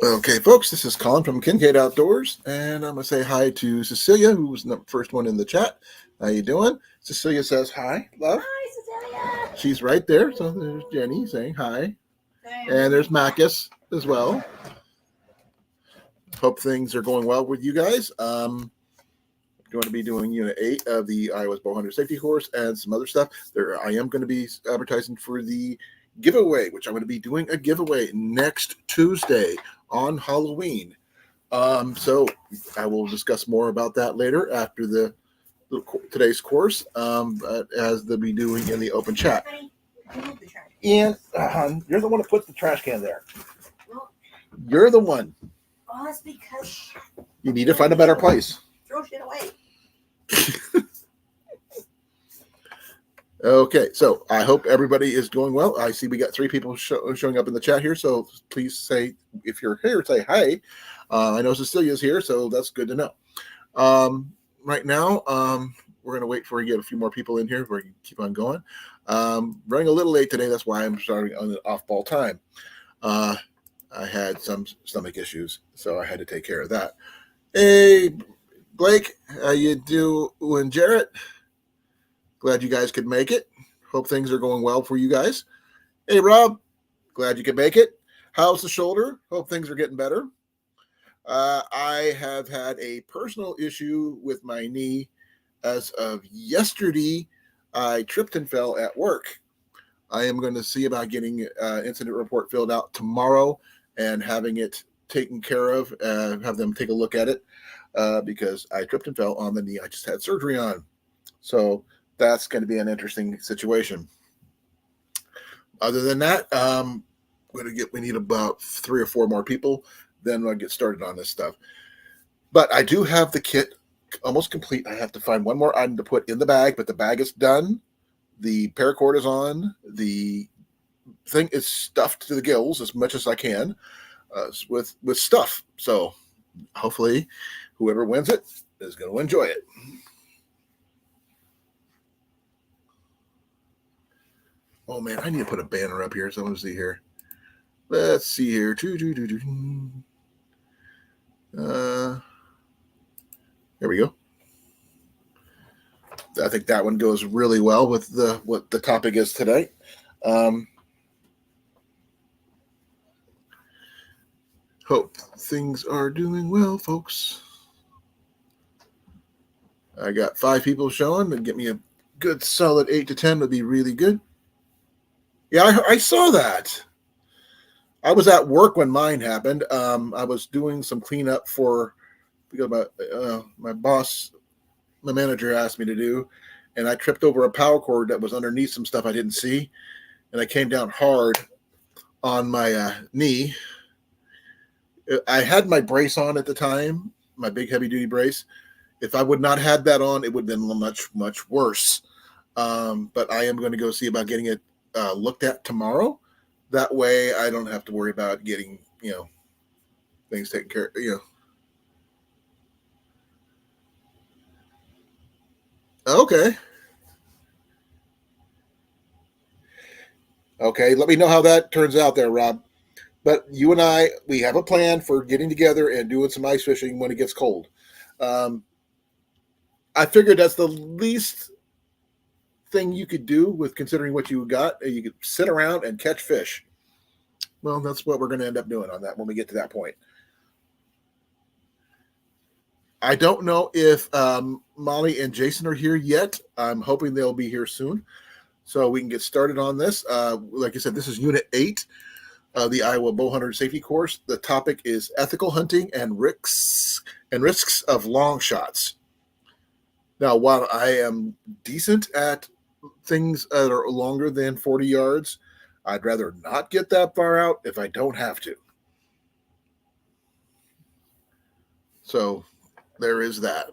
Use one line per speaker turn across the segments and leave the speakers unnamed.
Okay, folks, this is Colin from Kincaid Outdoors, and I'm going to say hi to Cecilia, who was the first one in the chat. How you doing? Cecilia says hi, love.
Hi, Cecilia.
She's right there, so there's Jenny saying hi. And there's Macus as well. Hope things are going well with you guys. Going to be doing Unit 8 of the Iowa's Bowhunter Safety Course and some other stuff. I am going to be advertising for the giveaway, which I'm going to be doing a giveaway next Tuesday on Halloween. So I will discuss more about that later after today's course, as they'll be doing in the open chat. And you're the one that puts the trash can there. You're the one.
Oh, that's because
you need to find a better place.
Throw shit away.
Okay, so I hope everybody is doing well. I see we got 3 people showing up in the chat here, so please say, if you're here, say hi. I know Cecilia's here, so that's good to know. Right now, we're going to wait for you to get a few more people in here. We're going to keep on going. Running a little late today, that's why I'm starting on the off-ball time. I had some stomach issues, so I had to take care of that. Hey, Blake, how you doing, Jarrett? Glad you guys could make it. Hope things are going well for you guys. Hey, Rob, glad you could make it. How's the shoulder? Hope things are getting better. I have had a personal issue with my knee. As of yesterday, I tripped and fell at work. I am going to see about getting an incident report filled out tomorrow and having it taken care of, have them take a look at it, because I tripped and fell on the knee I just had surgery on. So that's going to be an interesting situation. Other than that, we need about 3 or 4 more people. Then I'll get started on this stuff. But I do have the kit almost complete. I have to find one more item to put in the bag, but the bag is done. The paracord is on. The thing is stuffed to the gills as much as I can with stuff. So hopefully whoever wins it is going to enjoy it. Oh, man, I need to put a banner up here. So let's see here. Let's see here. There we go. I think that one goes really well with what the topic is today. Hope things are doing well, folks. I got 5 people showing, and get me a good solid 8 to 10 would be really good. Yeah, I saw that. I was at work when mine happened. I was doing some cleanup because my boss, my manager asked me to do, and I tripped over a power cord that was underneath some stuff I didn't see, and I came down hard on my knee. I had my brace on at the time, my big heavy duty brace. If I would not had that on, it would have been much, much worse. But I am going to go see about getting it looked at tomorrow. That way I don't have to worry about getting, things taken care of, Okay. Okay, let me know how that turns out there, Rob. But you and we have a plan for getting together and doing some ice fishing when it gets cold. I figured that's the least thing you could do with considering what you got. You could sit around and catch fish. Well, that's what we're going to end up doing on that when we get to that point. I don't know if Molly and Jason are here yet. I'm hoping they'll be here soon so we can get started on this. Like I said, this is Unit 8 of the Iowa Bowhunter Safety Course. The topic is ethical hunting and risks of long shots. Now, while I am decent at things that are longer than 40 yards, I'd rather not get that far out if I don't have to. So there is that.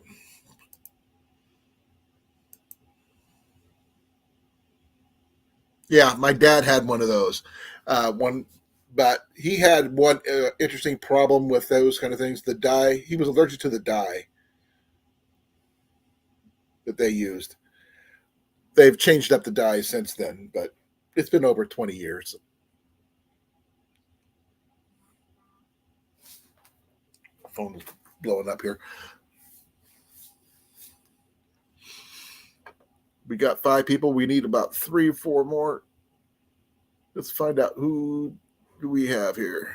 Yeah, my dad had one of those. But he had one interesting problem with those kind of things. The dye, he was allergic to the dye that they used. They've changed up the dye since then, but it's been over 20 years. phone is blowing up here. We got 5 people. We need about 3 or 4 more. Let's find out who do we have here.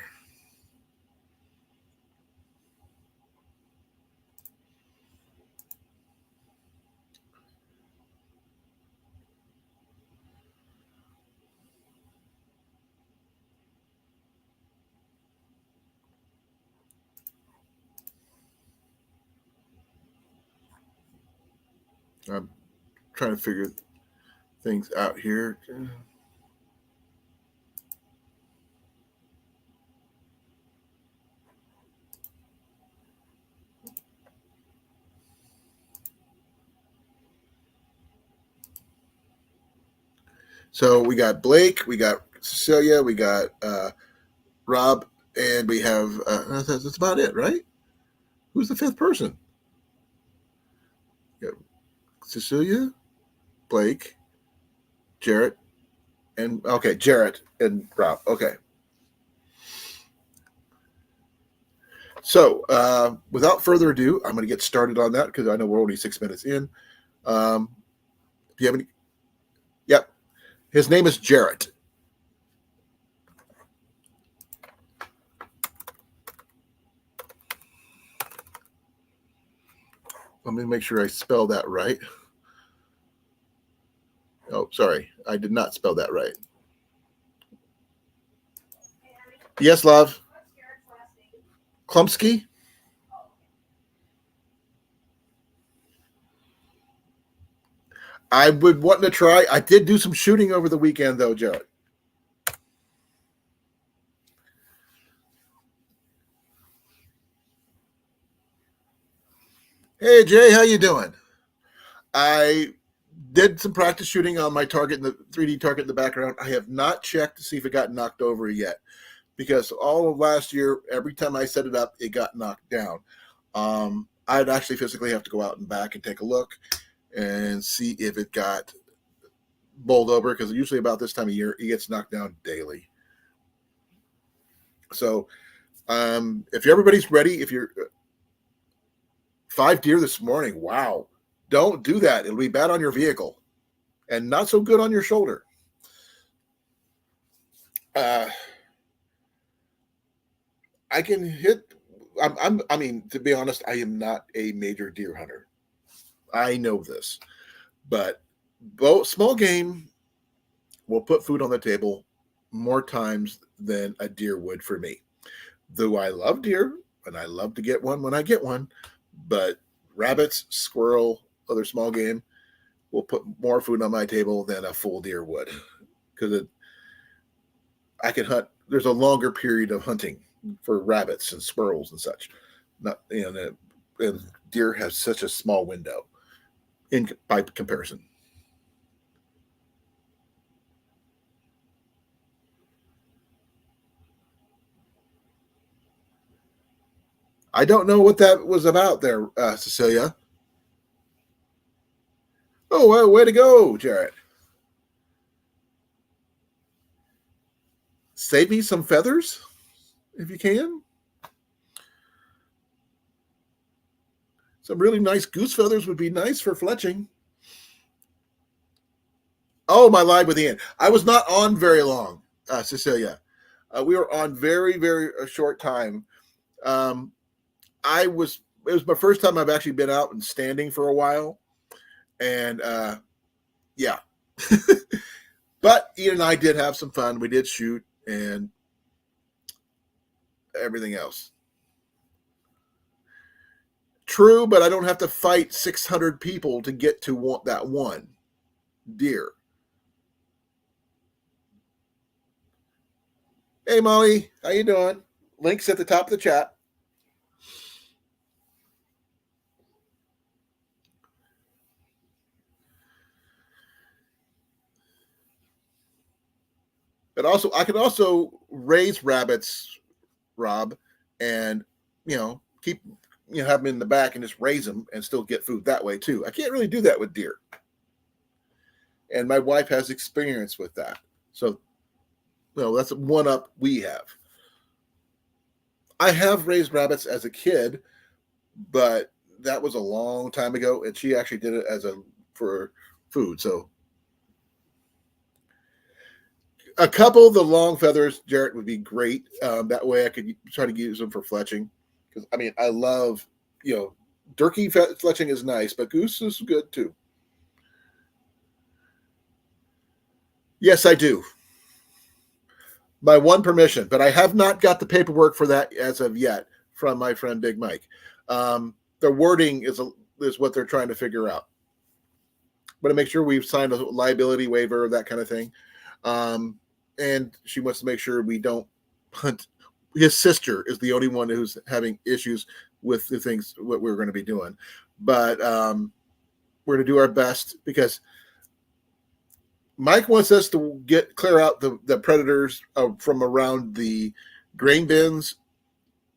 I'm trying to figure things out here. So we got Blake, we got Cecilia, we got Rob, and we have that's about it, right? Who's the 5th person? Cecilia, Blake, Jarrett, and okay, Jarrett and Rob. Okay. So without further ado, I'm going to get started on that because I know we're only 6 minutes in. Do you have any? Yep. His name is Jarrett. Let me make sure I spell that right. Oh, sorry. I did not spell that right. Yes, love. Klumsky? I would want to try. I did do some shooting over the weekend, though, Jarrett. Hey, Jay, how you doing? I did some practice shooting on my target in the 3D target in the background. I have not checked to see if it got knocked over yet because all of last year, every time I set it up, it got knocked down. I'd actually physically have to go out and back and take a look and see if it got bowled over because usually about this time of year, it gets knocked down daily. So if everybody's ready, if you're 5 deer this morning, wow. Don't do that. It'll be bad on your vehicle and not so good on your shoulder. I can hit. I mean, to be honest, I am not a major deer hunter. I know this, but small game will put food on the table more times than a deer would for me. Though I love deer and I love to get one when I get one, but rabbits, squirrel, other small game will put more food on my table than a full deer would because I can hunt. There's a longer period of hunting for rabbits and squirrels and such. Not and deer has such a small window by comparison. I don't know what that was about there, Cecilia. Oh, well, way to go, Jarrett. Save me some feathers if you can. Some really nice goose feathers would be nice for fletching. Oh, my live with Ian. I was not on very long, Cecilia. We were on very, very a short time. It was my first time I've actually been out and standing for a while. And yeah. But Ian and I did have some fun. We did shoot and everything else. True, but I don't have to fight 600 people to get to that one deer. Hey, Molly, how you doing? Link's at the top of the chat. But also, I can also raise rabbits, Rob, and keep have them in the back and just raise them and still get food that way too. I can't really do that with deer, and my wife has experience with that. So, that's one up we have. I have raised rabbits as a kid, but that was a long time ago, and she actually did it for food. So a couple of the long feathers, Jarrett, would be great. That way I could try to use them for fletching. Because I mean, I love, turkey fletching is nice, but goose is good too. Yes, I do. By one permission, but I have not got the paperwork for that as of yet from my friend Big Mike. The wording is what they're trying to figure out. But to make sure we've signed a liability waiver, that kind of thing. And she wants to make sure we don't hunt. His sister is the only one who's having issues with the things what we're going to be doing. But we're going to do our best because Mike wants us to clear out the predators from around the grain bins.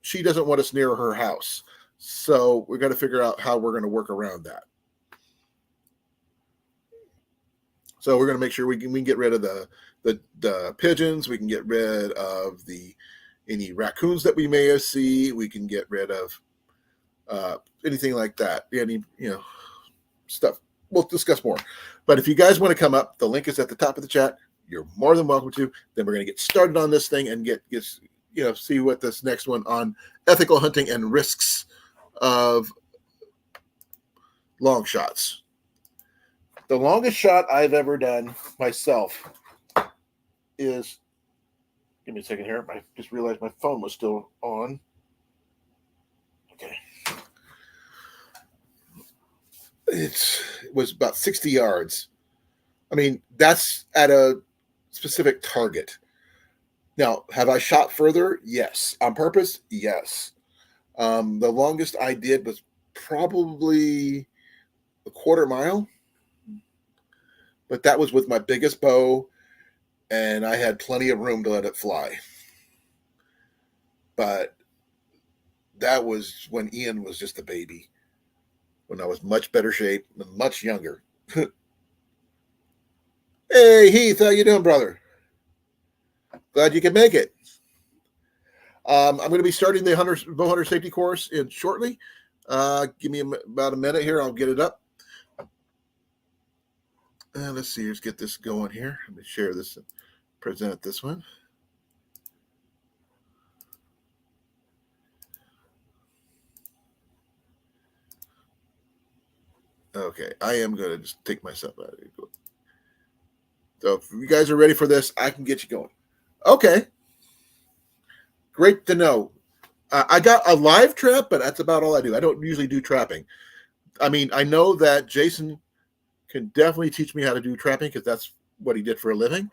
She doesn't want us near her house. So we're going to figure out how we're going to work around that. So we're going to make sure we can get rid of the pigeons. We can get rid of any raccoons that we may see. We can get rid of anything like that. Any stuff. We'll discuss more. But if you guys want to come up, the link is at the top of the chat. You're more than welcome to. Then we're going to get started on this thing and get see what this next one on ethical hunting and risks of long shots. The longest shot I've ever done myself is, give me a second here. I just realized my phone was still on. Okay. It was about 60 yards. I mean, that's at a specific target. Now, have I shot further? Yes. On purpose? Yes. The longest I did was probably a quarter mile. But that was with my biggest bow, and I had plenty of room to let it fly. But that was when Ian was just a baby, when I was much better shape and much younger. Hey, Heath, how you doing, brother? Glad you can make it. I'm going to be starting the Bowhunter safety course shortly. Give me about a minute here. I'll get it up. Let's see. Let's get this going here. Let me share this and present this one. Okay, I am going to just take myself out of here. So if you guys are ready for this, I can get you going. Okay. Great to know. I got a live trap, but that's about all I do. I don't usually do trapping. I mean, I know that Jason can definitely teach me how to do trapping because that's what he did for a living.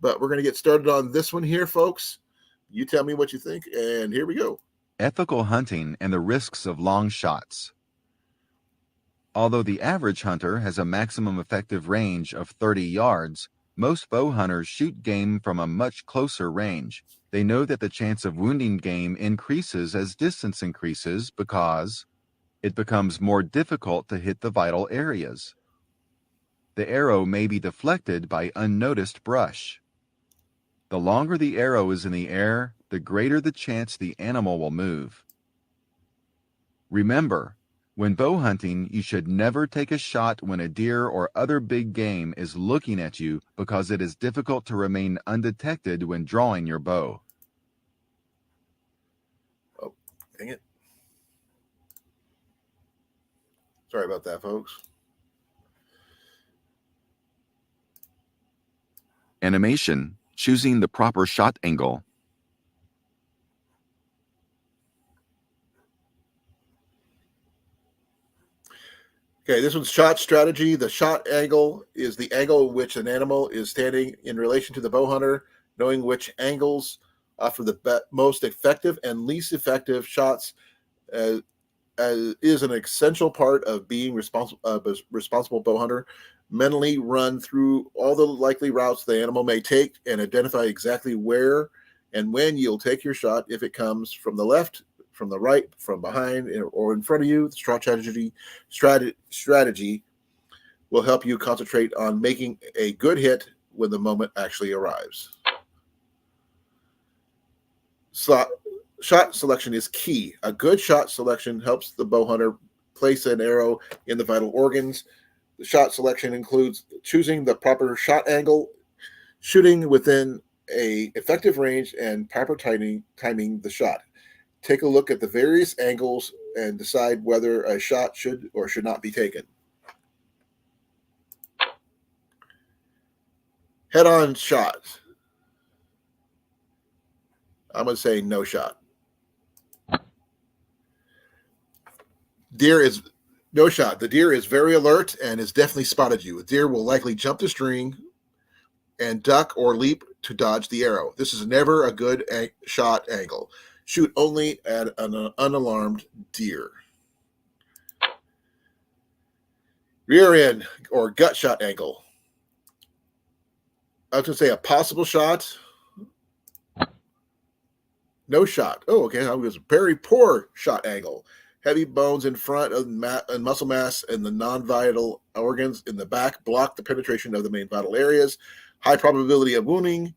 But we're going to get started on this one here, folks. You tell me what you think, and here we go.
Ethical hunting and the risks of long shots. Although the average hunter has a maximum effective range of 30 yards, most bow hunters shoot game from a much closer range. They know that the chance of wounding game increases as distance increases because it becomes more difficult to hit the vital areas. The arrow may be deflected by unnoticed brush. The longer the arrow is in the air, the greater the chance the animal will move. Remember, when bow hunting, you should never take a shot when a deer or other big game is looking at you because it is difficult to remain undetected when drawing your bow.
Oh, dang it. Sorry about that, folks.
Animation, choosing the proper shot angle.
Okay, this one's shot strategy. The shot angle is the angle in which an animal is standing in relation to the bow hunter. Knowing which angles offer the most effective and least effective shots is an essential part of being responsible bow hunter. Mentally run through all the likely routes the animal may take and identify exactly where and when you'll take your shot. If it comes from the left, from the right, from behind, or in front of you, the strategy will help you concentrate on making a good hit when the moment actually arrives. shot selection is key. A good shot selection helps the bow hunter place an arrow in the vital organs. The shot selection includes choosing the proper shot angle, shooting within a effective range, and proper timing the shot. Take a look at the various angles and decide whether a shot should or should not be taken. Head-on shot. I'm going to say no shot. Deer is no shot. The deer is very alert and has definitely spotted you. The deer will likely jump the string and duck or leap to dodge the arrow. This is never a good shot angle. Shoot only at an unalarmed deer. Rear end or gut shot angle. I was going to say a possible shot. No shot. Oh, okay. That was a very poor shot angle. Heavy bones in front of and muscle mass and the non-vital organs in the back block the penetration of the main vital areas. High probability of wounding,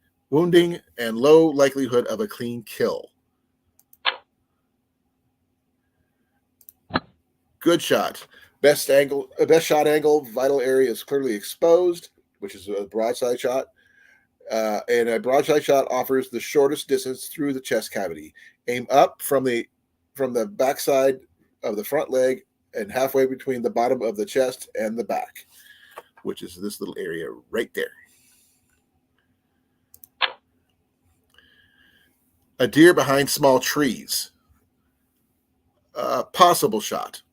and low likelihood of a clean kill. Good shot. Best shot angle. Vital area is clearly exposed, which is a broadside shot. And a broadside shot offers the shortest distance through the chest cavity. Aim up from the backside of the front leg and halfway between the bottom of the chest and the back, which is this little area right there. A deer behind small trees. Possible shot.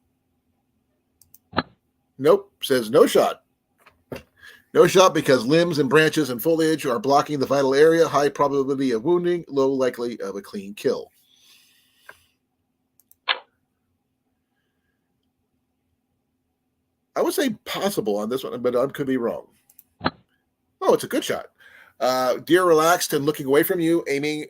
Nope, says no shot. No shot because limbs and branches and foliage are blocking the vital area. High probability of wounding, low likely of a clean kill. I would say possible on this one, but I could be wrong. Oh, it's a good shot. Deer relaxed and looking away from you, aiming.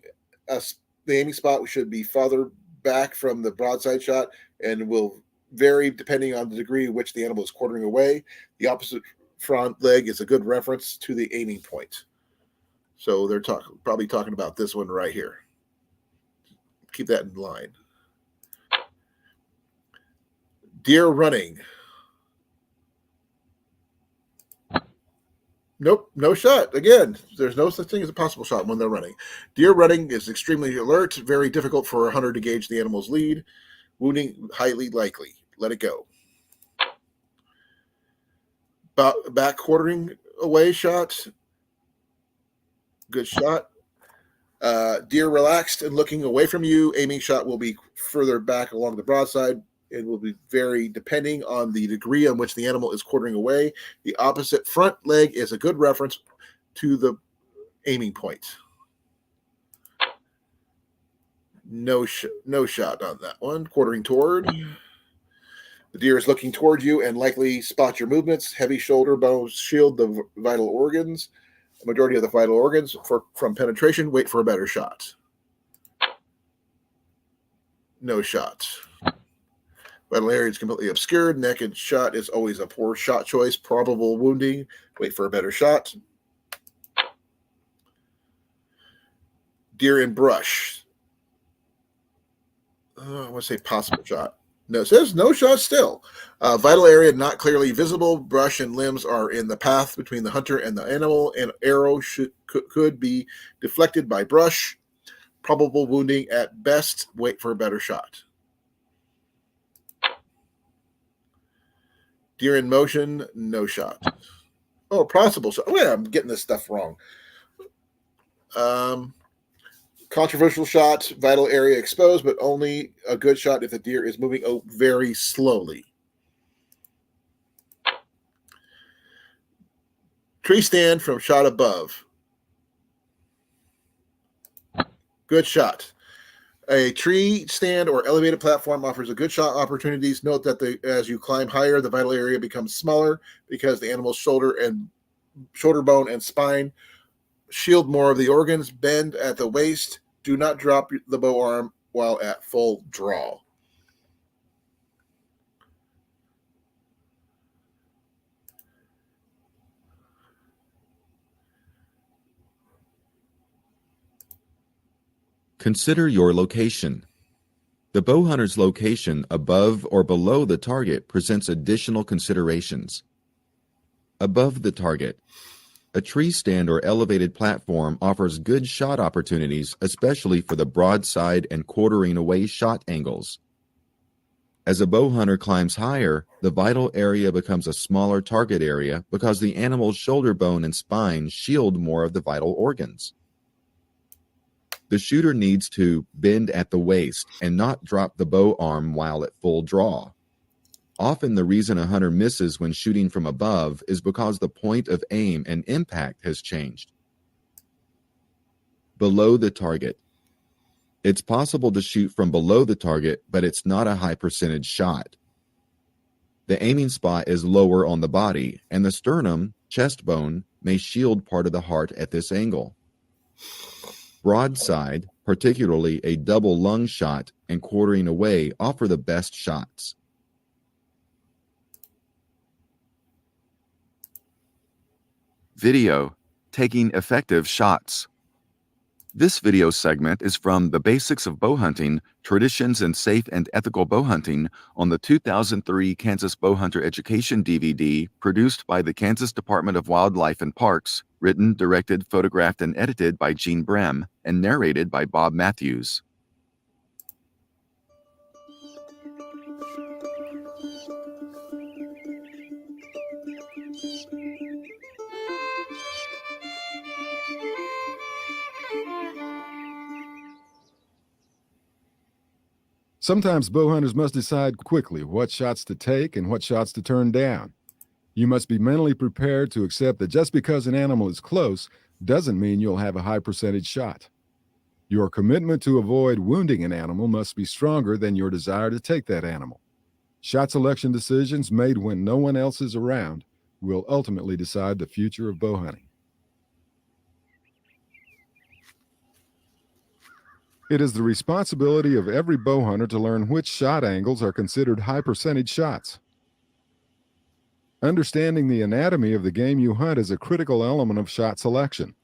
The aiming spot should be farther back from the broadside shot and will vary depending on the degree in which the animal is quartering away. The opposite front leg is a good reference to the aiming point. So they're probably talking about this one right here. Keep that in line. Deer running. Nope, no shot. Again, there's no such thing as a possible shot when they're running. Deer running is extremely alert, very difficult for a hunter to gauge the animal's lead. Wounding highly likely. Let it go. Back quartering away shot. Good shot. Deer relaxed and looking away from you. Aiming shot will be further back along the broadside. It will be vary depending on the degree on which the animal is quartering away. The opposite front leg is a good reference to the aiming point. No shot on that one. Quartering toward. The deer is looking toward you and likely spot your movements. Heavy shoulder bones shield the vital organs. The majority of the vital organs from penetration. Wait for a better shot. No shot. Vital area is completely obscured. Naked shot is always a poor shot choice. Probable wounding. Wait for a better shot. Deer in brush. I want to say possible shot. No, it says no shot still. Vital area not clearly visible. Brush and limbs are in the path between the hunter and the animal. An arrow could be deflected by brush. Probable wounding at best. Wait for a better shot. Deer in motion, no shot. Oh, possible shot. Wait, I'm getting this stuff wrong. Controversial shot, vital area exposed, but only a good shot if the deer is moving very slowly. Tree stand from shot above. Good shot. A tree stand or elevated platform offers a good shot opportunities. Note that as you climb higher, the vital area becomes smaller because the animal's shoulder bone and spine shield more of the organs. Bend at the waist. Do not drop the bow arm while at full draw.
Consider your location. The bowhunter's location above or below the target presents additional considerations. Above the target, a tree stand or elevated platform offers good shot opportunities, especially for the broadside and quartering away shot angles. As a bowhunter climbs higher, the vital area becomes a smaller target area because the animal's shoulder bone and spine shield more of the vital organs. The shooter needs to bend at the waist and not drop the bow arm while at full draw. Often the reason a hunter misses when shooting from above is because the point of aim and impact has changed. Below the target. It's possible to shoot from below the target, but it's not a high percentage shot. The aiming spot is lower on the body, and the sternum, chest bone, may shield part of the heart at this angle. Broadside, particularly a double lung shot and quartering away, offer the best shots. Video, taking effective shots. This video segment is from The Basics of Bowhunting, Traditions in Safe and Ethical Bowhunting on the 2003 Kansas Bowhunter Education DVD produced by the Kansas Department of Wildlife and Parks, written, directed, photographed, and edited by Gene Brem, and narrated by Bob Matthews.
Sometimes bowhunters must decide quickly what shots to take and what shots to turn down. You must be mentally prepared to accept that just because an animal is close doesn't mean you'll have a high percentage shot. Your commitment to avoid wounding an animal must be stronger than your desire to take that animal. Shot selection decisions made when no one else is around will ultimately decide the future of bowhunting. It is the responsibility of every bowhunter to learn which shot angles are considered high percentage shots. Understanding the anatomy of the game you hunt is a critical element of shot selection.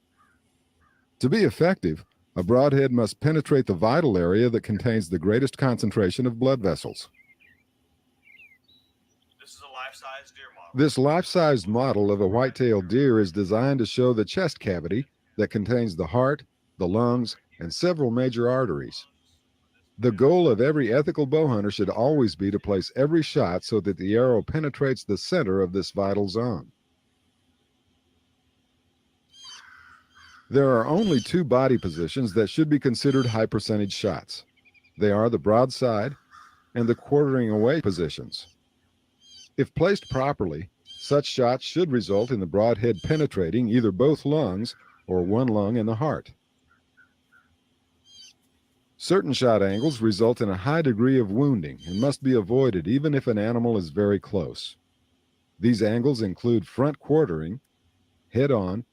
To be effective, a broadhead must penetrate the vital area that contains the greatest concentration of blood vessels.
This is a life-size deer model.
This life-sized model of a white-tailed deer is designed to show the chest cavity that contains the heart, the lungs, and several major arteries. The goal of every ethical bowhunter should always be to place every shot so that the arrow penetrates the center of this vital zone. There are only two body positions that should be considered high percentage shots. They are the broadside and the quartering away positions. If placed properly, such shots should result in the broadhead penetrating either both lungs or one lung and the heart. Certain shot angles result in a high degree of wounding and must be avoided even if an animal is very close. These angles include front quartering, head-on,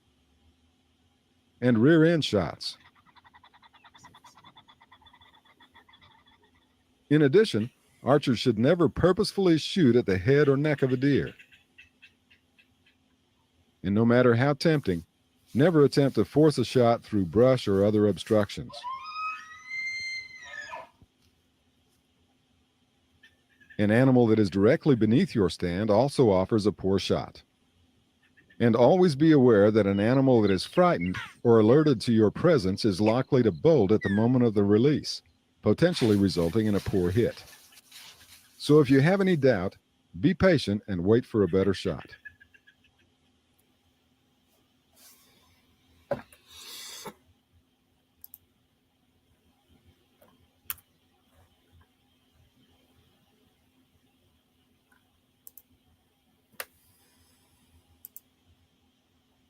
and rear-end shots. In addition, archers should never purposefully shoot at the head or neck of a deer. And no matter how tempting, never attempt to force a shot through brush or other obstructions. An animal that is directly beneath your stand also offers a poor shot. And always be aware that an animal that is frightened or alerted to your presence is likely to bolt at the moment of the release, potentially resulting in a poor hit. So if you have any doubt, be patient and wait for a better shot.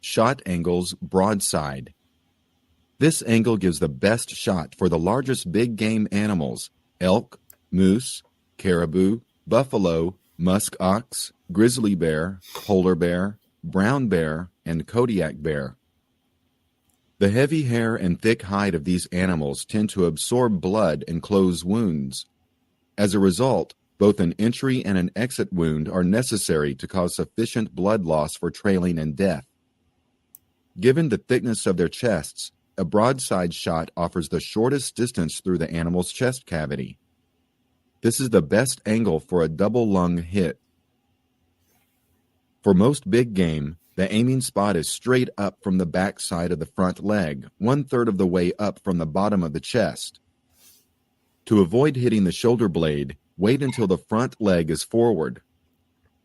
Shot angles broadside. This angle gives the best shot for the largest big game animals: elk, moose, caribou, buffalo, musk ox, grizzly bear, polar bear, brown bear, and Kodiak bear. The heavy hair and thick hide of these animals tend to absorb blood and close wounds. As a result, both an entry and an exit wound are necessary to cause sufficient blood loss for trailing and death. Given the thickness of their chests, A broadside shot offers the shortest distance through the animal's chest cavity. This is the best angle for a double lung hit. For most big game, the aiming spot is straight up from the back side of the front leg, 1/3 of the way up from the bottom of the chest. To avoid hitting the shoulder blade, wait until the front leg is forward.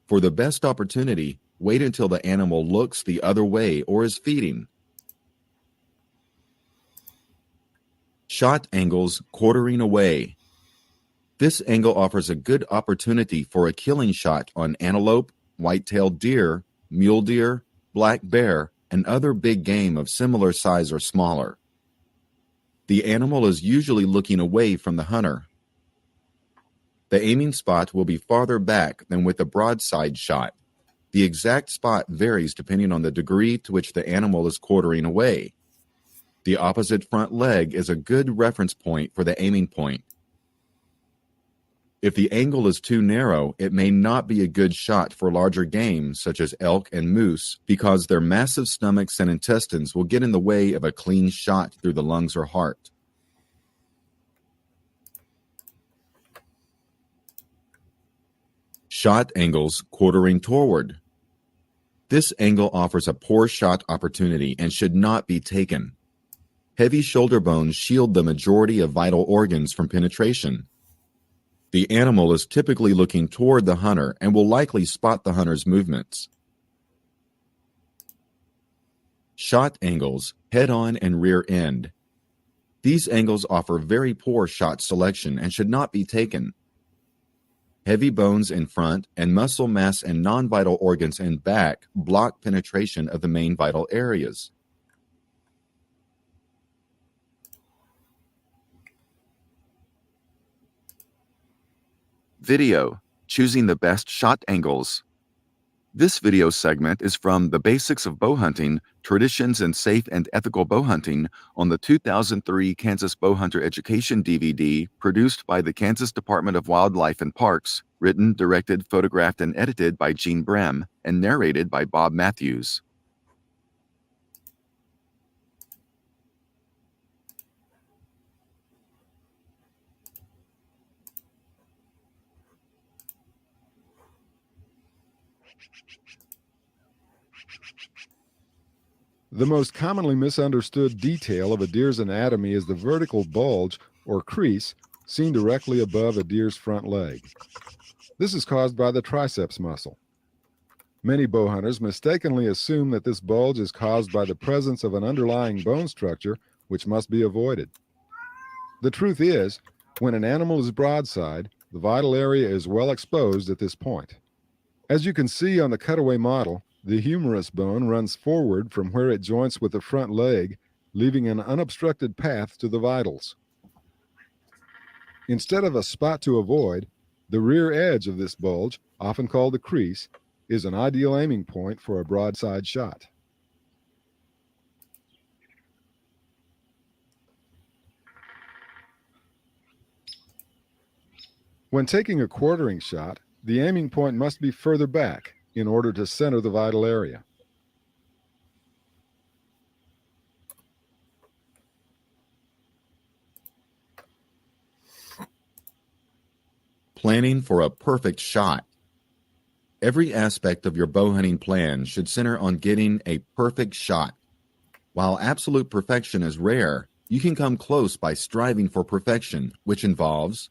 For the best opportunity, wait until the animal looks the other way or is feeding. Shot angles quartering away. This angle offers a good opportunity for a killing shot on antelope, white-tailed deer, mule deer, black bear, and other big game of similar size or smaller. The animal is usually looking away from the hunter. The aiming spot will be farther back than with a broadside shot. The exact spot varies depending on the degree to which the animal is quartering away. The opposite front leg is a good reference point for the aiming point. If the angle is too narrow, it may not be a good shot for larger game such as elk and moose because their massive stomachs and intestines will get in the way of a clean shot through the lungs or heart. Shot angles quartering toward. This angle offers a poor shot opportunity and should not be taken. Heavy shoulder bones shield the majority of vital organs from penetration. The animal is typically looking toward the hunter and will likely spot the hunter's movements. Shot angles, head-on and rear end. These angles offer very poor shot selection and should not be taken. Heavy bones in front and muscle mass and non-vital organs in back block penetration of the main vital areas. Video, choosing the best shot angles. This video segment is from The Basics of Bow Hunting, Traditions in Safe and Ethical Bow Hunting on the 2003 Kansas Bowhunter Education DVD produced by the Kansas Department of Wildlife and Parks, written, directed, photographed, and edited by Gene Brem, and narrated by Bob Matthews.
The most commonly misunderstood detail of a deer's anatomy is the vertical bulge or crease seen directly above a deer's front leg. This is caused by the triceps muscle. Many bow hunters mistakenly assume that this bulge is caused by the presence of an underlying bone structure, which must be avoided. The truth is, when an animal is broadside, the vital area is well exposed at this point. As you can see on the cutaway model, the humerus bone runs forward from where it joints with the front leg, leaving an unobstructed path to the vitals. Instead of a spot to avoid, the rear edge of this bulge, often called the crease, is an ideal aiming point for a broadside shot. When taking a quartering shot, the aiming point must be further back in order to center the vital area.
Planning for a perfect shot. Every aspect of your bow hunting plan should center on getting a perfect shot. While absolute perfection is rare, you can come close by striving for perfection, which involves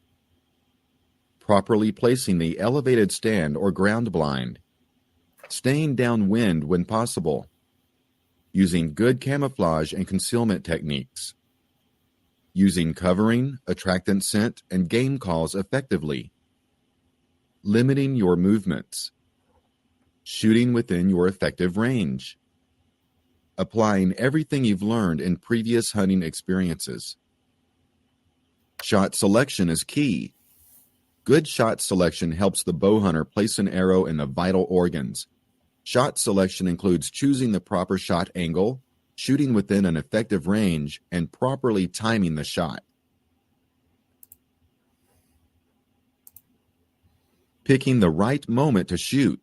properly placing the elevated stand or ground blind, staying downwind when possible, using good camouflage and concealment techniques, using covering, attractant scent, and game calls effectively, limiting your movements, shooting within your effective range, applying everything you've learned in previous hunting experiences. Shot selection is key. Good shot selection helps the bow hunter place an arrow in the vital organs. Shot selection includes choosing the proper shot angle, shooting within an effective range, and properly timing the shot. Picking the right moment to shoot.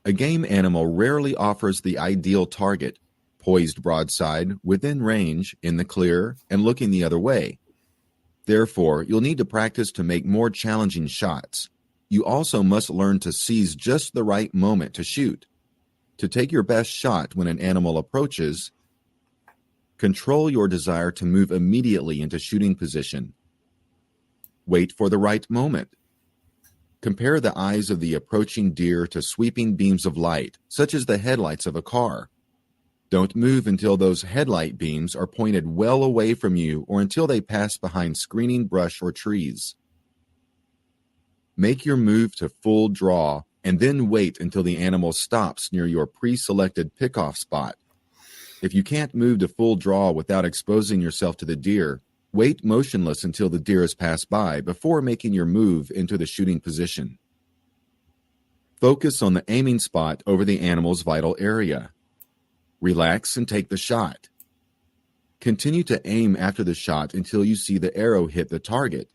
A game animal rarely offers the ideal target. poised broadside, within range, in the clear, and looking the other way. Therefore, you'll need to practice to make more challenging shots. You also must learn to seize just the right moment to shoot. To take your best shot when an animal approaches, control your desire to move immediately into shooting position. Wait for the right moment. Compare the eyes of the approaching deer to sweeping beams of light, such as the headlights of a car. Don't move until those headlight beams are pointed well away from you or until they pass behind screening brush or trees. Make your move to full draw and then wait until the animal stops near your pre-selected pickoff spot. If you can't move to full draw without exposing yourself to the deer, wait motionless until the deer has passed by before making your move into the shooting position. Focus on the aiming spot over the animal's vital area. Relax and take the shot. Continue to aim after the shot until you see the arrow hit the target.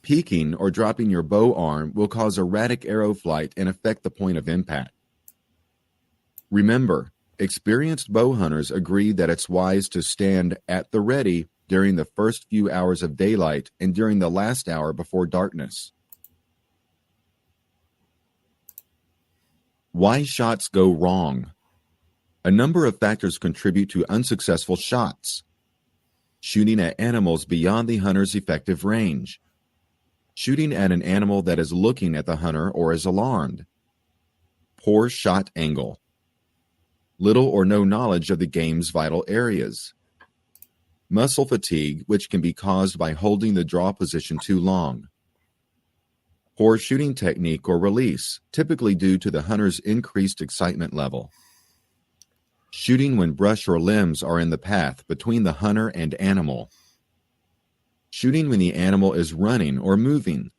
Peeking or dropping your bow arm will cause erratic arrow flight and affect the point of impact. Remember, experienced bow hunters agree that it's wise to stand at the ready during the first few hours of daylight and during the last hour before darkness. Why shots go wrong? A number of factors contribute to unsuccessful shots. Shooting at animals beyond the hunter's effective range. Shooting at an animal that is looking at the hunter or is alarmed. Poor shot angle. Little or no knowledge of the game's vital areas. Muscle fatigue, which can be caused by holding the draw position too long. Poor shooting technique or release, typically due to the hunter's increased excitement level. Shooting when brush or limbs are in the path between the hunter and animal. Shooting when the animal is running or moving.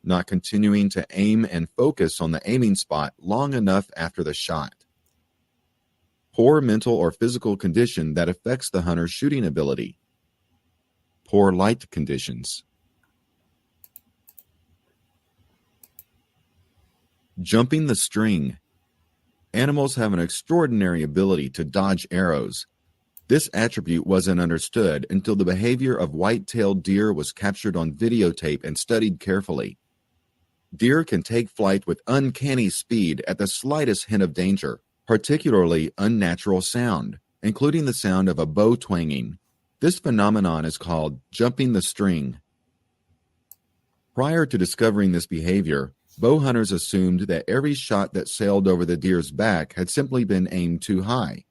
Not continuing to aim and focus on the aiming spot long enough after the shot. Poor mental or physical condition that affects the hunter's shooting ability. Poor light conditions. Jumping the string. Animals have an extraordinary ability to dodge arrows. This attribute wasn't understood until the behavior of white-tailed deer was captured on videotape and studied carefully. Deer can take flight with uncanny speed at the slightest hint of danger, particularly unnatural sound, including the sound of a bow twanging. This phenomenon is called jumping the string. Prior to discovering this behavior, bow hunters assumed that every shot that sailed over the deer's back had simply been aimed too high.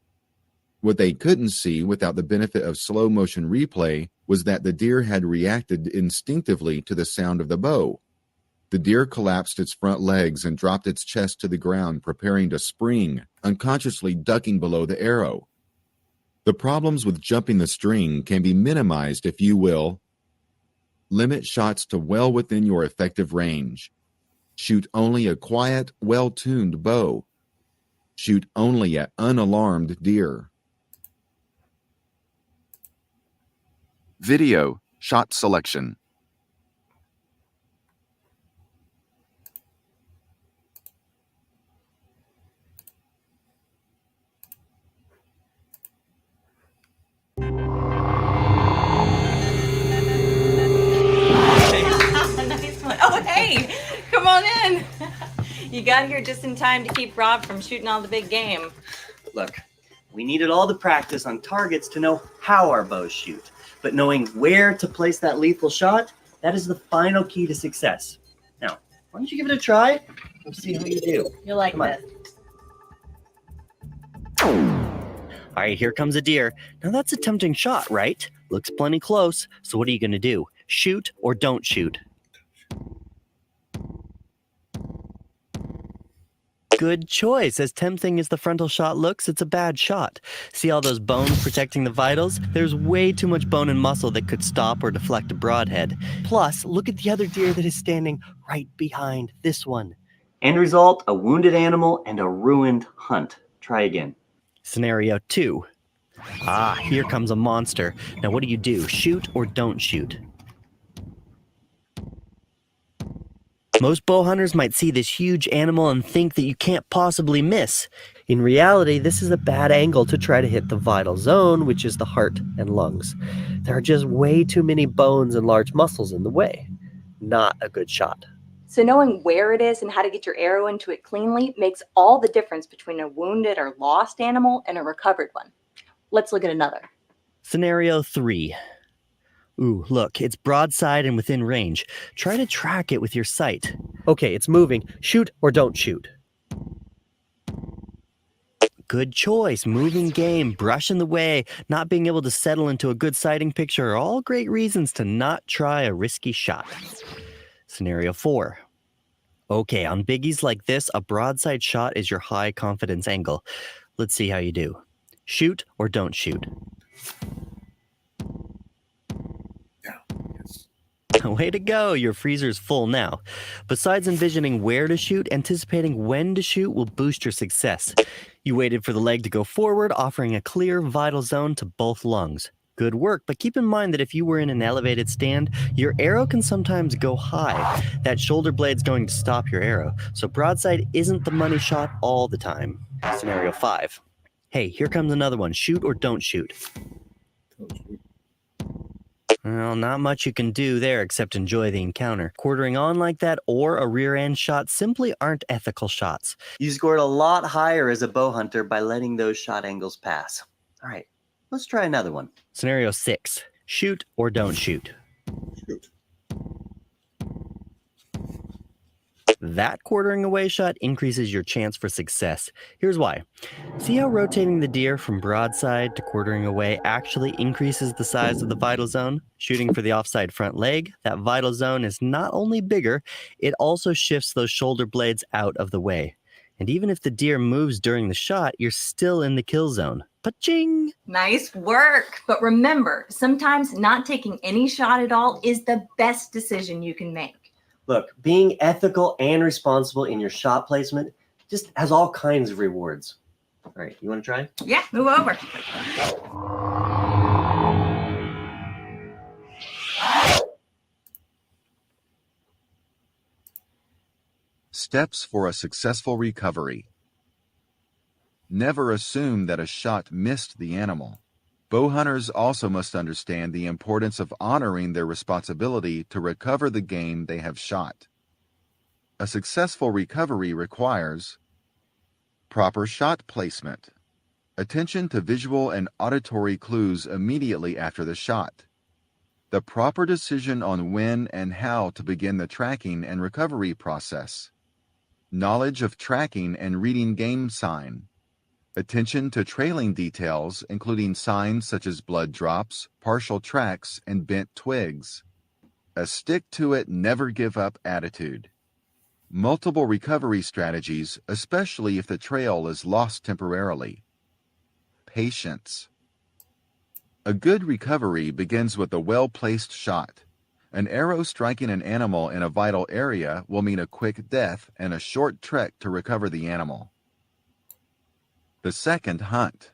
What they couldn't see without the benefit of slow motion replay was that the deer had reacted instinctively to the sound of the bow. The deer collapsed its front legs and dropped its chest to the ground, preparing to spring, unconsciously ducking below the arrow. The problems with jumping the string can be minimized if you will limit shots to well within your effective range. Shoot only a quiet, well-tuned bow. Shoot only at unalarmed deer. Video shot selection.
Nice one. Oh, hey, come on in. You got here just in time to keep Rob from shooting all the big game.
Look, we needed all the practice on targets to know how our bows shoot, but knowing where to place that lethal shot, that is the final key to success. Now, why don't you give it a try? Let's see how you do.
You like
Come on.
this?
All right, here comes a deer. Now that's a tempting shot, right? Looks plenty close. So what are you going to do? Shoot or don't shoot? Good choice. As tempting as the frontal shot looks, it's a bad shot. See all those bones protecting the vitals? There's way too much bone and muscle that could stop or deflect a broadhead. Plus, look at the other deer that is standing right behind this one. End result, a wounded animal and a ruined hunt. Try again. Scenario 2. Ah, here comes a monster. Now what do you do? Shoot or don't shoot? Most bow hunters might see this huge animal and think that you can't possibly miss. In reality, this is a bad angle to try to hit the vital zone, which is the heart and lungs. There are just way too many bones and large muscles in the way. Not a good shot.
So knowing where it is and how to get your arrow into it cleanly makes all the difference between a wounded or lost animal and a recovered one. Let's look at another.
Scenario 3. Ooh, look, it's broadside and within range. Try to track it with your sight. Okay, it's moving. Shoot or don't shoot. Good choice. Moving game, brush in the way, not being able to settle into a good sighting picture are all great reasons to not try a risky shot. Scenario 4. Okay, on biggies like this, a broadside shot is your high confidence angle. Let's see how you do. Shoot or don't shoot. Way to go, your freezer's full now. Besides envisioning where to shoot, anticipating when to shoot will boost your success. You waited for the leg to go forward, offering a clear, vital zone to both lungs. Good work, but keep in mind that if you were in an elevated stand, your arrow can sometimes go high. That shoulder blade's going to stop your arrow, so broadside isn't the money shot all the time. Scenario 5. Hey, here comes another one. Shoot or don't shoot. Well, not much you can do there except enjoy the encounter. Quartering on like that or a rear end shot simply aren't ethical shots. You scored a lot higher as a bow hunter by letting those shot angles pass. All right, let's try another one. Scenario 6. Shoot or don't shoot.
Shoot.
That quartering away shot increases your chance for success. Here's why. See how rotating the deer from broadside to quartering away actually increases the size of the vital zone? Shooting for the offside front leg, that vital zone is not only bigger, it also shifts those shoulder blades out of the way. And even if the deer moves during the shot, you're still in the kill zone. Pa-ching!
Nice work. But remember, sometimes not taking any shot at all is the best decision you can make.
Look, being ethical and responsible in your shot placement just has all kinds of rewards. All right, you want to try?
Yeah, move over.
Steps for a successful recovery. Never assume that a shot missed the animal. Bow hunters also must understand the importance of honoring their responsibility to recover the game they have shot. A successful recovery requires proper shot placement, attention to visual and auditory clues immediately after the shot, the proper decision on when and how to begin the tracking and recovery process, knowledge of tracking and reading game sign, attention to trailing details, including signs such as blood drops, partial tracks, and bent twigs. A stick-to-it, never-give-up attitude. Multiple recovery strategies, especially if the trail is lost temporarily. Patience. A good recovery begins with a well-placed shot. An arrow striking an animal in a vital area will mean a quick death and a short trek to recover the animal. The second hunt.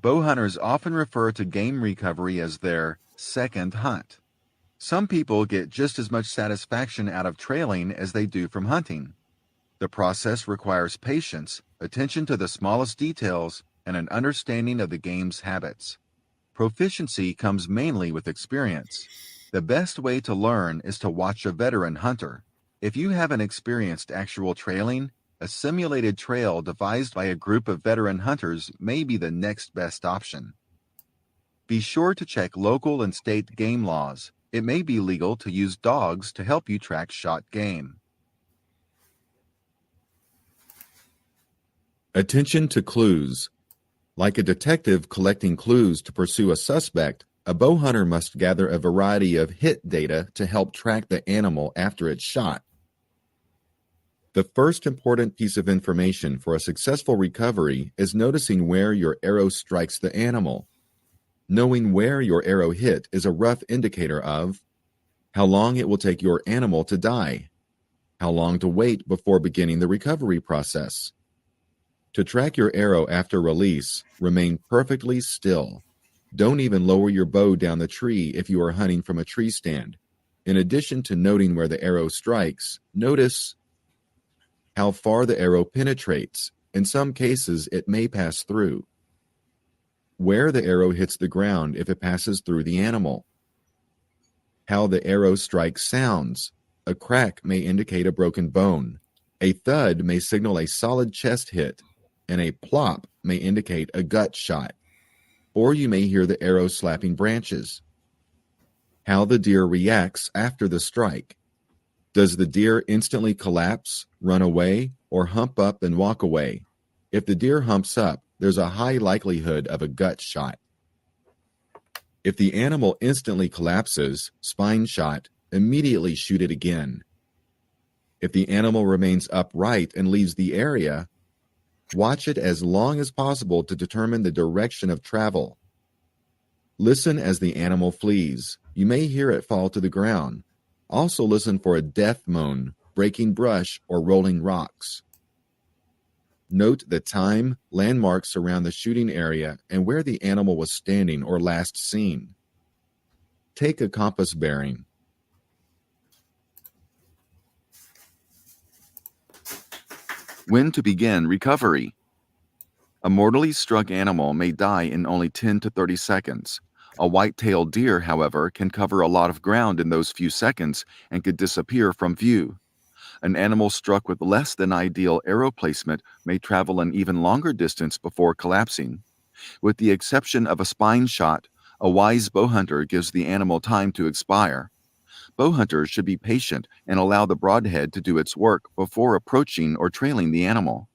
Bow hunters often refer to game recovery as their second hunt. Some people get just as much satisfaction out of trailing as they do from hunting. The process requires patience, attention to the smallest details, and an understanding of the game's habits. Proficiency comes mainly with experience. The best way to learn is to watch a veteran hunter. If you haven't experienced actual trailing, a simulated trail devised by a group of veteran hunters may be the next best option. Be sure to check local and state game laws. It may be legal to use dogs to help you track shot game.
Attention to clues. Like a detective collecting clues to pursue a suspect, a bow hunter must gather a variety of hit data to help track the animal after it's shot. The first important piece of information for a successful recovery is noticing where your arrow strikes the animal. Knowing where your arrow hit is a rough indicator of how long it will take your animal to die, how long to wait before beginning the recovery process. To track your arrow after release, remain perfectly still. Don't even lower your bow down the tree if you are hunting from a tree stand. In addition to noting where the arrow strikes, notice how far the arrow penetrates. In some cases, it may pass through. Where the arrow hits the ground if it passes through the animal. How the arrow strike sounds. A crack may indicate a broken bone. A thud may signal a solid chest hit, and a plop may indicate a gut shot. Or you may hear the arrow slapping branches. How the deer reacts after the strike. Does the deer instantly collapse, run away, or hump up and walk away? If the deer humps up, there's a high likelihood of a gut shot. If the animal instantly collapses, spine shot, immediately shoot it again. If the animal remains upright and leaves the area, watch it as long as possible to determine the direction of travel. Listen as the animal flees. You may hear it fall to the ground. Also listen for a death moan, breaking brush, or rolling rocks. Note the time, landmarks around the shooting area, and where the animal was standing or last seen. Take a compass bearing.
When to begin recovery. A mortally struck animal may die in only 10 to 30 seconds. A white-tailed deer, however, can cover a lot of ground in those few seconds and could disappear from view. An animal struck with less than ideal arrow placement may travel an even longer distance before collapsing. With the exception of a spine shot, a wise bowhunter gives the animal time to expire. Bowhunters should be patient and allow the broadhead to do its work before approaching or trailing the animal.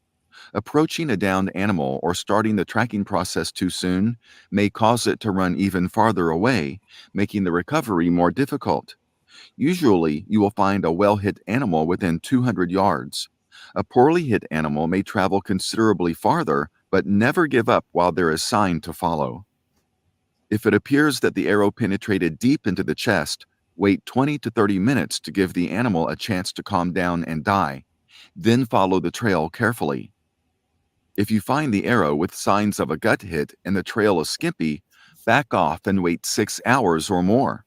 Approaching a downed animal or starting the tracking process too soon may cause it to run even farther away, making the recovery more difficult. Usually, you will find a well-hit animal within 200 yards. A poorly hit animal may travel considerably farther, but never give up while there is sign to follow. If it appears that the arrow penetrated deep into the chest, wait 20 to 30 minutes to give the animal a chance to calm down and die. Then follow the trail carefully. If you find the arrow with signs of a gut hit and the trail is skimpy, back off and wait 6 hours or more.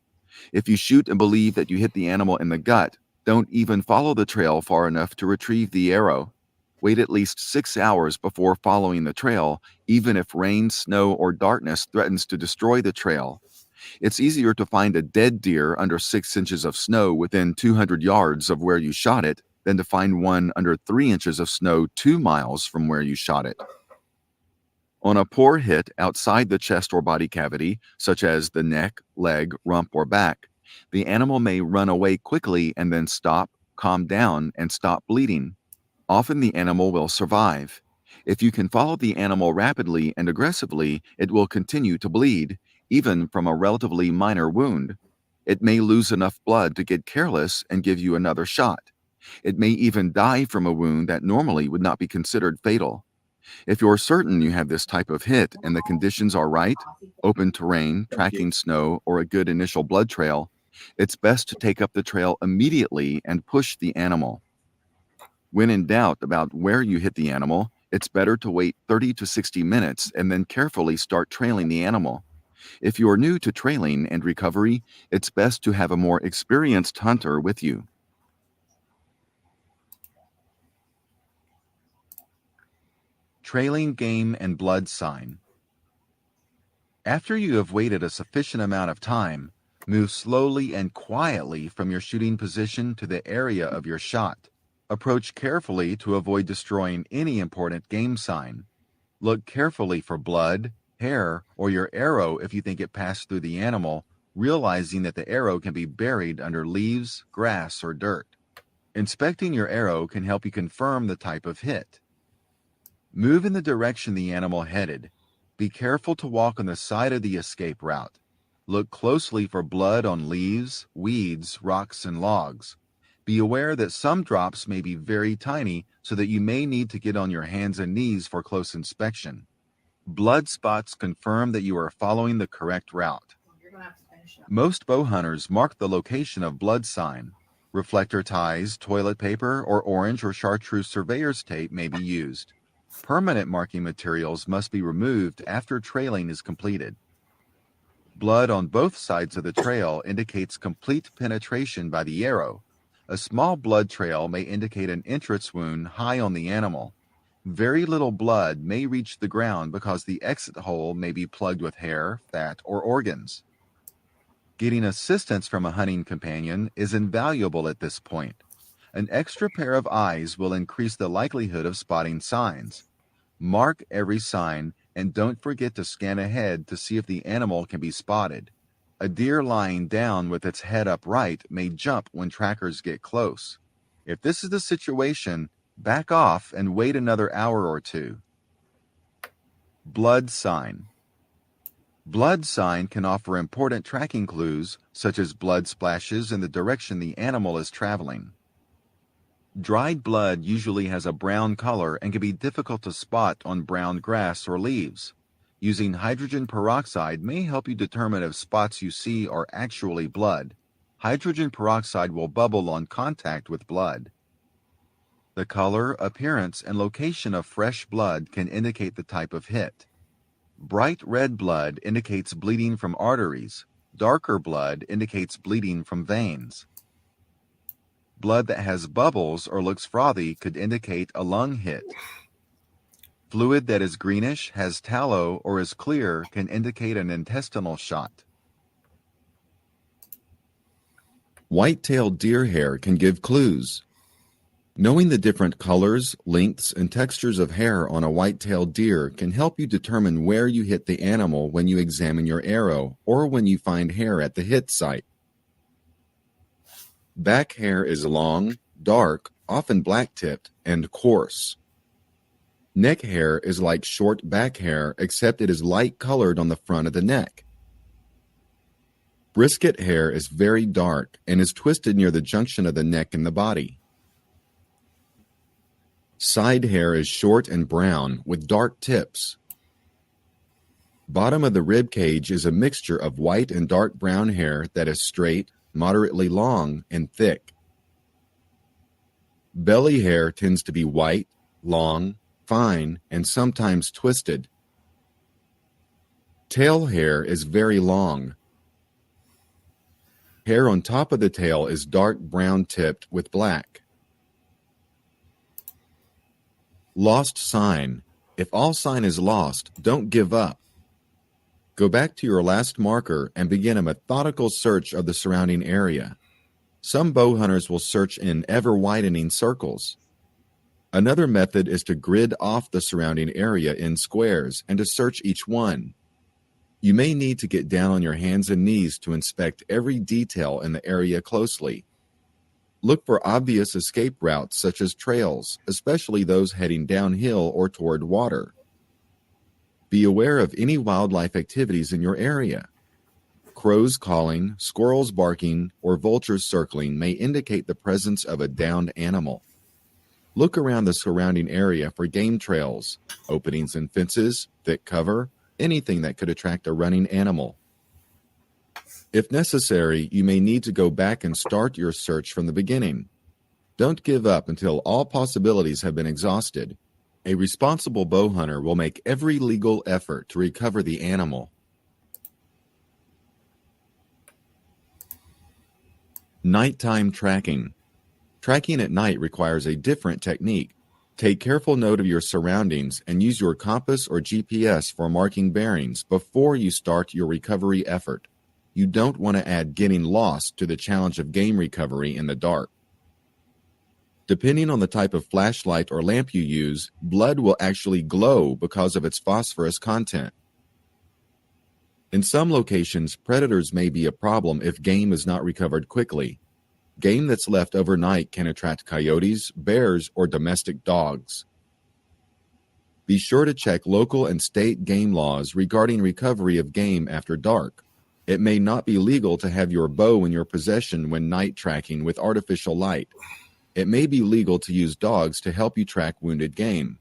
If you shoot and believe that you hit the animal in the gut, don't even follow the trail far enough to retrieve the arrow. Wait at least 6 hours before following the trail, even if rain, snow, or darkness threatens to destroy the trail. It's easier to find a dead deer under 6 inches of snow within 200 yards of where you shot it than to find one under 3 inches of snow 2 miles from where you shot it. On a poor hit outside the chest or body cavity, such as the neck, leg, rump, or back, the animal may run away quickly and then stop, calm down, and stop bleeding. Often the animal will survive. If you can follow the animal rapidly and aggressively, it will continue to bleed, even from a relatively minor wound. It may lose enough blood to get careless and give you another shot. It may even die from a wound that normally would not be considered fatal. If you're certain you have this type of hit and the conditions are right, open terrain, tracking snow, or a good initial blood trail, it's best to take up the trail immediately and push the animal. When in doubt about where you hit the animal, it's better to wait 30 to 60 minutes and then carefully start trailing the animal. If you are new to trailing and recovery, it's best to have a more experienced hunter with you. Trailing game and blood sign. After you have waited a sufficient amount of time, move slowly and quietly from your shooting position to the area of your shot. Approach carefully to avoid destroying any important game sign. Look carefully for blood, hair, or your arrow if you think it passed through the animal, realizing that the arrow can be buried under leaves, grass, or dirt. Inspecting your arrow can help you confirm the type of hit. Move in the direction the animal headed. Be careful to walk on the side of the escape route. Look closely for blood on leaves, weeds, rocks, and logs. Be aware that some drops may be very tiny, so that you may need to get on your hands and knees for close inspection. Blood spots confirm that you are following the correct route. Most bow hunters mark the location of blood sign. Reflector ties, toilet paper, or orange or chartreuse surveyor's tape may be used. Permanent marking materials must be removed after trailing is completed. Blood on both sides of the trail indicates complete penetration by the arrow. A small blood trail may indicate an entrance wound high on the animal. Very little blood may reach the ground because the exit hole may be plugged with hair, fat, or organs. Getting assistance from a hunting companion is invaluable at this point. An extra pair of eyes will increase the likelihood of spotting signs. Mark every sign and don't forget to scan ahead to see if the animal can be spotted. A deer lying down with its head upright may jump when trackers get close. If this is the situation, back off and wait another hour or two. Blood sign. Blood sign can offer important tracking clues, such as blood splashes in the direction the animal is traveling. Dried blood usually has a brown color and can be difficult to spot on brown grass or leaves. Using hydrogen peroxide may help you determine if spots you see are actually blood. Hydrogen peroxide will bubble on contact with blood. The color, appearance, and location of fresh blood can indicate the type of hit. Bright red blood indicates bleeding from arteries. Darker blood indicates bleeding from veins. Blood that has bubbles or looks frothy could indicate a lung hit. Fluid that is greenish, has tallow, or is clear can indicate an intestinal shot.
White-tailed deer hair can give clues. Knowing the different colors, lengths, and textures of hair on a white-tailed deer can help you determine where you hit the animal when you examine your arrow or when you find hair at the hit site. Back hair is long, dark, often black-tipped, and coarse. Neck hair is like short back hair, except it is light-colored on the front of the neck. Brisket hair is very dark and is twisted near the junction of the neck and the body. Side hair is short and brown with dark tips. Bottom of the rib cage is a mixture of white and dark brown hair that is straight, moderately long, and thick. Belly hair tends to be white, long, fine, and sometimes twisted. Tail hair is very long. Hair on top of the tail is dark brown tipped with black. Lost sign. If all sign is lost, don't give up. Go back to your last marker and begin a methodical search of the surrounding area. Some bow hunters will search in ever-widening circles. Another method is to grid off the surrounding area in squares and to search each one. You may need to get down on your hands and knees to inspect every detail in the area closely. Look for obvious escape routes such as trails, especially those heading downhill or toward water. Be aware of any wildlife activities in your area. Crows calling, squirrels barking, or vultures circling may indicate the presence of a downed animal. Look around the surrounding area for game trails, openings in fences, thick cover, anything that could attract a running animal. If necessary, you may need to go back and start your search from the beginning. Don't give up until all possibilities have been exhausted. A responsible bow hunter will make every legal effort to recover the animal. Nighttime tracking. Tracking at night requires a different technique. Take careful note of your surroundings and use your compass or GPS for marking bearings before you start your recovery effort. You don't want to add getting lost to the challenge of game recovery in the dark. Depending on the type of flashlight or lamp you use, blood will actually glow because of its phosphorus content. In some locations, predators may be a problem if game is not recovered quickly. Game that's left overnight can attract coyotes, bears, or domestic dogs. Be sure to check local and state game laws regarding recovery of game after dark. It may not be legal to have your bow in your possession when night tracking with artificial light. It may be legal to use dogs to help you track wounded game.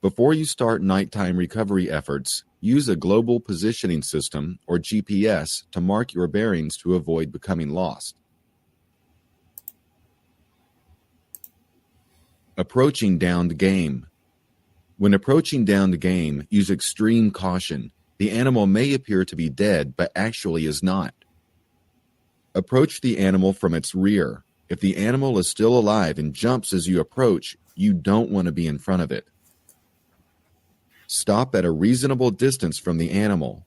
Before you start nighttime recovery efforts, use a global positioning system or GPS to mark your bearings to avoid becoming lost. Approaching downed game. When approaching downed game, use extreme caution. The animal may appear to be dead, but actually is not. Approach the animal from its rear. If the animal is still alive and jumps as you approach, you don't want to be in front of it. Stop at a reasonable distance from the animal.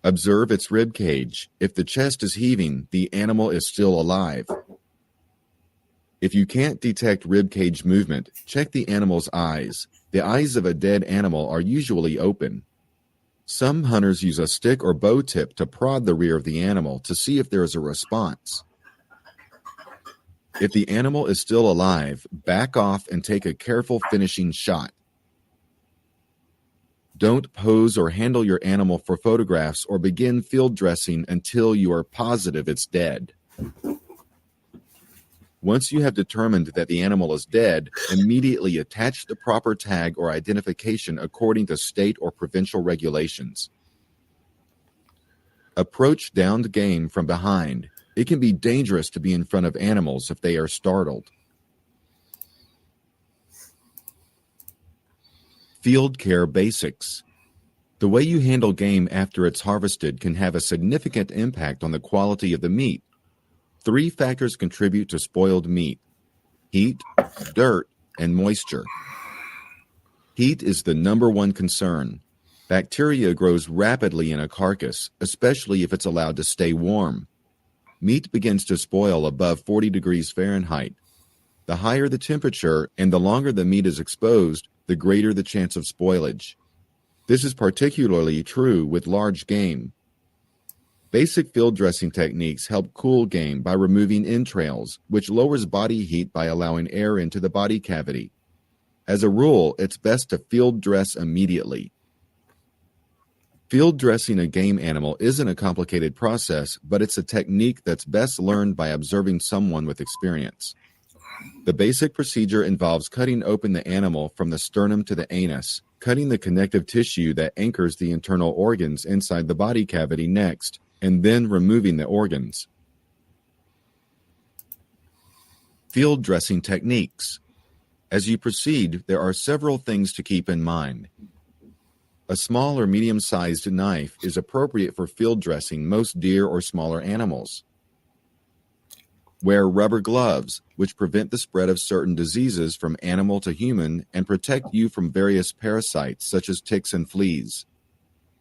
Observe its rib cage. If the chest is heaving, the animal is still alive. If you can't detect rib cage movement, check the animal's eyes. The eyes of a dead animal are usually open. Some hunters use a stick or bow tip to prod the rear of the animal to see if there is a response. If the animal is still alive, back off and take a careful finishing shot. Don't pose or handle your animal for photographs or begin field dressing until you are positive it's dead. Once you have determined that the animal is dead, immediately attach the proper tag or identification according to state or provincial regulations. Approach downed game from behind. It can be dangerous to be in front of animals if they are startled. Field care basics. The way you handle game after it's harvested can have a significant impact on the quality of the meat. 3 factors contribute to spoiled meat: heat, dirt, and moisture. Heat is the number one concern. Bacteria grows rapidly in a carcass, especially if it's allowed to stay warm. Meat begins to spoil above 40 degrees Fahrenheit. The higher the temperature and the longer the meat is exposed, the greater the chance of spoilage. This is particularly true with large game. Basic field dressing techniques help cool game by removing entrails, which lowers body heat by allowing air into the body cavity. As a rule, it's best to field dress immediately. Field dressing a game animal isn't a complicated process, but it's a technique that's best learned by observing someone with experience. The basic procedure involves cutting open the animal from the sternum to the anus, cutting the connective tissue that anchors the internal organs inside the body cavity next, and then removing the organs. Field dressing techniques. As you proceed, there are several things to keep in mind. A small or medium-sized knife is appropriate for field dressing most deer or smaller animals. Wear rubber gloves, which prevent the spread of certain diseases from animal to human and protect you from various parasites such as ticks and fleas.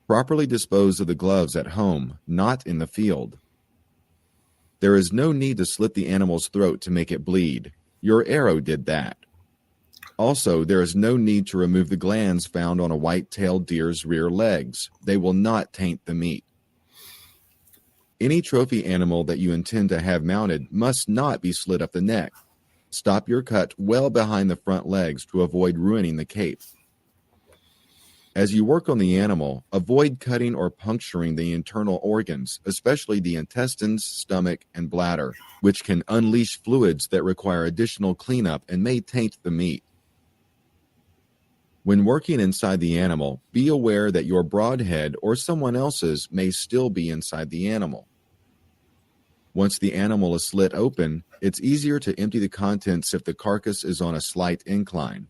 Properly dispose of the gloves at home, not in the field. There is no need to slit the animal's throat to make it bleed. Your arrow did that. Also, there is no need to remove the glands found on a white-tailed deer's rear legs. They will not taint the meat. Any trophy animal that you intend to have mounted must not be slit up the neck. Stop your cut well behind the front legs to avoid ruining the cape. As you work on the animal, avoid cutting or puncturing the internal organs, especially the intestines, stomach, and bladder, which can unleash fluids that require additional cleanup and may taint the meat. When working inside the animal, be aware that your broadhead or someone else's may still be inside the animal. Once the animal is slit open, it's easier to empty the contents if the carcass is on a slight incline.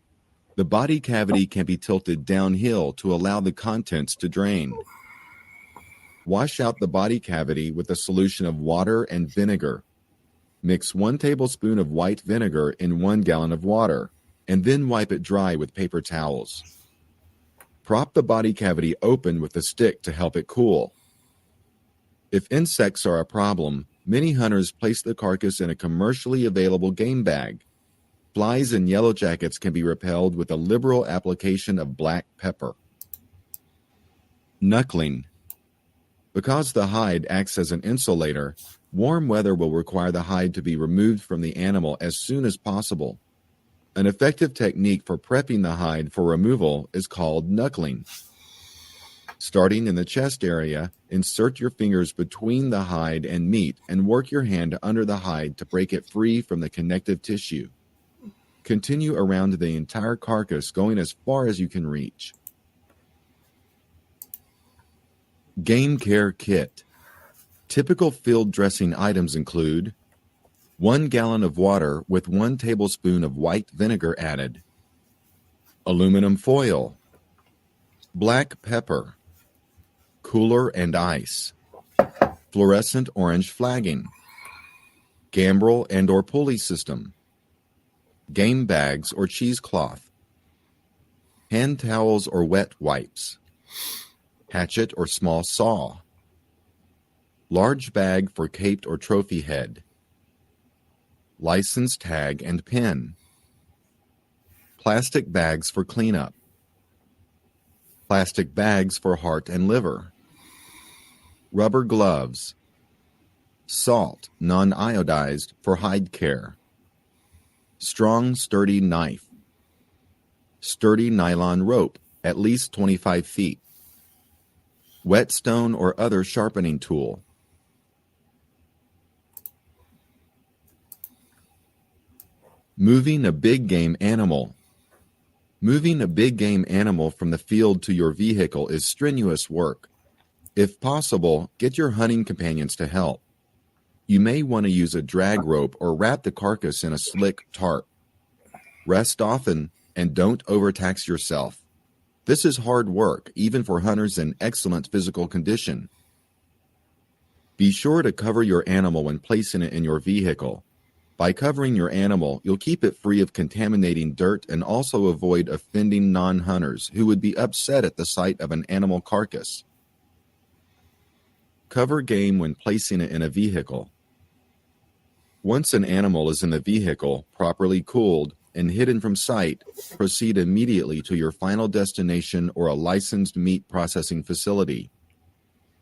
The body cavity can be tilted downhill to allow the contents to drain. Wash out the body cavity with a solution of water and vinegar. Mix 1 tablespoon of white vinegar in 1 gallon of water, and then wipe it dry with paper towels. Prop the body cavity open with a stick to help it cool. If insects are a problem, many hunters place the carcass in a commercially available game bag. Flies and yellow jackets can be repelled with a liberal application of black pepper. Knuckling. Because the hide acts as an insulator, warm weather will require the hide to be removed from the animal as soon as possible. An effective technique for prepping the hide for removal is called knuckling. Starting in the chest area, insert your fingers between the hide and meat and work your hand under the hide to break it free from the connective tissue. Continue around the entire carcass, going as far as you can reach. Game Care Kit. Typical field dressing items include 1 gallon of water with 1 tablespoon of white vinegar added, aluminum foil, black pepper, cooler and ice, fluorescent orange flagging, gambrel and or pulley system, game bags or cheesecloth, hand towels or wet wipes, hatchet or small saw, large bag for caped or trophy head, license tag and pin, plastic bags for cleanup, plastic bags for heart and liver, rubber gloves, salt, non-iodized, for hide care, strong, sturdy knife, sturdy nylon rope, at least 25 feet, whetstone or other sharpening tool, moving a big game animal. Moving a big game animal from the field to your vehicle is strenuous work. If possible, get your hunting companions to help. You may want to use a drag rope or wrap the carcass in a slick tarp. Rest often and don't overtax yourself. This is hard work, even for hunters in excellent physical condition. Be sure to cover your animal when placing it in your vehicle. By covering your animal, you'll keep it free of contaminating dirt and also avoid offending non-hunters who would be upset at the sight of an animal carcass. Cover game when placing it in a vehicle. Once an animal is in the vehicle, properly cooled, and hidden from sight, proceed immediately to your final destination or a licensed meat processing facility.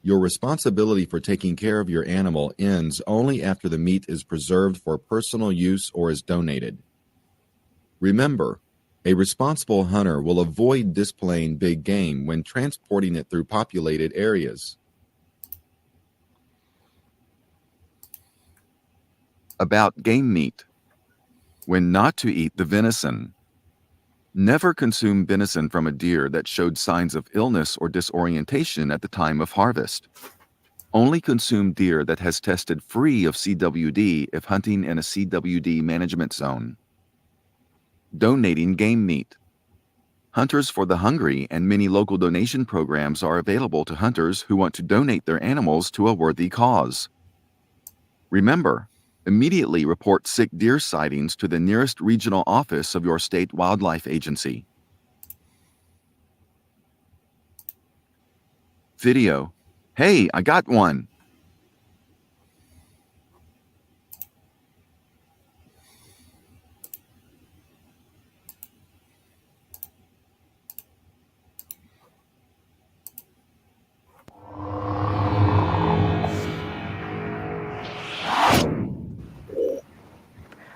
Your responsibility for taking care of your animal ends only after the meat is preserved for personal use or is donated. Remember, a responsible hunter will avoid displaying big game when transporting it through populated areas.
About game meat. When not to eat the venison. Never consume venison from a deer that showed signs of illness or disorientation at the time of harvest. Only consume deer that has tested free of CWD if hunting in a CWD management zone. Donating game meat. Hunters for the Hungry and many local donation programs are available to hunters who want to donate their animals to a worthy cause. Remember, immediately report sick deer sightings to the nearest regional office of your state wildlife agency. Video. Hey, I got one.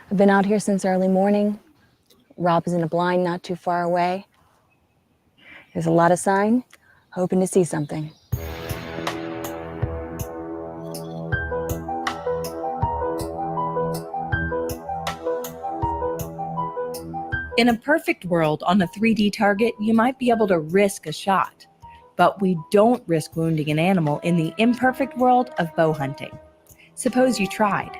I've been out here since early morning. Rob is in a blind not too far away. There's a lot of sign, hoping to see something.
In a perfect world, on a 3D target, you might be able to risk a shot. But we don't risk wounding an animal in the imperfect world of bow hunting. Suppose you tried.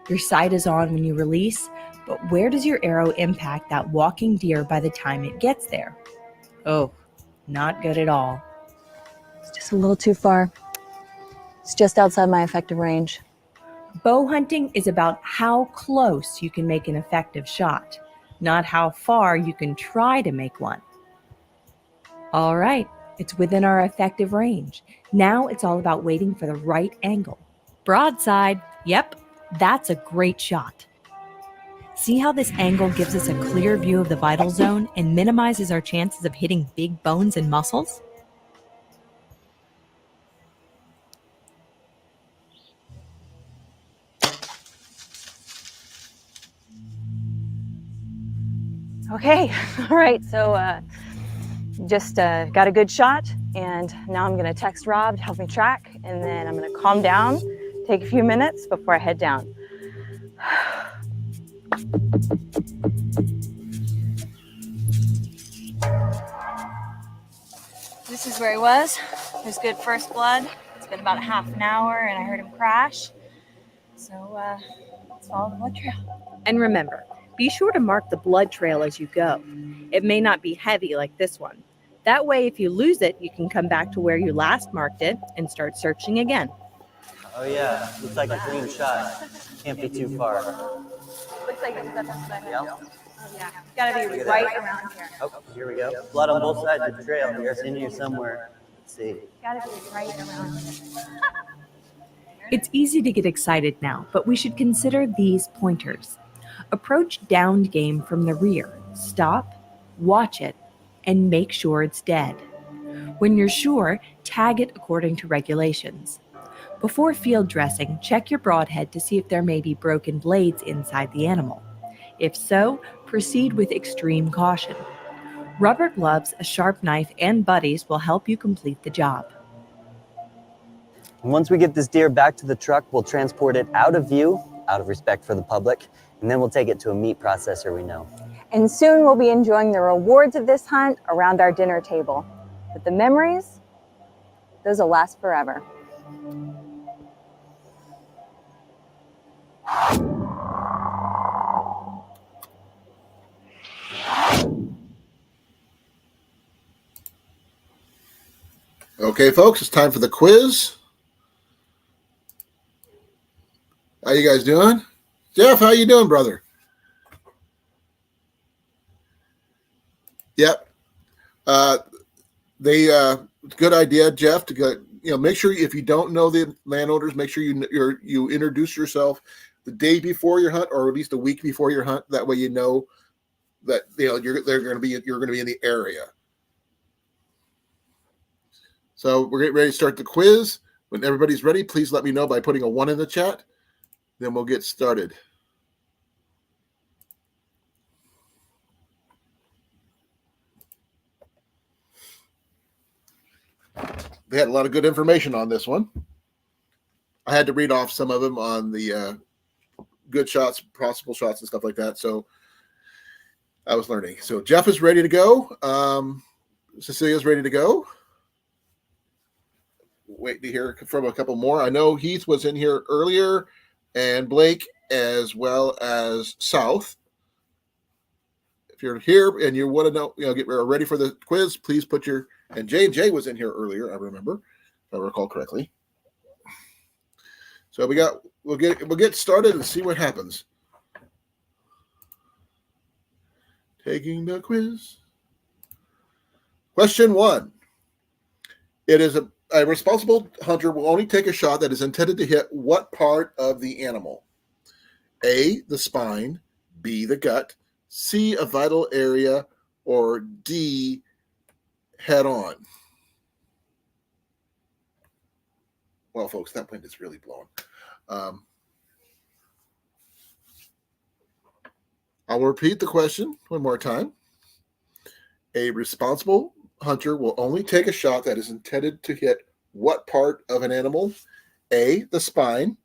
Your sight is on when you release, but where does your arrow impact that walking deer by the time it gets there? Oh, not good at all.
It's just a little too far. It's just outside my effective range.
Bow hunting is about how close you can make an effective shot, not how far you can try to make one. All right, it's within our effective range. Now it's all about waiting for the right angle. Broadside, yep, that's a great shot. See how this angle gives us a clear view of the vital zone and minimizes our chances of hitting big bones and muscles?
Okay, all right, so just got a good shot, and now I'm gonna text Rob to help me track, and then I'm gonna calm down, take a few minutes before I head down. This is where he was. There's good first blood. It's been about half an hour, and I heard him crash. So let's follow the blood trail.
And remember, be sure to mark the blood trail as you go. It may not be heavy like this one. That way, if you lose it, you can come back to where you last marked it and start searching again.
Oh yeah, looks like a clean shot. Can't be too far.
Looks like it's up the
Yeah.
Oh yeah, it's gotta be
Look at
right
that.
around here.
Oh, here we go. Blood on both sides of the trail. It's in here somewhere. Let's see.
It's gotta be right around here.
It's easy to get excited now, but we should consider these pointers. Approach downed game from the rear. Stop, watch it, and make sure it's dead. When you're sure, tag it according to regulations. Before field dressing, check your broadhead to see if there may be broken blades inside the animal. If so, proceed with extreme caution. Rubber gloves, a sharp knife, and buddies will help you complete the job.
Once we get this deer back to the truck, we'll transport it out of view, out of respect for the public, and then we'll take it to a meat processor we know.
And soon we'll be enjoying the rewards of this hunt around our dinner table. But the memories, those will last forever.
Okay, folks, it's time for the quiz. How you guys doing? Jeff, how you doing, brother? Yep. Good idea, Jeff, to go, make sure if you don't know the landowners, make sure you introduce yourself the day before your hunt, or at least a week before your hunt. That way you know that you're going to be in the area. So we're getting ready to start the quiz. When everybody's ready, please let me know by putting a 1 in the chat. Then we'll get started. They had a lot of good information on this one. I had to read off some of them on the good shots, possible shots, and stuff like that. So I was learning. So Jeff is ready to go. Cecilia's ready to go. Wait to hear from a couple more. I know Heath was in here earlier, and Blake, as well as South. If you're here and you want to know, get ready for the quiz, please put your, and J was in here earlier, I remember, if I recall correctly. So we'll get started and see what happens. Taking the quiz. Question 1. It is a responsible hunter will only take a shot that is intended to hit what part of the animal? A, the spine, B, the gut, C, a vital area, or D, head on. Well, folks, that wind is really blowing. I'll repeat the question one more time. A responsible hunter will only take a shot that is intended to hit what part of an animal? A, the spine,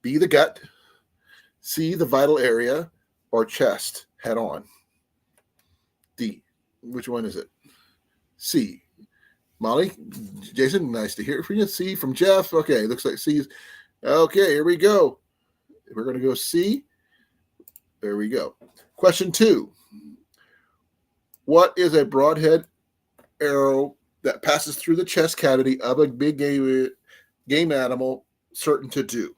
B, the gut, C, the vital area, or chest, head on. D, which one is it? C. Molly, Jason, nice to hear from you. C from Jeff. Okay, looks like C's. Okay, here we go. We're going to go C. There we go. Question 2. What is a broadhead arrow that passes through the chest cavity of a big game animal certain to do?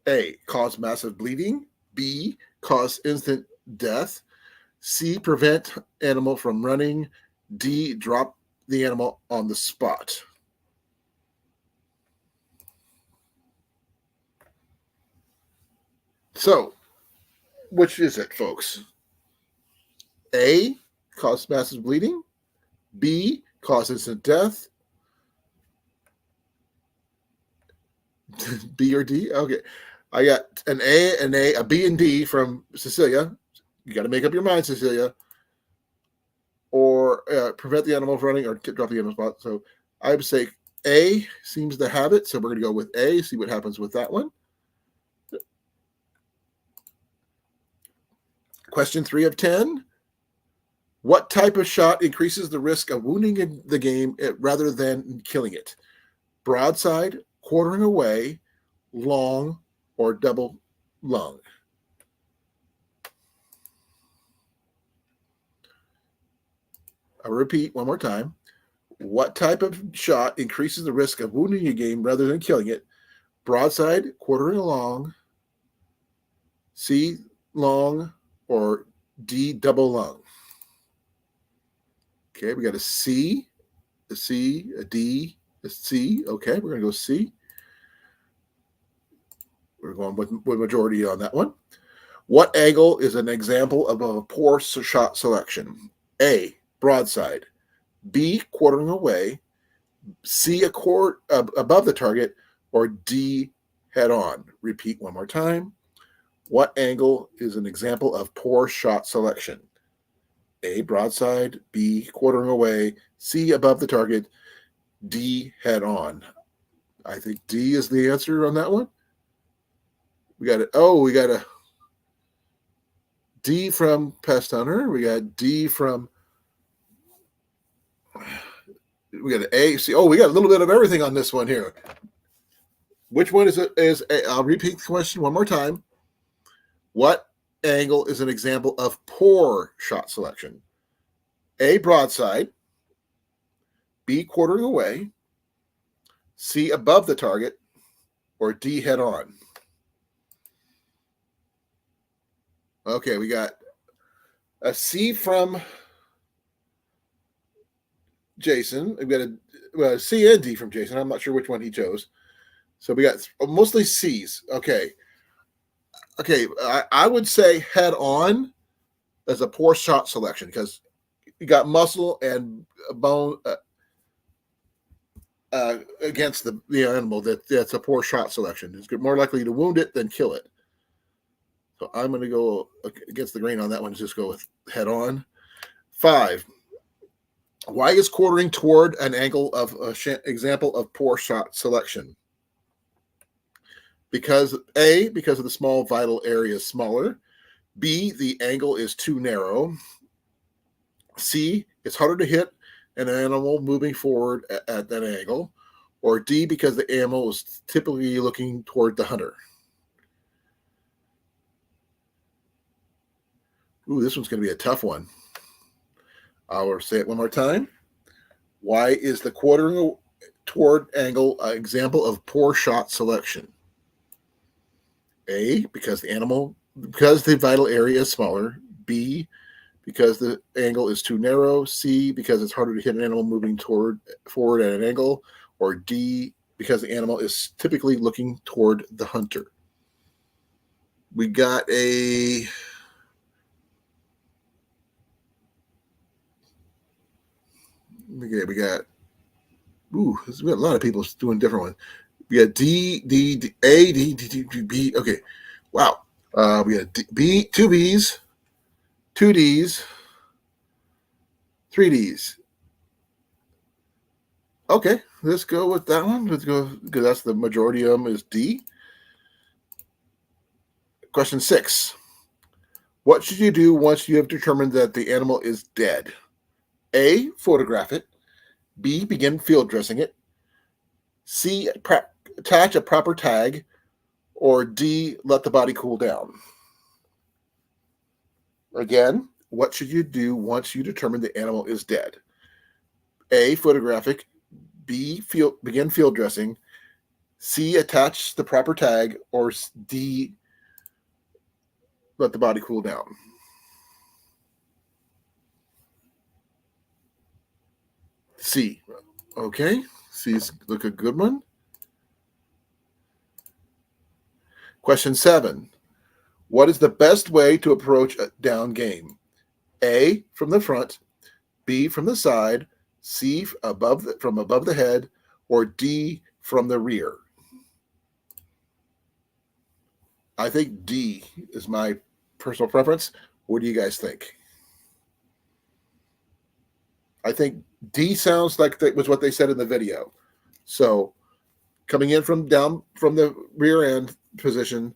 A, cause massive bleeding. B, cause instant death. C, prevent animal from running. D, drop the animal on the spot. So, which is it, folks? A, cause massive bleeding. B, cause instant death. B or D? Okay. I got an A, a B, and D from Cecilia. You got to make up your mind, Cecilia. Or prevent the animal from running, or drop the animal spot. So I would say A seems to have it. So we're going to go with A, see what happens with that one. Question 3 of 10. What type of shot increases the risk of wounding the game rather than killing it? Broadside, quartering away, long, or double lung? I'll repeat one more time. What type of shot increases the risk of wounding your game rather than killing it? Broadside, quartering along, C, long, or D, double lung? Okay, we got a C, a C, a D, a C. Okay, we're going to go C. We're going with majority on that one. What angle is an example of a poor shot selection? A, broadside. B, quartering away. C, a quarter above the target. Or D, head on. Repeat one more time. What angle is an example of poor shot selection? A, broadside. B, quartering away. C, above the target. D, head on. I think D is the answer on that one. We got it. Oh, we got a D from Pest Hunter. We got D from. We got an A. See, oh, we got a little bit of everything on this one here. Which one is it? I'll repeat the question one more time. What angle is an example of poor shot selection? A, broadside. B, quartering away. C, above the target. Or D, head on. Okay, we got a C from Jason. We've got a C and D from Jason. I'm not sure which one he chose. So we got mostly C's. Okay. I would say head on as a poor shot selection because you got muscle and bone against the animal. That's a poor shot selection. It's more likely to wound it than kill it. So I'm going to go against the grain on that one. Just go with head on. 5. Why is quartering toward an angle of example of poor shot selection? Because A, because of the small vital area is smaller. B, the angle is too narrow. C, it's harder to hit an animal moving forward at that angle. Or D, because the animal is typically looking toward the hunter. Ooh, this one's going to be a tough one. I'll say it one more time. Why is the quartering toward angle an example of poor shot selection? A, because the vital area is smaller. B, because the angle is too narrow. C, because it's harder to hit an animal moving forward at an angle. Or D, because the animal is typically looking toward the hunter. We got a... Okay, we got a lot of people doing different ones. We got D, A, D, B. Okay, wow. We got B, 2 B's, 2 D's, 3 D's. Okay, let's go with that one. Let's go because that's the majority of them is D. Question 6. What should you do once you have determined that the animal is dead? A, photograph it. B, begin field dressing it. C, attach a proper tag. Or D, let the body cool down. Again, what should you do once you determine the animal is dead? A, photograph it. B, begin field dressing. C, attach the proper tag. Or D, let the body cool down. C. Okay. C's look a good one. Question 7. What is the best way to approach a down game? A, from the front. B, from the side. C, from above the head. Or D, from the rear. I think D is my personal preference. What do you guys think? I think D sounds like that was what they said in the video. So coming in from the rear end position.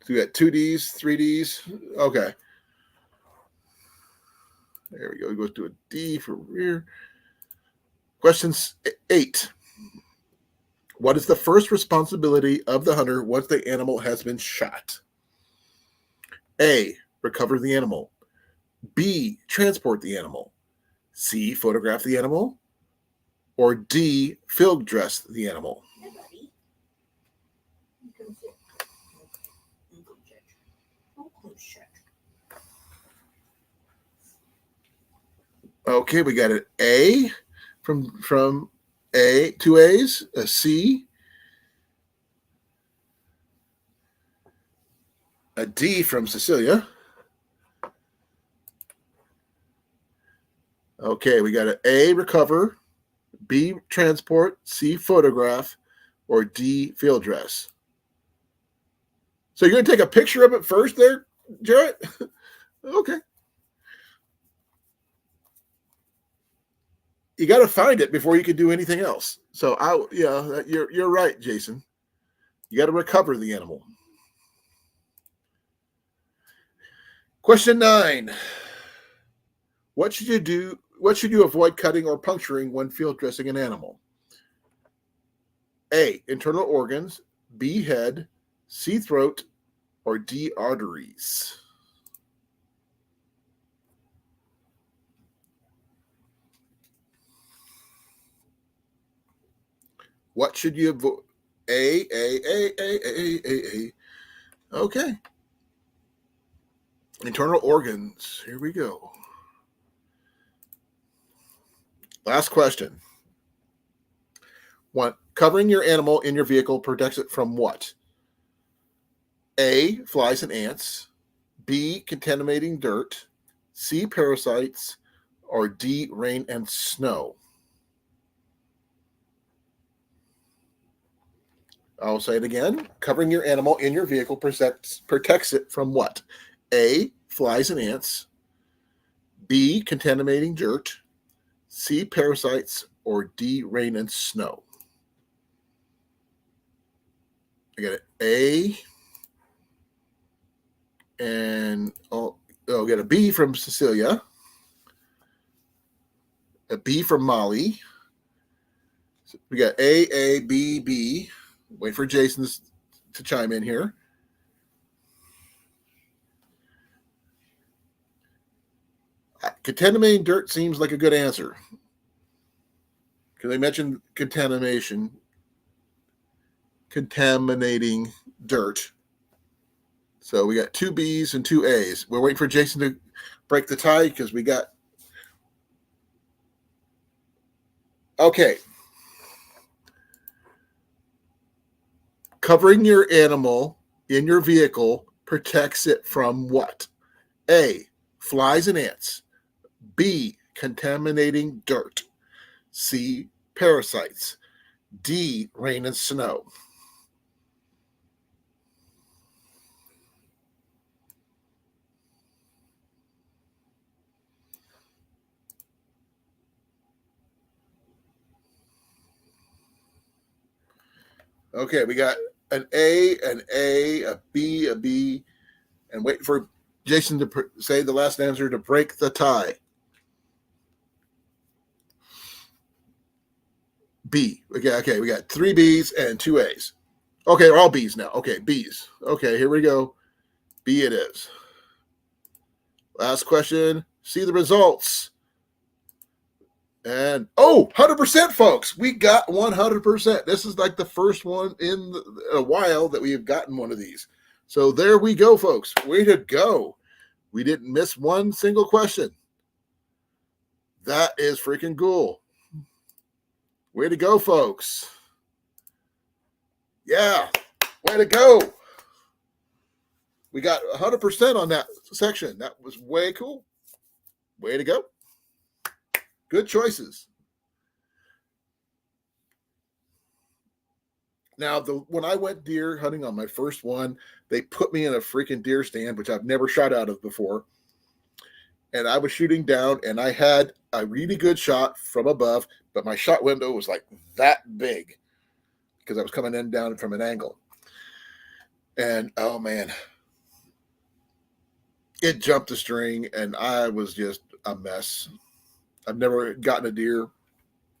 So we got 2 D's, 3 D's. Okay. There we go. It goes to a D for rear. Question 8. What is the first responsibility of the hunter once the animal has been shot? A, recover the animal. B, transport the animal. C, photograph the animal. Or D, field dress the animal. Okay, we got an A from A, 2 A's, a C, a D from Cecilia. Okay, we got an A, recover, B, transport, C, photograph, or D, field dress. So you're going to take a picture of it first there, Jarrett? Okay. You got to find it before you can do anything else. So you're right, Jason. You got to recover the animal. Question 9. What should you do? What should you avoid cutting or puncturing when field dressing an animal? A, internal organs, B, head, C, throat, or D, arteries. What should you avoid? A. Okay. Internal organs. Here we go. Last question. One, covering your animal in your vehicle protects it from what? A, flies and ants. B, contaminating dirt. C, parasites. Or D, rain and snow. I'll say it again. Covering your animal in your vehicle protects it from what? A, flies and ants. B, contaminating dirt. C, parasites. Or D, rain and snow. I got it. A. And we got a B from Cecilia. A B from Molly. So we got A, B, B. Wait for Jason to chime in here. Contaminating dirt seems like a good answer. Because they mentioned contaminating dirt. So we got 2 B's and 2 A's. We're waiting for Jason to break the tie because we got... Okay. Covering your animal in your vehicle protects it from what? A, flies and ants. B, contaminating dirt. C, parasites. D, rain and snow. Okay, we got an A, a B, and wait for Jason to say the last answer to break the tie. B. Okay, we got 3 B's and 2 A's. Okay, they're all B's now. Okay, B's. Okay, here we go. B it is. Last question. See the results. And 100%, folks. We got 100%. This is like the first one in a while that we have gotten one of these. So there we go, folks. Way to go. We didn't miss one single question. That is freaking cool. Way to go, folks. Yeah. Way to go. We got 100% on that section. That was way cool. Way to go. Good choices. Now, when I went deer hunting on my first one, they put me in a freaking deer stand, which I've never shot out of before. And I was shooting down, and I had a really good shot from above, but my shot window was like that big because I was coming in down from an angle. And, oh, man. It jumped the string, and I was just a mess. I've never gotten a deer.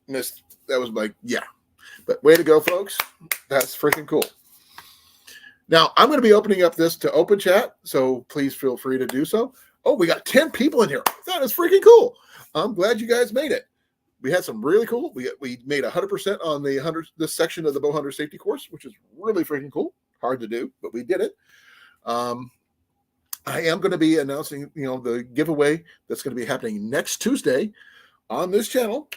That was like, yeah. But way to go, folks. That's freaking cool. Now, I'm going to be opening up this to open chat, so please feel free to do so. Oh, we got 10 people in here. That is freaking cool. I'm glad you guys made it. We had some really cool. We made 100% on this section of the Bowhunter safety course, which is really freaking cool. Hard to do, but we did it. I am going to be announcing, the giveaway that's going to be happening next Tuesday on this channel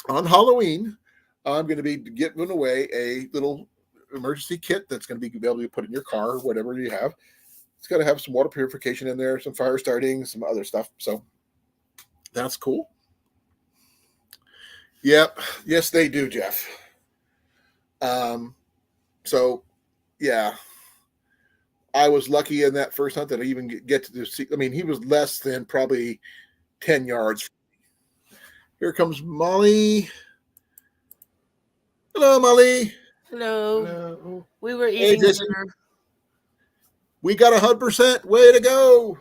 on Halloween. I'm going to be giving away a little emergency kit that's going to be able to be put in your car or whatever you have. It's going to have some water purification in there, some fire starting, some other stuff. So that's cool. Yep. Yes, they do, Jeff. So yeah, I was lucky in that first hunt that I even get to see. I mean, he was less than probably 10 yards. Here comes Molly. Hello, Molly.
Hello.
Hello.
We were
Hey,
eating
Jason.
dinner.
We got 100%. Way to go.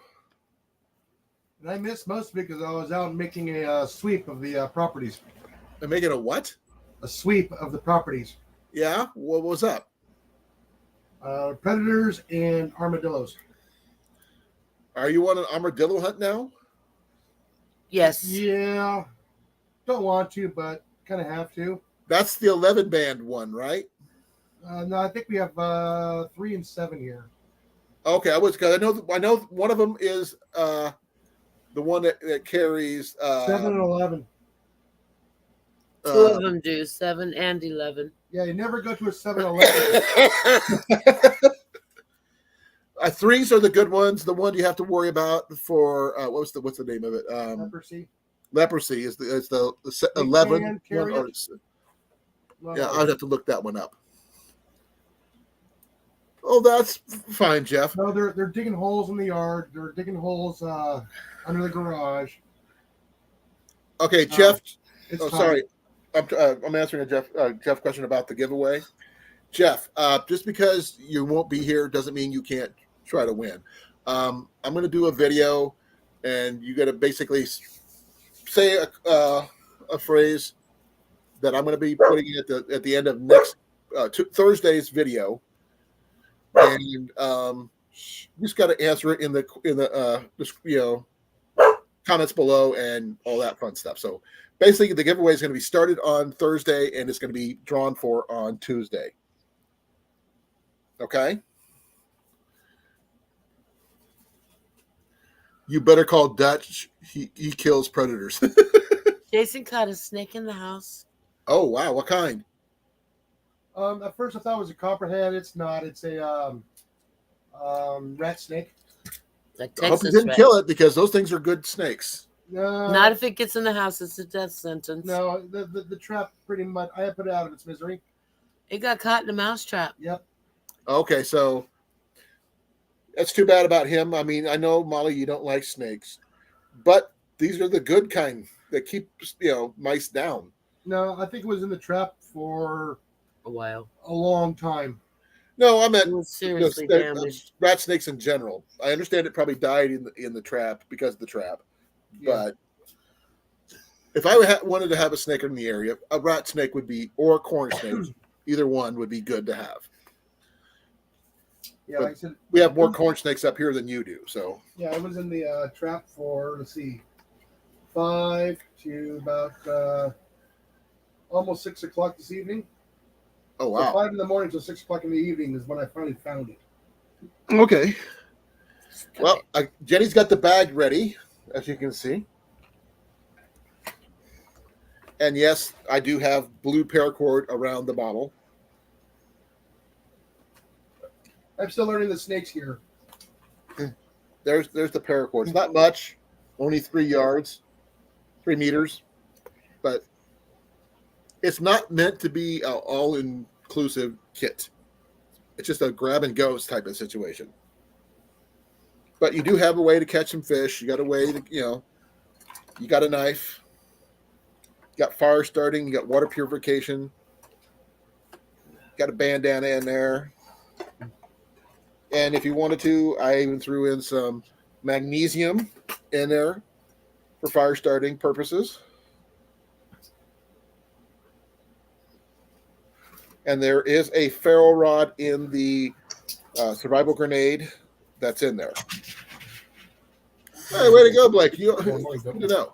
And I missed most because I was out making a sweep of the properties.
I'm making a what?
A sweep of the properties.
Yeah. What was up?
Predators and armadillos.
Are you on an armadillo hunt now?
Yes.
Yeah. Don't want to, but kind of have to.
That's the 11 band one, right?
No, I think we have 3 and 7 here.
Okay, I know one of them is the one that carries
7 and 11.
Two of them do 7 and 11.
Yeah, you never go to a 7-Eleven.
Threes are the good ones. The one you have to worry about for what's the name of it?
Leprosy.
Leprosy is the 11
can
one.
carry
Yeah, I'd have to look that one up. Oh, that's fine, Jeff.
No, they're digging holes in the yard. They're digging holes under the garage.
Okay, Jeff.
It's
Oh,
fine.
sorry. I'm answering a Jeff question about the giveaway. Jeff, just because you won't be here doesn't mean you can't try to win. I'm going to do a video, and you got to basically say a phrase that I'm going to be putting at the end of next Thursday's video, and you just got to answer it in the comments below and all that fun stuff. So basically, the giveaway is going to be started on Thursday, and it's going to be drawn for on Tuesday. Okay? You better call Dutch. He kills predators.
Jason caught a snake in the house.
Oh, wow. What kind?
At first, I thought it was a copperhead. It's not. It's a rat snake.
Like
I hope you
Texas
didn't
rat.
kill it, because those things are good snakes.
Not if it gets in the house. It's a death sentence.
No, the trap pretty much. I put it out of its misery.
It got caught in a mouse trap.
Yep.
Okay, so that's too bad about him. I mean, I know, Molly, you don't like snakes, but these are the good kind that keep mice down.
No, I think it was in the trap for
A while.
a long time.
No, I meant
It was seriously damaged.
rat snakes in general. I understand it probably died in the trap because of the trap,
Yeah.
but if I wanted to have a snake in the area, a rat snake would be, or a corn snake, either one would be good to have.
Yeah,
But
like I said,
we have more corn snakes up here than you do, so.
yeah, it was in the trap for 5 to about almost 6 o'clock this evening.
Oh,
So
wow.
5 in the morning till 6 o'clock in the evening is when I finally found it.
Okay. Well, Jenny's got the bag ready, as you can see. And yes, I do have blue paracord around the bottle.
I'm still learning the snakes here.
There's the paracord. It's not much, only 3 yards, 3 meters, but it's not meant to be an all-inclusive kit. It's just a grab and go type of situation. But you do have a way to catch some fish. You got a way to, you got a knife. You got fire starting. You got water purification. Got a bandana in there. And if you wanted to, I even threw in some magnesium in there for fire starting purposes. And there is a ferro rod in the survival grenade that's in there. Hey, way to go, Blake. You good to know.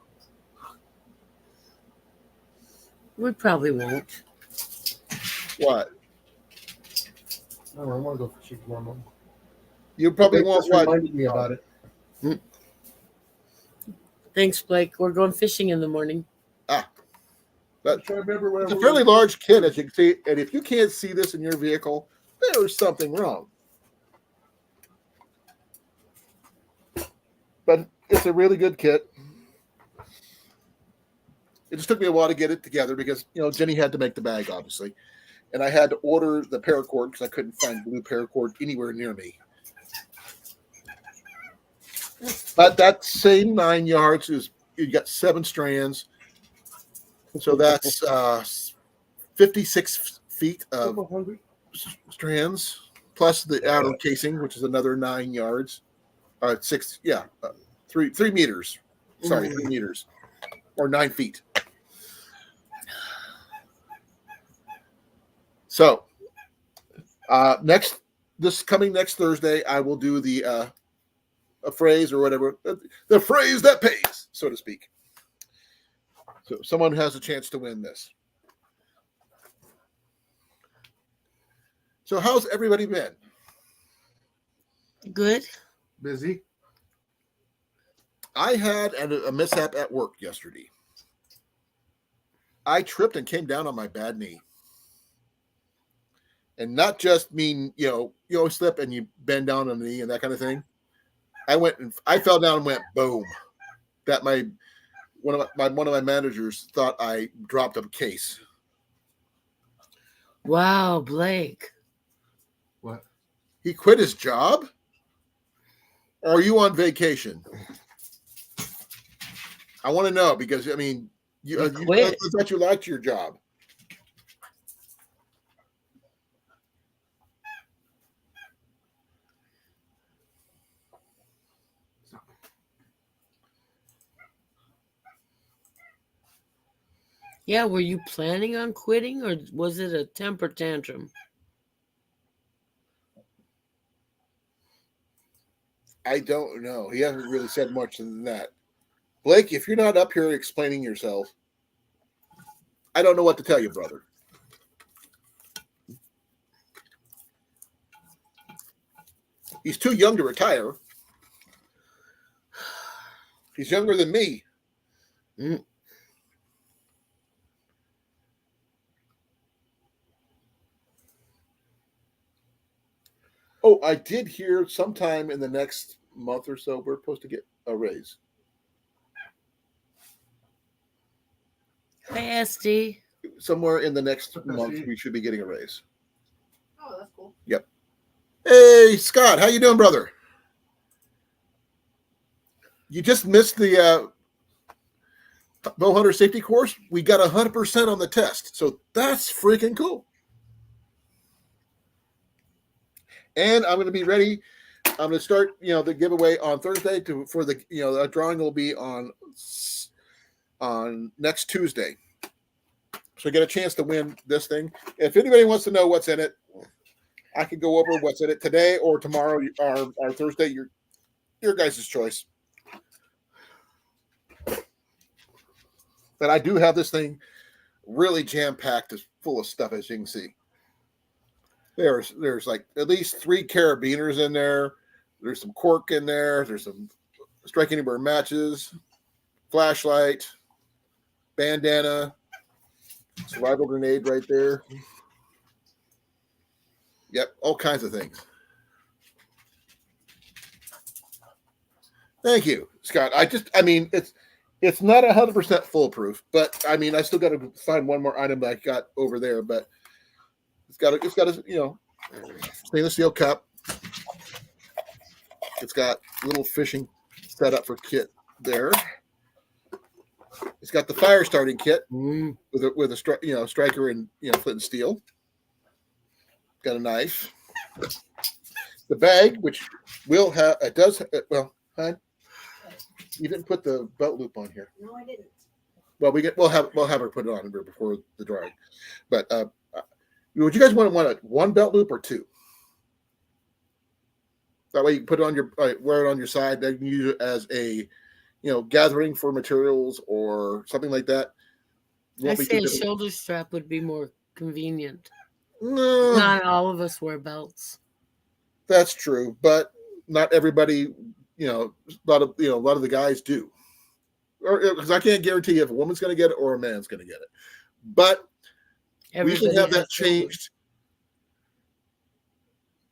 We probably won't.
What?
I don't know, I want to go fishing tomorrow morning.
You probably
Blake
won't
just
what?
reminded me about it.
Thanks, Blake. We're going fishing in the morning.
But
I remember when
it's
I
a
was-
fairly large kit, as you can see. And if you can't see this in your vehicle, there's something wrong. But it's a really good kit. It just took me a while to get it together because, Jenny had to make the bag, obviously. And I had to order the paracord because I couldn't find blue paracord anywhere near me. But that same 9 yards is, you got 7 strands. So that's 56 feet of strands, plus the outer casing, which is another 9 yards. 3 meters. Sorry, 3 meters. Or 9 feet. So, this coming next Thursday, I will do the a phrase or whatever, the phrase that pays, so to speak. So someone has a chance to win this. So how's everybody been?
Good.
Busy.
I had a mishap at work yesterday. I tripped and came down on my bad knee. And not just mean, you slip and you bend down on the knee and that kind of thing. I fell down and went boom. That one of my managers thought I dropped a case.
Wow, Blake.
What?
He quit his job? Or are you on vacation? I want to know because you
quit.
I thought you liked your job.
Yeah, were you planning on quitting or was it a temper tantrum?
I don't know. He hasn't really said much than that. Blake, if you're not up here explaining yourself, I don't know what to tell you, brother. He's too young to retire. He's younger than me.
Mm.
Oh, I did hear sometime in the next month or so we're supposed to get a raise.
Hi, SD.
Somewhere in the next
Okay,
month
see.
we should be getting a raise.
Oh, that's cool.
Yep. Hey, Scott, how you doing, brother? You just missed the Bowhunter safety course. We got 100% on the test, so that's freaking cool. And I'm going to be ready. I'm going to start, the giveaway on Thursday. The drawing will be on next Tuesday. So get a chance to win this thing. If anybody wants to know what's in it, I can go over what's in it today or tomorrow or Thursday. Your guys' choice. But I do have this thing really jam-packed, full of stuff, as you can see. There's like at least 3 carabiners in there. There's some cork in there. There's some strike anywhere matches, flashlight, bandana, survival grenade right there. Yep, all kinds of things. Thank you, Scott. It's not 100% foolproof, but I still got to find one more item that I got over there, but it's got a stainless steel cup. It's got a little fishing setup for kit there. It's got the fire starting kit with a striker and flint and steel. Got a knife. The bag, which will have hon, you didn't put the belt loop on here.
No, I didn't.
Well, we'll have her put it on before the drawing. But would you guys want one belt loop or 2? That way you can put it on your wear it on your side. Then you can use it as a gathering for materials or something like that.
I
Won't be
say
too
a
difficult.
shoulder strap would be more convenient.
No,
Not all of us wear belts.
that's true, but not everybody. A lot of the guys do, or because I can't guarantee if a woman's going to get it or a man's going to get it. But we can
Everybody
have
has
that
shoulders.
changed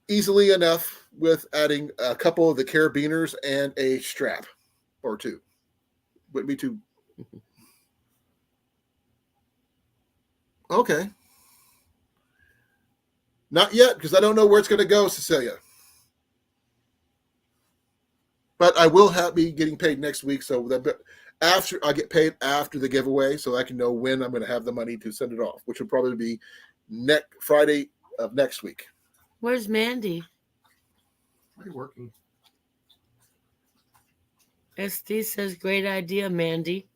easily enough with adding a couple of the carabiners and a strap or two. Wouldn't be too. Okay. Not yet, because I don't know where it's going to go, Cecilia. But I will be getting paid next week, so that after I get paid after the giveaway, so I can know when I'm going to have the money to send it off, which will probably be next Friday of next week.
Where's Mandy?
Are you working?
SD says, great idea, Mandy.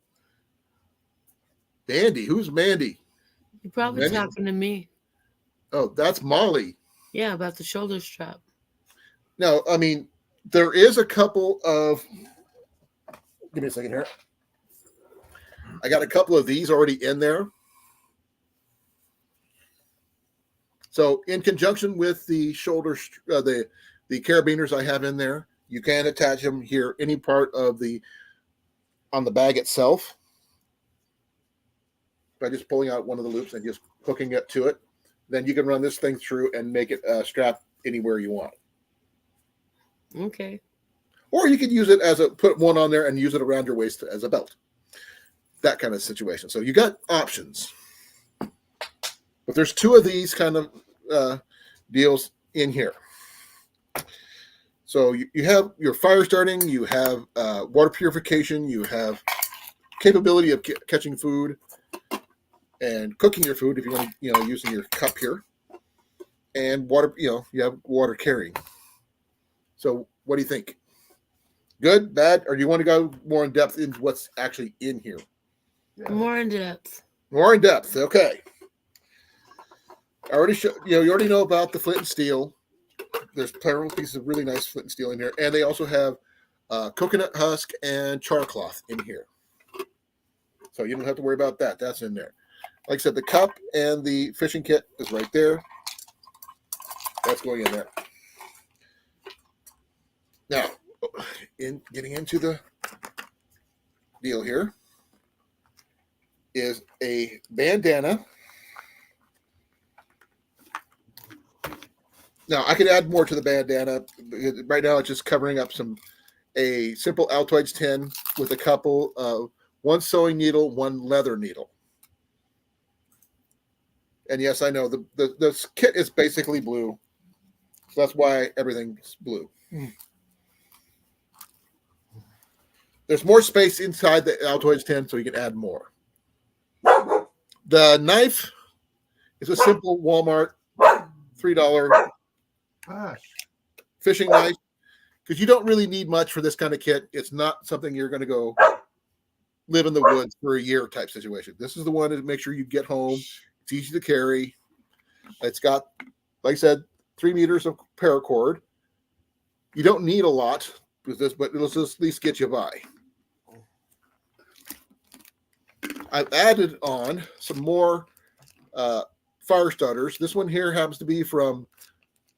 Mandy, who's Mandy?
You're probably
Mandy?
talking to me.
Oh, that's Molly.
Yeah, about the shoulder strap.
No, I mean there is a couple of. Give me a second here. I got a couple of these already in there. So, in conjunction with the the carabiners I have in there, you can attach them here any part of on the bag itself by just pulling out one of the loops and just hooking it to it. Then you can run this thing through and make it strap anywhere you want.
Okay.
Or you could use it put one on there and use it around your waist as a belt. That kind of situation. So you got options. But there's two of these kind of deals in here. So you have your fire starting, you have water purification, you have capability of catching food and cooking your food if you want to, using your cup here, and water. You have water carrying. So what do you think? Good, bad, or do you want to go more in depth into what's actually in here?
Yeah.
More in depth.
More in depth. Okay. I already you already know about the flint and steel. There's several pieces of really nice flint and steel in here, and they also have coconut husk and char cloth in here. So you don't have to worry about that. That's in there. Like I said, the cup and the fishing kit is right there. That's going in there. Now, in getting into the deal here is a bandana. Now, I could add more to the bandana. Right now, it's just covering up a simple Altoids tin with a couple of one sewing needle, one leather needle. And yes, I know the kit is basically blue. So that's why everything's blue. There's more space inside the Altoids tin, so you can add more. The knife is a simple Walmart $3 fishing knife, because you don't really need much for this kind of kit. It's not something you're going to go live in the woods for a year type situation. This is the one to make sure you get home. It's easy to carry. It's got, like I said, 3 meters of paracord. You don't need a lot with this, but it'll just at least get you by. I've added on some more fire starters. This one here happens to be from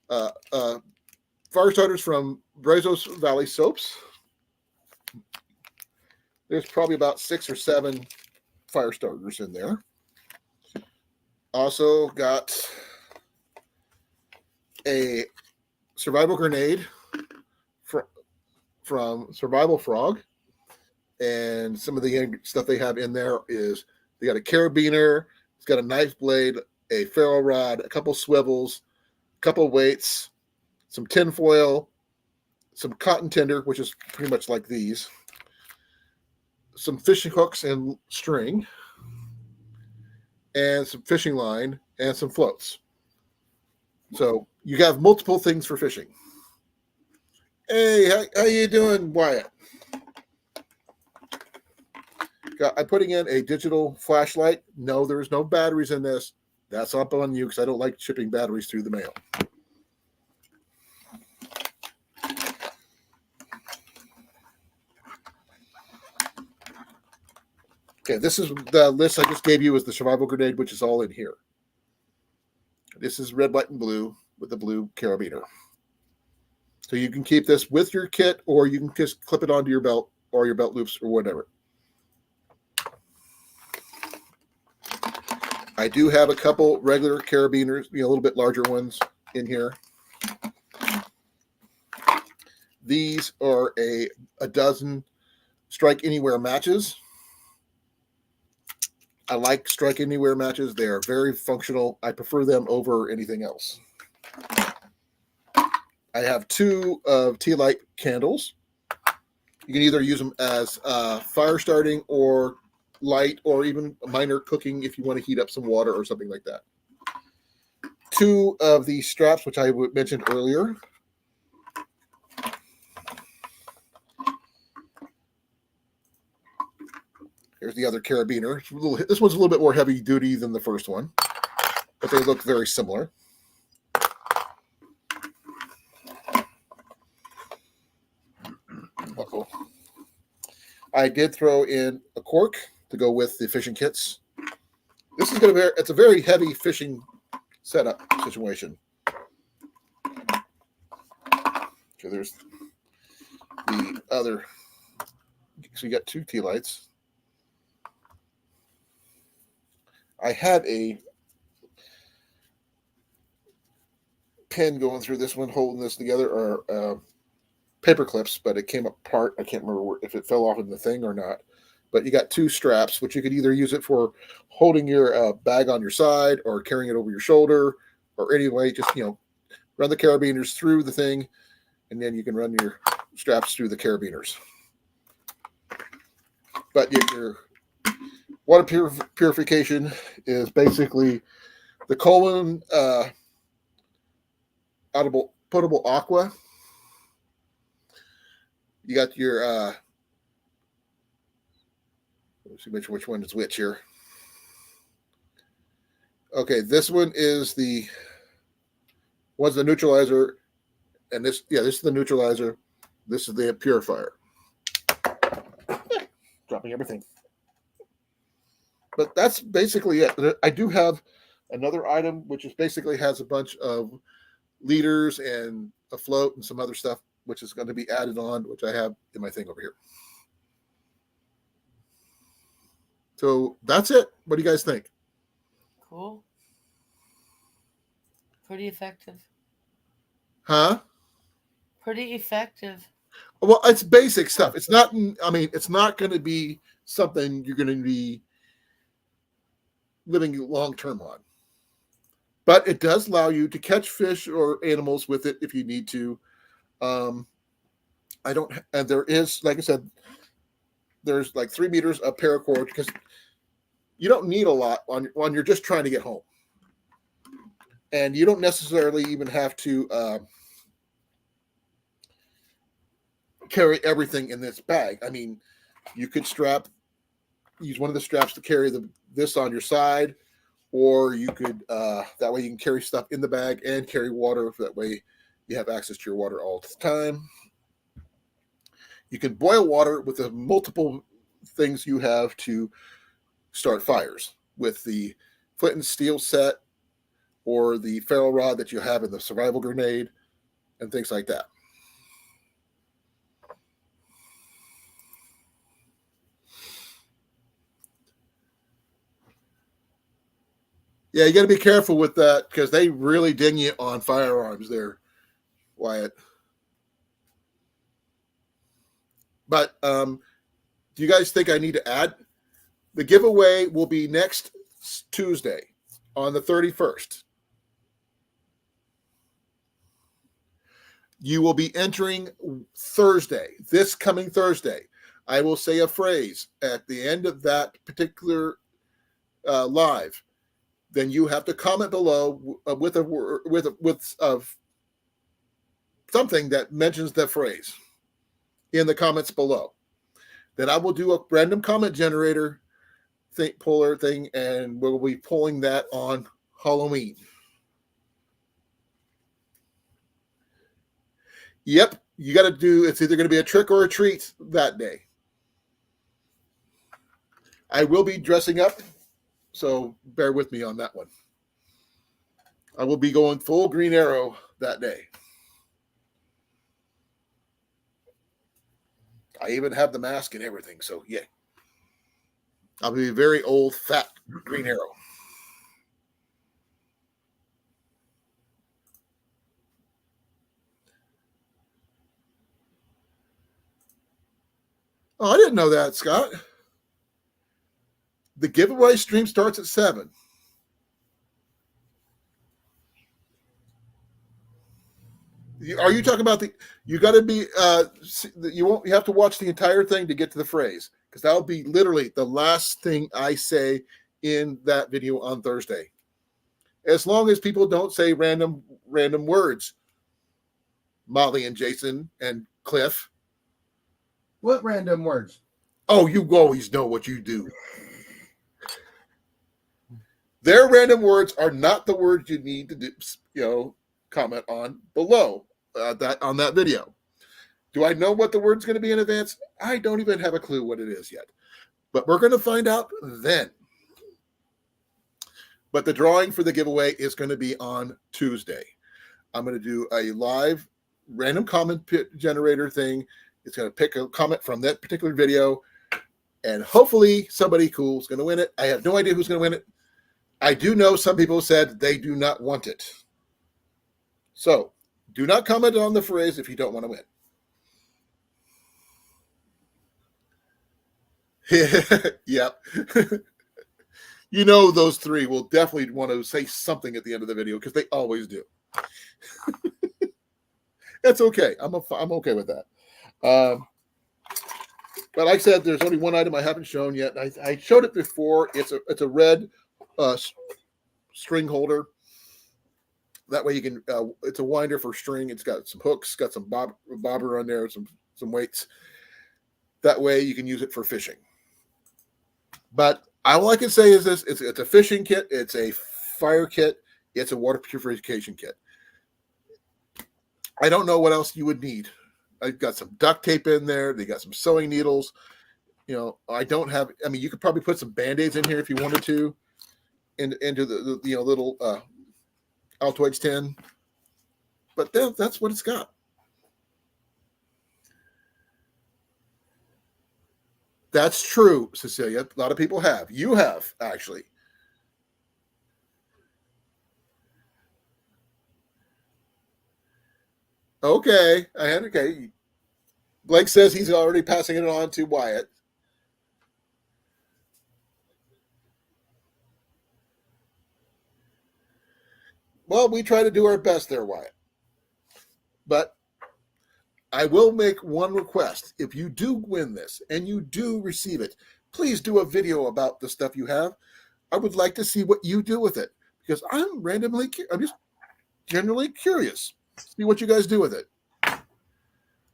fire starters from Brazos Valley Soaps. There's probably about 6 or 7 fire starters in there. Also got a survival grenade from Survival Frog. And some of the stuff they have in there is they got a carabiner, it's got a knife blade, a ferro rod, a couple swivels, a couple weights, some tin foil, some cotton tinder, which is pretty much like these, some fishing hooks and string, and some fishing line, and some floats. So you have multiple things for fishing. Hey, how you doing, Wyatt? I'm putting in a digital flashlight. No, there's no batteries in this. That's up on you because I don't like shipping batteries through the mail. Okay, this is the list I just gave you is the survival grenade, which is all in here. This is red, white, and blue with the blue carabiner. So you can keep this with your kit, or you can just clip it onto your belt or your belt loops or whatever. I do have a couple regular carabiners, a little bit larger ones in here. These are a dozen Strike Anywhere matches. I like Strike Anywhere matches. They are very functional. I prefer them over anything else. I have 2 of tea light candles. You can either use them as fire starting or light, or even minor cooking if you want to heat up some water or something like that. 2 of these straps, which I mentioned earlier. Here's the other carabiner. This one's a little bit more heavy duty than the first one, but they look very similar. Uh-oh. I did throw in a cork to go with the fishing kits. This is it's a very heavy fishing setup situation. So there's the other. So you got 2 tea lights. I had a pin going through this one, holding this together, or paper clips, but it came apart. I can't remember if it fell off in the thing or not. But you got 2 straps, which you could either use it for holding your bag on your side or carrying it over your shoulder, or anyway, just run the carabiners through the thing, and then you can run your straps through the carabiners. But your water purification is basically the Colan potable aqua. You got your let's see which one is which here. Okay, this one is the neutralizer, and this is the neutralizer. This is the purifier. Dropping everything. But that's basically it. I do have another item, which is basically has a bunch of leaders and a float and some other stuff, which is going to be added on, which I have in my thing over here. So that's it. What do you guys think?
Cool. Pretty effective.
Huh?
Pretty effective.
Well, it's basic stuff. It's not, it's not going to be something you're going to be living long term on. But it does allow you to catch fish or animals with it if you need to. And there is, like I said, there's like 3 meters of paracord, because you don't need a lot when you're just trying to get home. And you don't necessarily even have to carry everything in this bag. I mean, you could use one of the straps to carry this on your side, or you could, that way you can carry stuff in the bag and carry water. That way you have access to your water all the time. You can boil water with the multiple things you have to start fires, with the flint and steel set, or the ferro rod that you have in the survival grenade, and things like that. Yeah, you got to be careful with that, because they really ding you on firearms there, Wyatt. But do you guys think I need to add? The giveaway will be next Tuesday on the 31st. You will be entering Thursday, this coming Thursday. I will say a phrase at the end of that particular live. Then you have to comment below with something that mentions that phrase in the comments below. Then I will do a random comment generator puller thing, and we'll be pulling that on Halloween. Yep, you got to it's either going to be a trick or a treat that day. I will be dressing up, so bear with me on that one. I will be going full Green Arrow that day. I even have the mask and everything, so yeah. I'll be a very old, fat Green Arrow. Oh, I didn't know that, Scott. The giveaway stream starts at 7. Are you talking about you got to be, you have to watch the entire thing to get to the phrase, because that'll be literally the last thing I say in that video on Thursday. As long as people don't say random words, Molly and Jason and Cliff.
What random words?
Oh, you always know what you do. Their random words are not the words you need to do, comment on below on that video. Do I know what the word's going to be in advance? I don't even have a clue what it is yet. But we're going to find out then. But the drawing for the giveaway is going to be on Tuesday. I'm going to do a live random comment generator thing. It's going to pick a comment from that particular video, and hopefully somebody cool is going to win it. I have no idea who's going to win it. I do know some people said they do not want it. So do not comment on the phrase if you don't want to win. Yep. You know those three will definitely want to say something at the end of the video because they always do. That's okay. I'm okay with that. But like I said, there's only one item I haven't shown yet. I showed it before. It's a red string holder. That way you can. It's a winder for string. It's got some hooks, got some bobber on there, some weights. That way you can use it for fishing. But all I can say is this: it's a fishing kit. It's a fire kit. It's a water purification kit. I don't know what else you would need. I've got some duct tape in there. They got some sewing needles. I don't have. I mean, you could probably put some Band-Aids in here if you wanted to, into the little Altoids tin. But that's what it's got. That's true, Cecilia. A lot of people have. You have, actually. Okay. Okay. Blake says he's already passing it on to Wyatt. Well, we try to do our best there, Wyatt. But I will make one request. If you do win this and you do receive it, please do a video about the stuff you have. I would like to see what you do with it because I'm just generally curious. See what you guys do with it.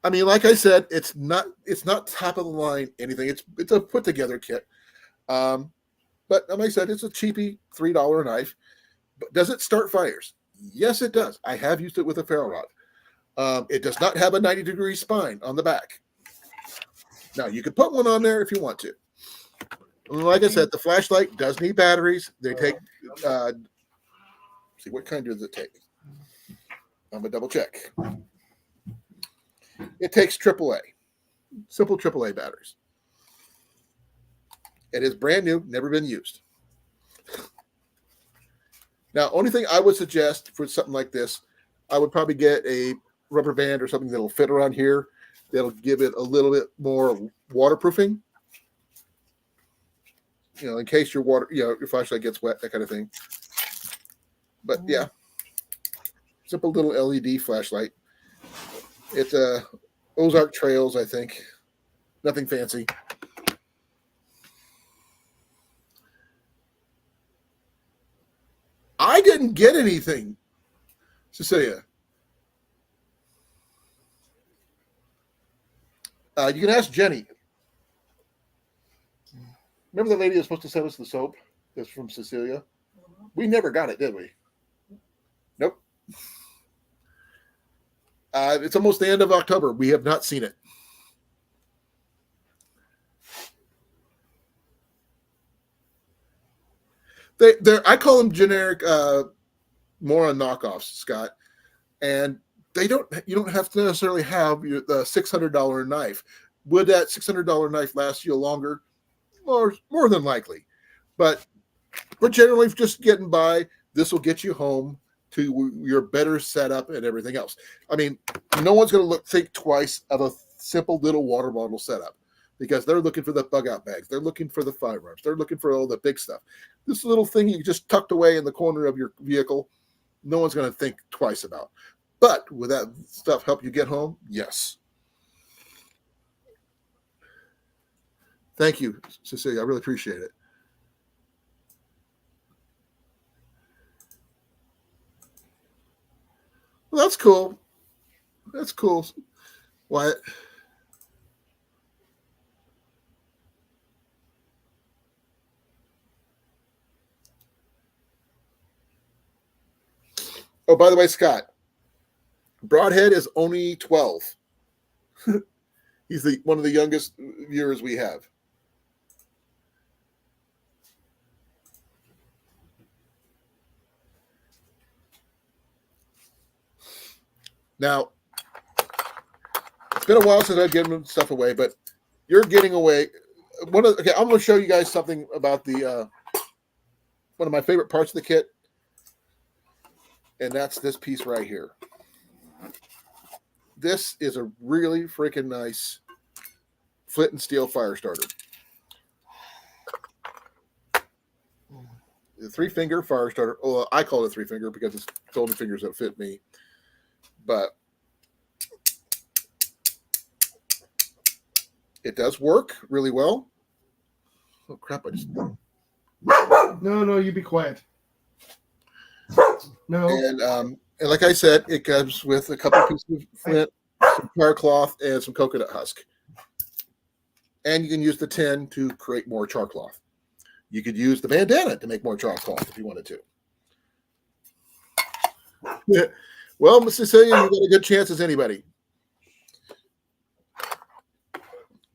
I mean, like I said, it's not top of the line anything. It's a put together kit. But like I said, it's a cheapy $3 knife. But does it start fires? Yes, it does. I have used it with a ferro rod. It does not have a 90-degree spine on the back. Now, you could put one on there if you want to. Like I said, the flashlight does need batteries. They take, see, what kind does it take? I'm going to double check. It takes AAA, simple AAA batteries. It is brand new, never been used. Now, only thing I would suggest for something like this, I would probably get a rubber band or something that'll fit around here. That'll give it a little bit more waterproofing. In case your your flashlight gets wet, that kind of thing. But yeah, simple little LED flashlight. It's a Ozark Trails, I think. Nothing fancy. I didn't get anything, Cecilia. You can ask Jenny. Remember the lady that was supposed to send us the soap? That's from Cecilia. We never got it, did we? Nope. It's almost the end of October. We have not seen it. I call them generic, more on knockoffs, Scott. And you don't have to necessarily have the $600 knife. Would that $600 knife last you longer? More than likely. But generally just getting by, this will get you home to your better setup and everything else. I mean, no one's going to think twice of a simple little water bottle setup because they're looking for the bug out bags. They're looking for the firearms. They're looking for all the big stuff. This little thing you just tucked away in the corner of your vehicle, no one's going to think twice about. But will that stuff help you get home? Yes. Thank you, Cecilia. I really appreciate it. Well, that's cool. That's cool. Wyatt. Oh, by the way, Scott, Broadhead is only 12. He's one of the youngest viewers we have. Now, it's been a while since I've given stuff away, but you're getting away. I'm going to show you guys something about the one of my favorite parts of the kit, and that's this piece right here. This is a really freaking nice flint and steel fire starter. The 3-finger fire starter. Well, I call it a 3-finger because it's golden fingers that fit me. But it does work really well. Oh crap!
No, you be quiet. No.
And like I said, it comes with a couple pieces of flint, some tar cloth, and some coconut husk. And you can use the tin to create more char cloth. You could use the bandana to make more char cloth if you wanted to. Yeah. Well, Miss Cecilia, you've got a good chance as anybody.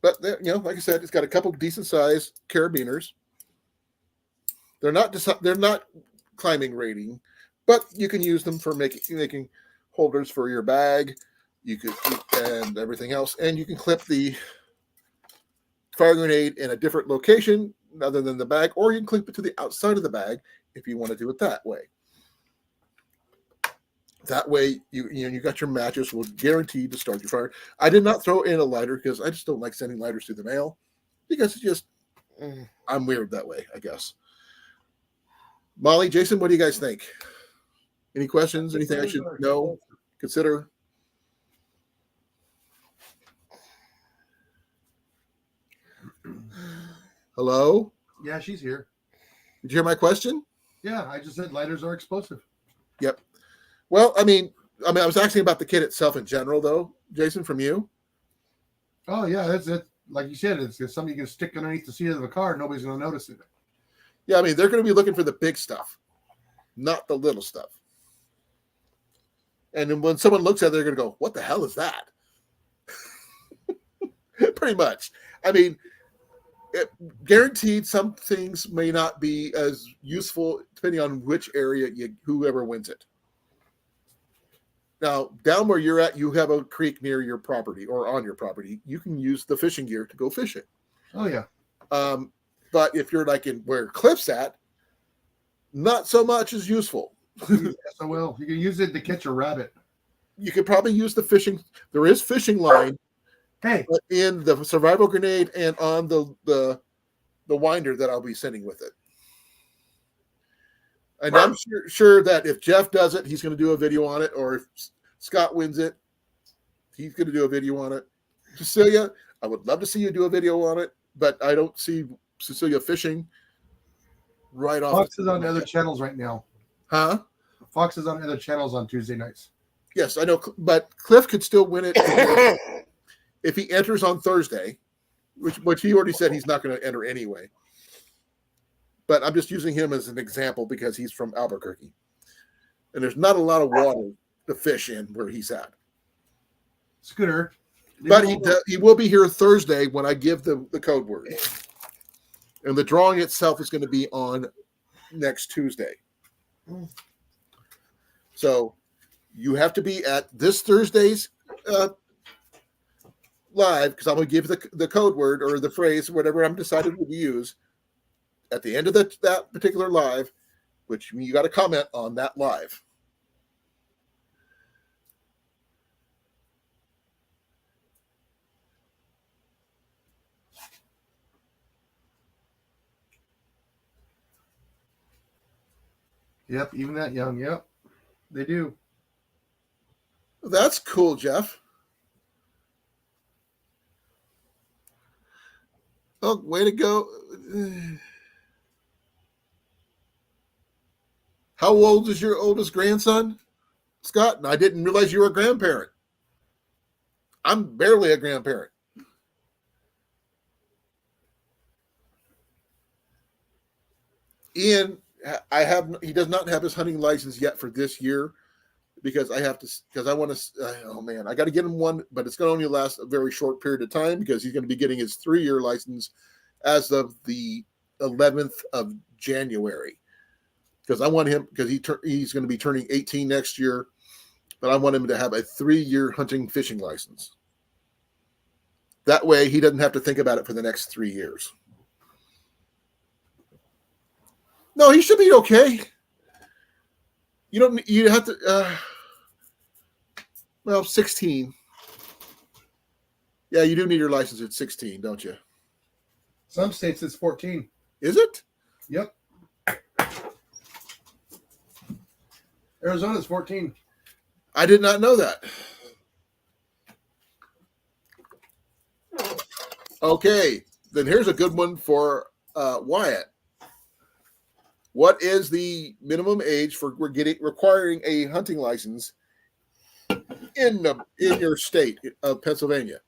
But like I said, it's got a couple decent sized carabiners. They're not climbing rating, but you can use them for making holders for your bag. You could and everything else, and you can clip the fire grenade in a different location other than the bag, or you can clip it to the outside of the bag if you want to do it that way. That way, you got your matches will guaranteed to start your fire. I did not throw in a lighter because I just don't like sending lighters through the mail because it's just I'm weird that way, I guess. Molly, Jason, what do you guys think? Any questions? Anything I should know? Consider? Hello?
Yeah, she's here.
Did you hear my question?
Yeah, I just said lighters are explosive.
Yep. Well, I mean, I was asking about the kit itself in general, though, Jason, from you.
Oh, yeah, that's it. Like you said, it's something you can stick underneath the seat of the car. Nobody's going to notice it.
Yeah, I mean, they're going to be looking for the big stuff, not the little stuff. And then when someone looks at it, they're going to go, what the hell is that? Pretty much. I mean, guaranteed some things may not be as useful depending on which area whoever wins it. Now, down where you're at, you have a creek near your property or on your property. You can use the fishing gear to go fishing.
Oh, yeah.
But if you're like in where Cliff's at, not so much is useful.
Yes, I will. You can use it to catch a rabbit.
You could probably use the fishing. There is fishing line.
Hey,
in the survival grenade and on the winder that I'll be sending with it. And I'm sure that if Jeff does it, he's going to do a video on it, or if Scott wins it, he's going to do a video on it. Cecilia, I would love to see you do a video on it, but I don't see Cecilia fishing right off.
Fox is on other channels right now.
Huh?
Fox is on other channels on Tuesday nights.
Yes, I know, but Cliff could still win it if he enters on Thursday, which he already said he's not going to enter anyway. But I'm just using him as an example because he's from Albuquerque. And there's not a lot of water to fish in where he's at.
Scooter.
But he will be here Thursday when I give the code word. And the drawing itself is going to be on next Tuesday. So you have to be at this Thursday's live, because I'm going to give the code word or the phrase, whatever I'm decided to use at the end of that particular live, which you got to comment on that live.
Yep, even that young. Yep, they do.
That's cool, Jeff. Oh, way to go. How old is your oldest grandson, Scott? And I didn't realize you were a grandparent. I'm barely a grandparent. Ian, he does not have his hunting license yet for this year, because I want to, oh man, I got to get him one, but it's going to only last a very short period of time, because he's going to be getting his 3-year license as of the 11th of January. Because I want him, because he's going to be turning 18 next year, but I want him to have a 3-year hunting fishing license. That way he doesn't have to think about it for the next 3 years. No, he should be okay. You have to, 16. Yeah, you do need your license at 16, don't you?
Some states it's 14.
Is it?
Yep. Arizona's 14.
I did not know that. Okay, then here's a good one for Wyatt. What is the minimum age for requiring a hunting license in your state of Pennsylvania?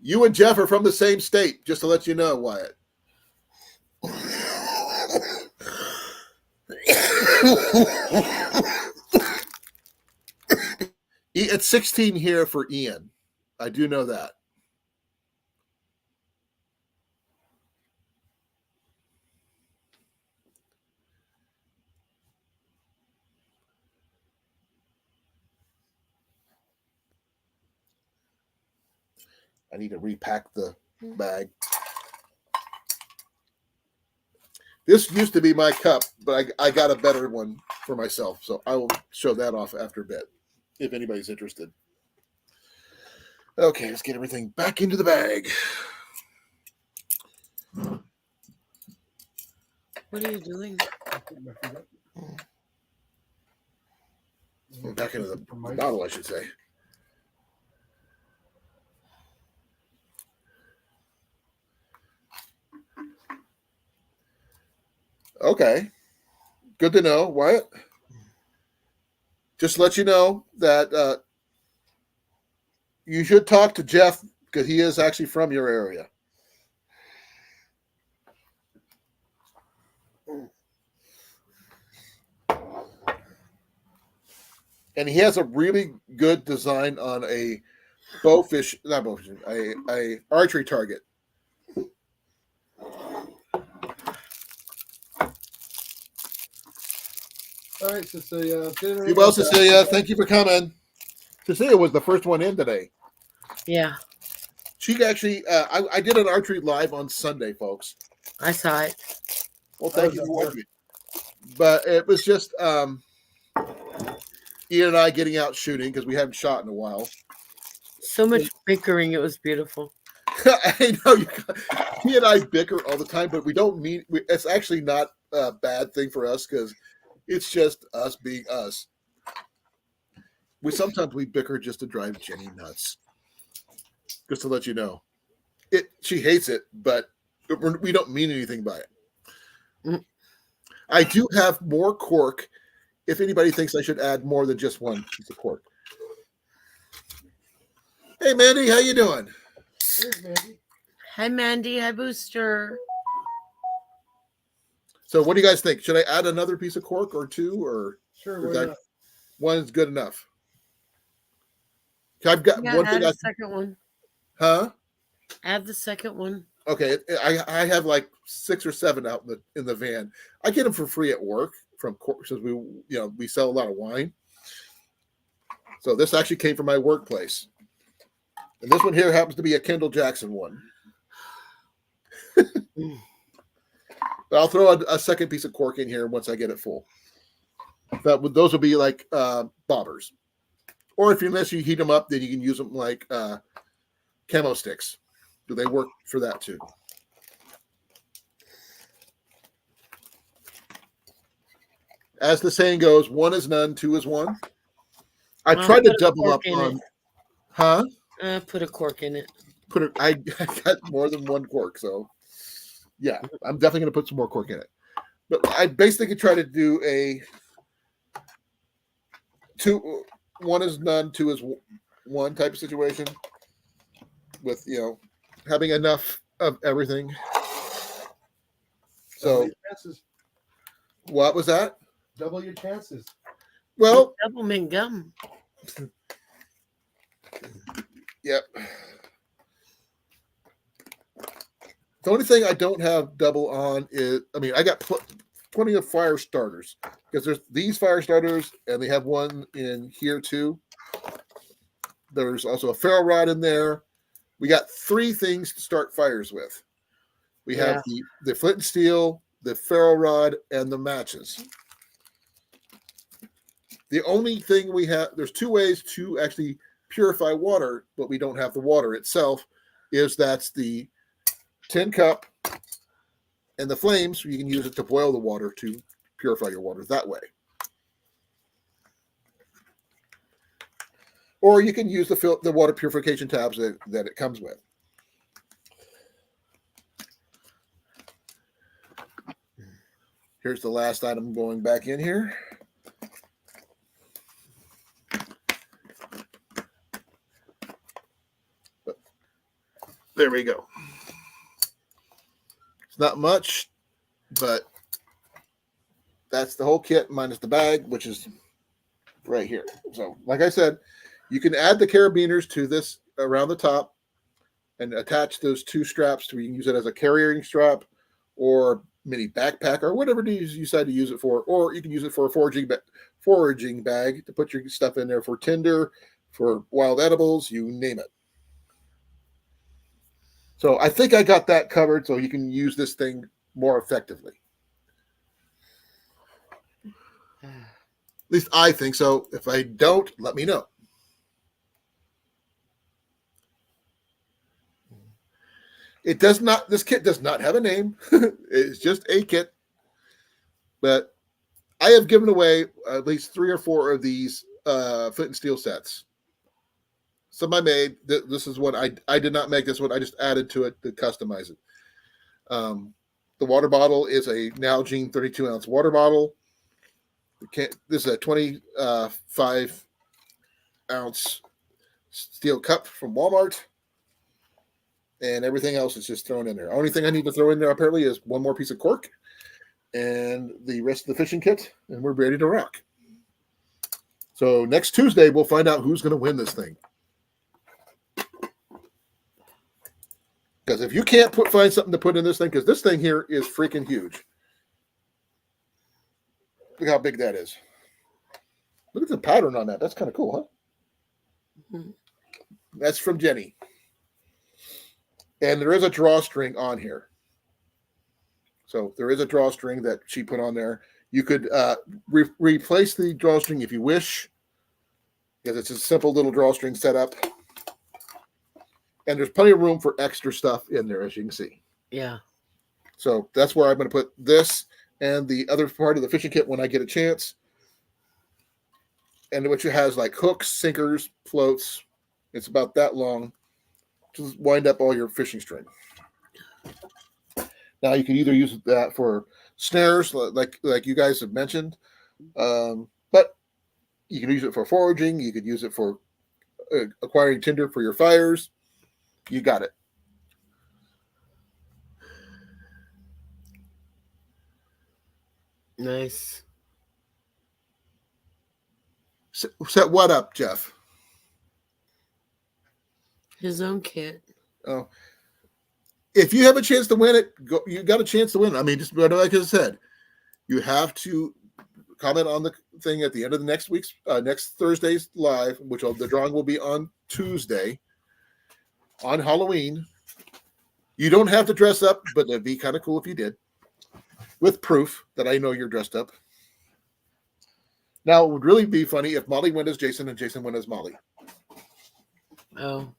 You and Jeff are from the same state, just to let you know, Wyatt. It's 16 here for Ian. I do know that. I need to repack the bag. This used to be my cup, but I got a better one for myself, so I will show that off after a bit, if anybody's interested. Okay, let's get everything back into the bag.
What are you doing?
Back into the bottle, I should say. Okay. Good to know, Wyatt. Just to let you know that you should talk to Jeff, because he is actually from your area. And he has a really good design on a a archery target.
All right, Cecilia.
Well, Cecilia, thank you for coming. Cecilia was the first one in today.
Yeah,
She actually, I did an archery live on Sunday, folks.
I saw it.
Well, thank you for watching. But it was just Ian and I getting out shooting, because we haven't shot in a while.
So much bickering. It was beautiful.
I know he and I bicker all the time, but we don't mean it's actually not a bad thing for us, because it's just us being us. Sometimes we bicker just to drive Jenny nuts. Just to let you know, she hates it, but we don't mean anything by it. I do have more cork. If anybody thinks I should add more than just one piece of cork. Hey, Mandy, how you doing?
There's Mandy.
Hi, Mandy. Hi, Booster.
So, what do you guys think? Should I add another piece of cork or two, or
Sure, why not?
one is good enough? I've got one thing.
Add a second one.
Huh?
Add the second one.
Okay, I have like 6 or 7 out in the van. I get them for free at work from since we sell a lot of wine. So this actually came from my workplace, and this one here happens to be a Kendall Jackson one. But I'll throw a second piece of cork in here once I get it full. Those will be like bobbers, or unless you heat them up, then you can use them like camo sticks. Do they work for that too? As the saying goes, 1 is none, 2 is 1. I tried to double up on, huh?
Put a cork in it.
I got more than 1 cork, so yeah, I'm definitely going to put some more cork in it. But I basically try to do a 1 is none, 2 is 1 type of situation with having enough of everything. So, what was that?
Double your chances.
Well,
double mint gum.
Yep. The only thing I don't have double on is, I got plenty of fire starters because there's these fire starters and they have one in here too. There's also a ferro rod in there. We got 3 things to start fires with. We have the flint and steel, the ferro rod, and the matches. The only thing we have, there's 2 ways to actually purify water, but we don't have the water itself, that's the tin cup and the flames. You can use it to boil the water to purify your water that way. Or you can use the water purification tabs that it comes with. Here's the last item going back in here. There we go. It's not much, but that's the whole kit minus the bag, which is right here. So, like I said, you can add the carabiners to this around the top and attach those 2 straps to, you can use it as a carrying strap or mini backpack or whatever it is you decide to use it for, or you can use it for a foraging bag to put your stuff in there for tinder, for wild edibles, you name it. So I think I got that covered so you can use this thing more effectively. At least I think so. If I don't, let me know. This kit does not have a name. It's just a kit. But I have given away at least 3 or 4 of these flint and steel sets. Some I made. This is one I did not make this one. I just added to it to customize it. The water bottle is a Nalgene 32-ounce water bottle. This is a 25-ounce steel cup from Walmart. And everything else is just thrown in there. Only thing I need to throw in there apparently is 1 more piece of cork and the rest of the fishing kit, and we're ready to rock. So next Tuesday, we'll find out who's going to win this thing. Because if you can't find something to put in this thing, because this thing here is freaking huge. Look how big that is. Look at the pattern on that. That's kind of cool, huh? Mm-hmm. That's from Jenny. And there is a drawstring on here. So there is a drawstring that she put on there. You could replace the drawstring if you wish, because it's a simple little drawstring setup. And there's plenty of room for extra stuff in there, as you can see.
Yeah.
So that's where I'm going to put this and the other part of the fishing kit when I get a chance. And which has like hooks, sinkers, floats. It's about that long. Just wind up all your fishing string. Now you can either use that for snares, like you guys have mentioned, but you can use it for foraging. You could use it for acquiring tinder for your fires. You got it.
Nice.
Set what up, Jeff?
His own kit.
Oh, if you have a chance to win it, you got a chance to win. I mean, just like I said, you have to comment on the thing at the end of the next Thursday's live, which the drawing will be on Tuesday on Halloween. You don't have to dress up, but it'd be kind of cool if you did, with proof that I know you're dressed up. Now, it would really be funny if Molly went as Jason and Jason went as Molly.
Oh.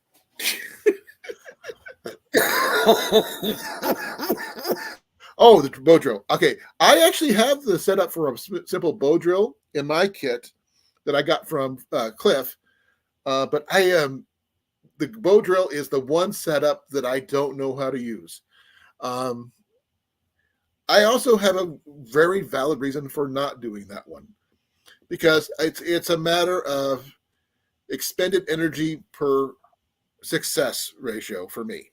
Oh, the bow drill. Okay, I actually have the setup for a simple bow drill in my kit that I got from Cliff, but the bow drill is the one setup that I don't know how to use. I also have a very valid reason for not doing that one, because it's a matter of expended energy per success ratio for me.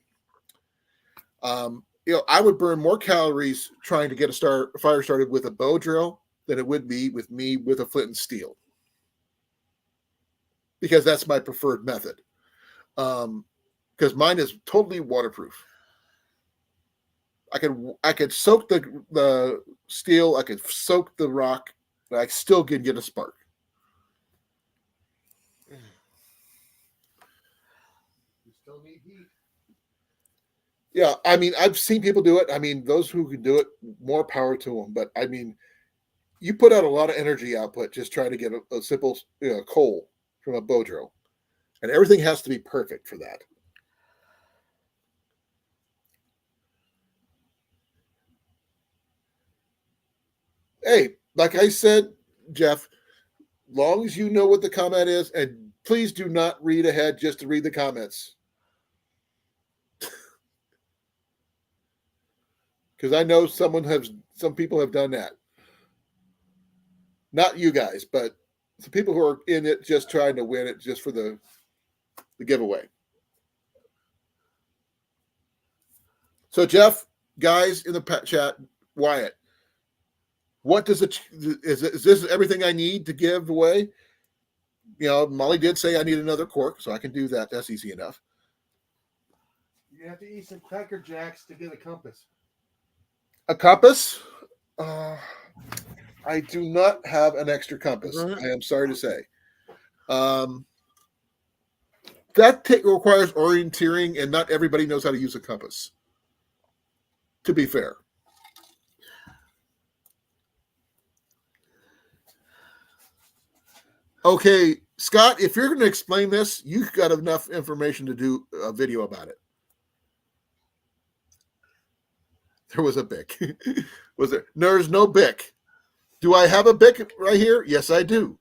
I would burn more calories trying to get a fire started with a bow drill than it would be with me with a flint and steel, because that's my preferred method. Because mine is totally waterproof. I could soak the steel, I could soak the rock, but I still can get a spark.
You still need heat.
Yeah, I mean, I've seen people do it. I mean, those who can do it, more power to them. But I mean, you put out a lot of energy output just trying to get a simple coal from a bow drill, and everything has to be perfect for that. Hey, like I said, Jeff, long as you know what the comment is, and please do not read ahead just to read the comments. Because I know some people have done that. Not you guys, but some people who are in it just trying to win it just for the giveaway. So Jeff, guys in the chat, Wyatt, what does is this everything I need to give away? Molly did say I need another cork, so I can do that. That's easy enough.
You have to eat some Cracker Jacks to get a compass.
A compass? I do not have an extra compass. I am sorry to say. That requires orienteering, and not everybody knows how to use a compass, to be fair. Okay, Scott, if you're going to explain this, you've got enough information to do a video about it. There was a bic. Was there? There's no bic. Do I have a bic right here? Yes, I do.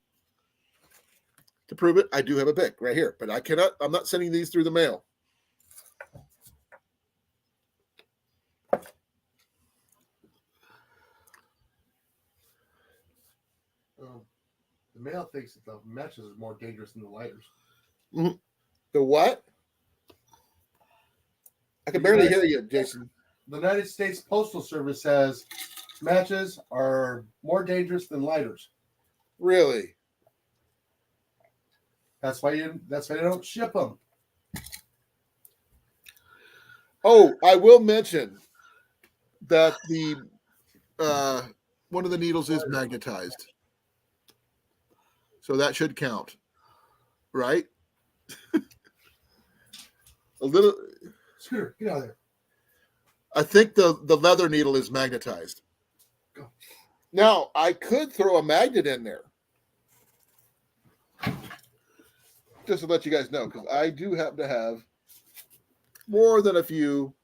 To prove it, I do have a bic right here, but I'm not sending these through the mail.
The mail thinks that the matches is more dangerous than the lighters.
Mm-hmm. The what? I can barely hear you, Jason.
The United States Postal Service says matches are more dangerous than lighters.
Really?
That's why they don't ship them.
Oh, I will mention that the one of the needles is magnetized, so that should count, right? A little.
Scooter, get out of there.
I think the leather needle is magnetized.
Go.
Now, I could throw a magnet in there. Just to let you guys know, because I do happen to have more than a few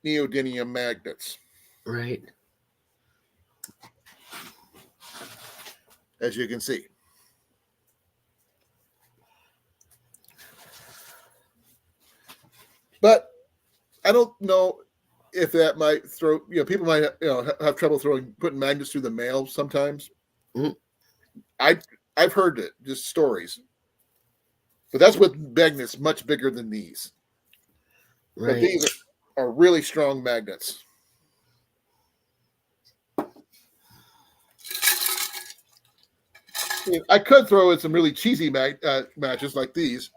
neodymium magnets.
Right.
As you can see. But I don't know if that might throw, people might have trouble putting magnets through the mail sometimes.
Mm-hmm.
I've heard it, just stories. But that's with magnets much bigger than these.
Right.
But these are really strong magnets. I could throw in some really cheesy matches like these.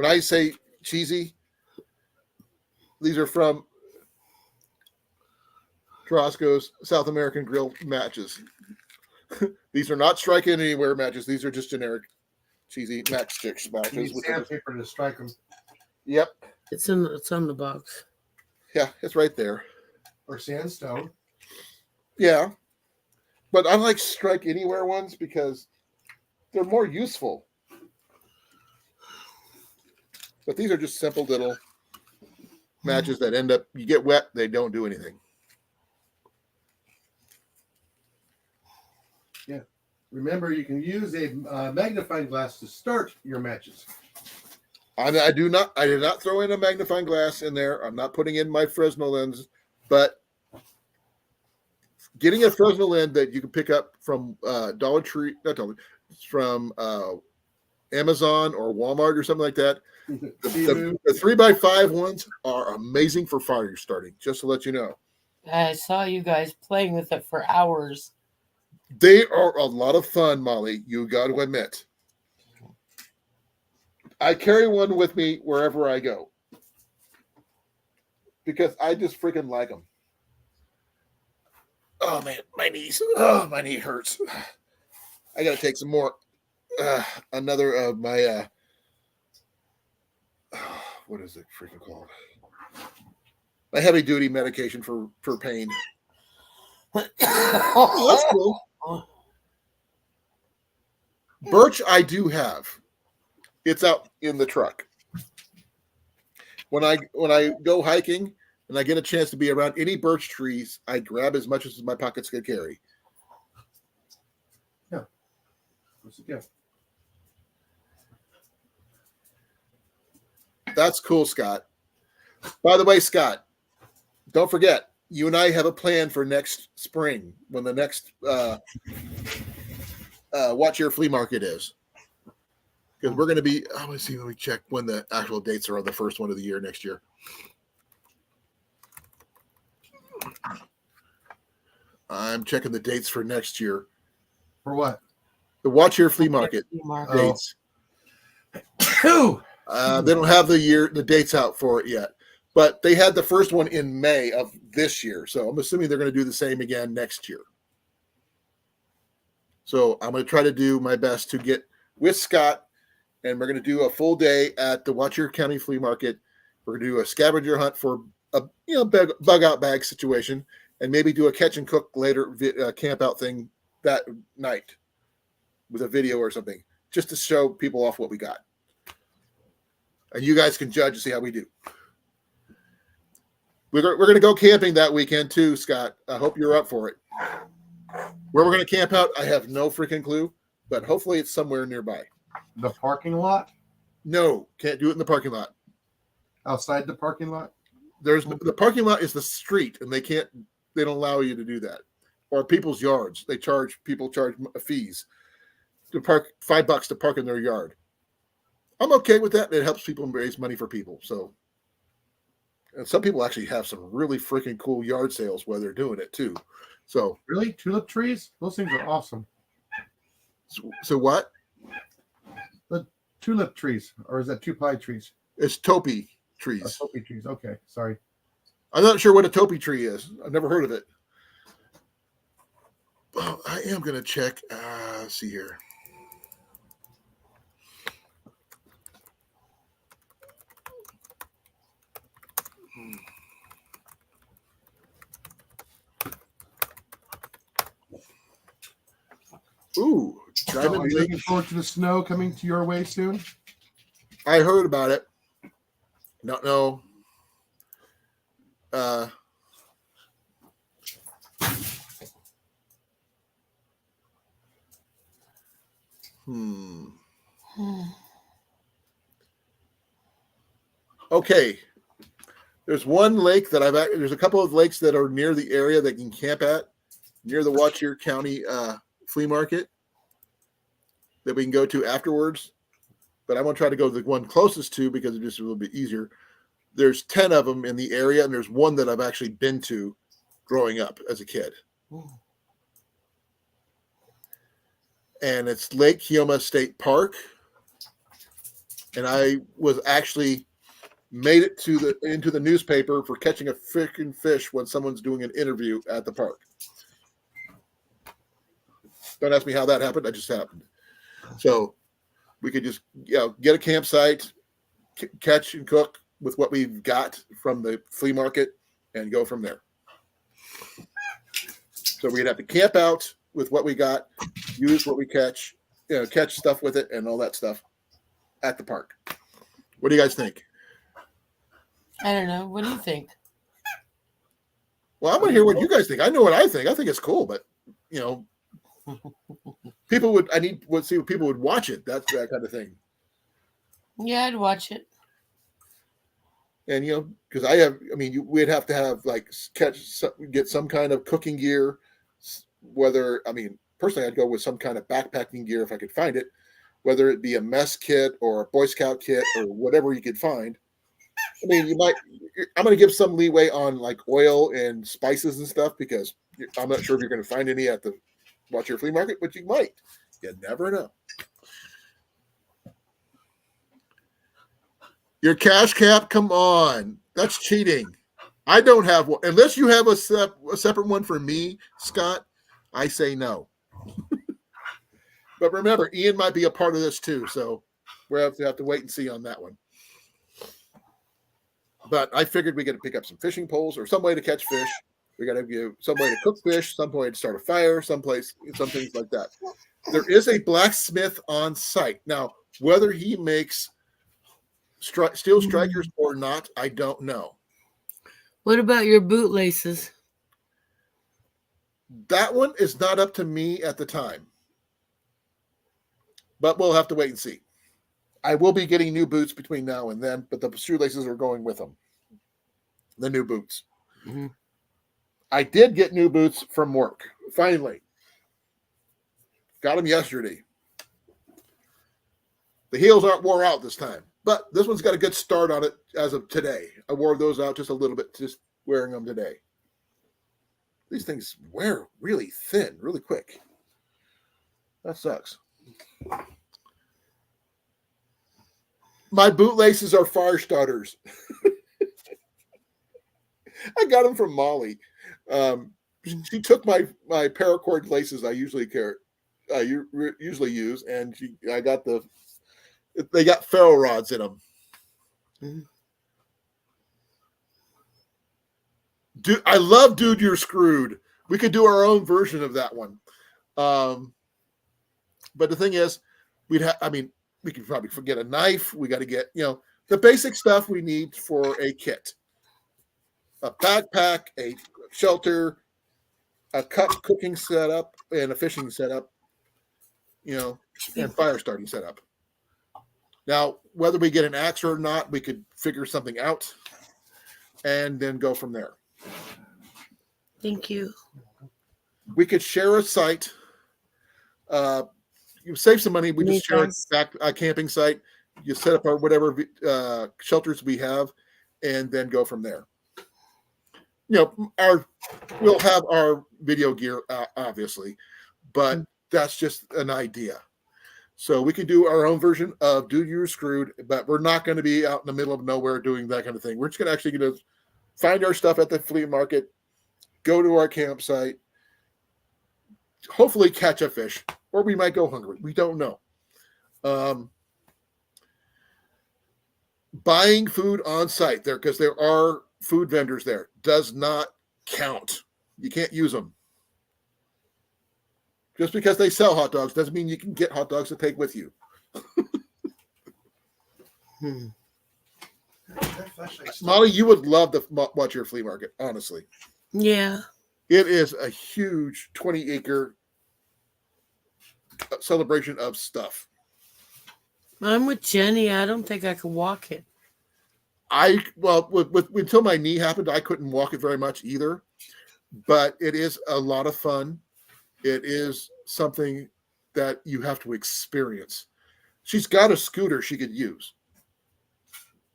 when I say cheesy, these are from Trosco's South American Grill matches. These are not strike anywhere matches. These are just generic cheesy matchsticks
You
matches.
need
Which are just,
sandpaper to strike them.
yep.
It's on the box.
Yeah, it's right there.
Or sandstone.
Yeah. But I like strike anywhere ones because they're more useful. But these are just simple little matches that end up, you get wet, they don't do anything.
Yeah. Remember, you can use a magnifying glass to start your matches.
I did not throw in a magnifying glass in there. I'm not putting in my Fresnel lens, but getting a Fresnel lens that you can pick up from Dollar Tree, not Dollar, from Amazon or Walmart or something like that. The 3x5 ones are amazing for fire starting, just to let you know.
I saw you guys playing with it for hours.
They are a lot of fun, Molly. You got to admit. I carry one with me wherever I go because I just freaking like them. Oh man, my knees. Oh, my knee hurts. I got to take some more. Another of my. What is it freaking called? My heavy duty medication for pain. Oh, that's cool. Birch, I do have. It's out in the truck. When I go hiking and I get a chance to be around any birch trees, I grab as much as my pockets could carry.
Yeah. What's the gift?
That's cool, Scott. By the way, Scott, don't forget, you and I have a plan for next spring when the next Watch Your Flea Market is. Because we're going to be, I want to see, let me check when the actual dates are on the first one of the year next year. I'm checking the dates for next year.
For what?
The Watch Your Flea Market dates.
Oh.
They don't have the dates out for it yet. But they had the first one in May of this year. So I'm assuming they're going to do the same again next year. So I'm going to try to do my best to get with Scott, and we're going to do a full day at the Watch Your County Flea Market. We're going to do a scavenger hunt for a bug out bag situation, and maybe do a catch and cook later camp out thing that night with a video or something, just to show people off what we got. And you guys can judge and see how we do. We're going to go camping that weekend too, Scott. I hope you're up for it. Where we're going to camp out, I have no freaking clue, but hopefully it's somewhere nearby.
The parking lot?
No, can't do it in the parking lot.
Outside the parking lot?
The parking lot is the street, and they don't allow you to do that. Or people's yards. People charge fees to park $5 to park in their yard. I'm okay with that. It helps people raise money for people. So, and some people actually have some really freaking cool yard sales where they're doing it too. So
really, tulip trees? Those things are awesome.
So what?
The tulip trees, or is that tupai trees?
It's topi trees.
Topi trees. Okay, sorry.
I'm not sure what a topi tree is. I've never heard of it. Well, I am going to check. Let's see here. Ooh,
So are you looking forward to the snow coming to your way soon?
I heard about it. Don't know. Okay. There's one lake that there's a couple of lakes that are near the area that you can camp at, near the Watch Your County flea market that we can go to afterwards. But I'm going to try to go to the one closest to because it's just a little bit easier. There's 10 of them in the area, and there's one that I've actually been to growing up as a kid. And it's Lake Kioma State Park. and I was actually made it to into the newspaper for catching a freaking fish when someone's doing an interview at the park. Don't ask me how that happened. That just happened. So we could just get a campsite, catch and cook with what we've got from the flea market, and go from there. So we'd have to camp out with what we got, use what we catch, catch stuff with it and all that stuff at the park. What do you guys think?
I don't know. What do you think?
Well, I'm going to hear what you guys think. I know what I think. I think it's cool, but people would see what people would watch it. That's that kind of thing.
Yeah, I'd watch it.
And because we'd have to have get some kind of cooking gear. Personally, I'd go with some kind of backpacking gear if I could find it, whether it be a mess kit or a Boy Scout kit or whatever you could find. I'm going to give some leeway on like oil and spices and stuff because I'm not sure if you're going to find any at the Watch Your Flea Market, but you might. You never know. Your cash cap, come on. That's cheating. I don't have one. Unless you have a separate one for me, Scott, I say no. But remember, Ian might be a part of this too, so we have to wait and see on that one. But I figured we got to pick up some fishing poles or some way to catch fish. We got to give some way to cook fish, some way to start a fire, some things like that. There is a blacksmith on site. Now, whether he makes steel strikers or not, I don't know.
What about your bootlaces?
That one is not up to me at the time. But we'll have to wait and see. I will be getting new boots between now and then, but the shoelaces are going with them. The new boots.
Mm-hmm.
I did get new boots from work. Finally. Got them yesterday. The heels aren't wore out this time, but this one's got a good start on it as of today. I wore those out just a little bit, just wearing them today. These things wear really thin, really quick. That sucks. My bootlaces are fire starters. I got them from Molly. She took my paracord laces I usually use, and they got ferro rods in them. Dude, I love Dude, You're Screwed. We could do our own version of that one. But the thing is, we could probably forget a knife. We got to get, the basic stuff we need for a kit. A backpack, a shelter, a cooking setup, and a fishing setup, and fire starting setup. Now, whether we get an axe or not, we could figure something out and then go from there.
Thank you.
We could share a site. You save some money. We just share a camping site. You set up our whatever shelters we have, and then go from there. We'll have our video gear, obviously, but that's just an idea. So we can do our own version of Dude, You're Screwed, but we're not going to be out in the middle of nowhere doing that kind of thing. We're just going to find our stuff at the flea market, go to our campsite, hopefully catch a fish, or we might go hungry. We don't know. Buying food on site there, because there are food vendors there, does not count. You can't use them. Just because they sell hot dogs doesn't mean you can get hot dogs to take with you. Molly, you would love to watch your flea market, honestly.
Yeah.
It is a huge 20-acre celebration of stuff.
I'm with Jenny. I don't think I could walk it.
Until my knee happened, I couldn't walk it very much either. But it is a lot of fun. It is something that you have to experience. She's got a scooter she could use.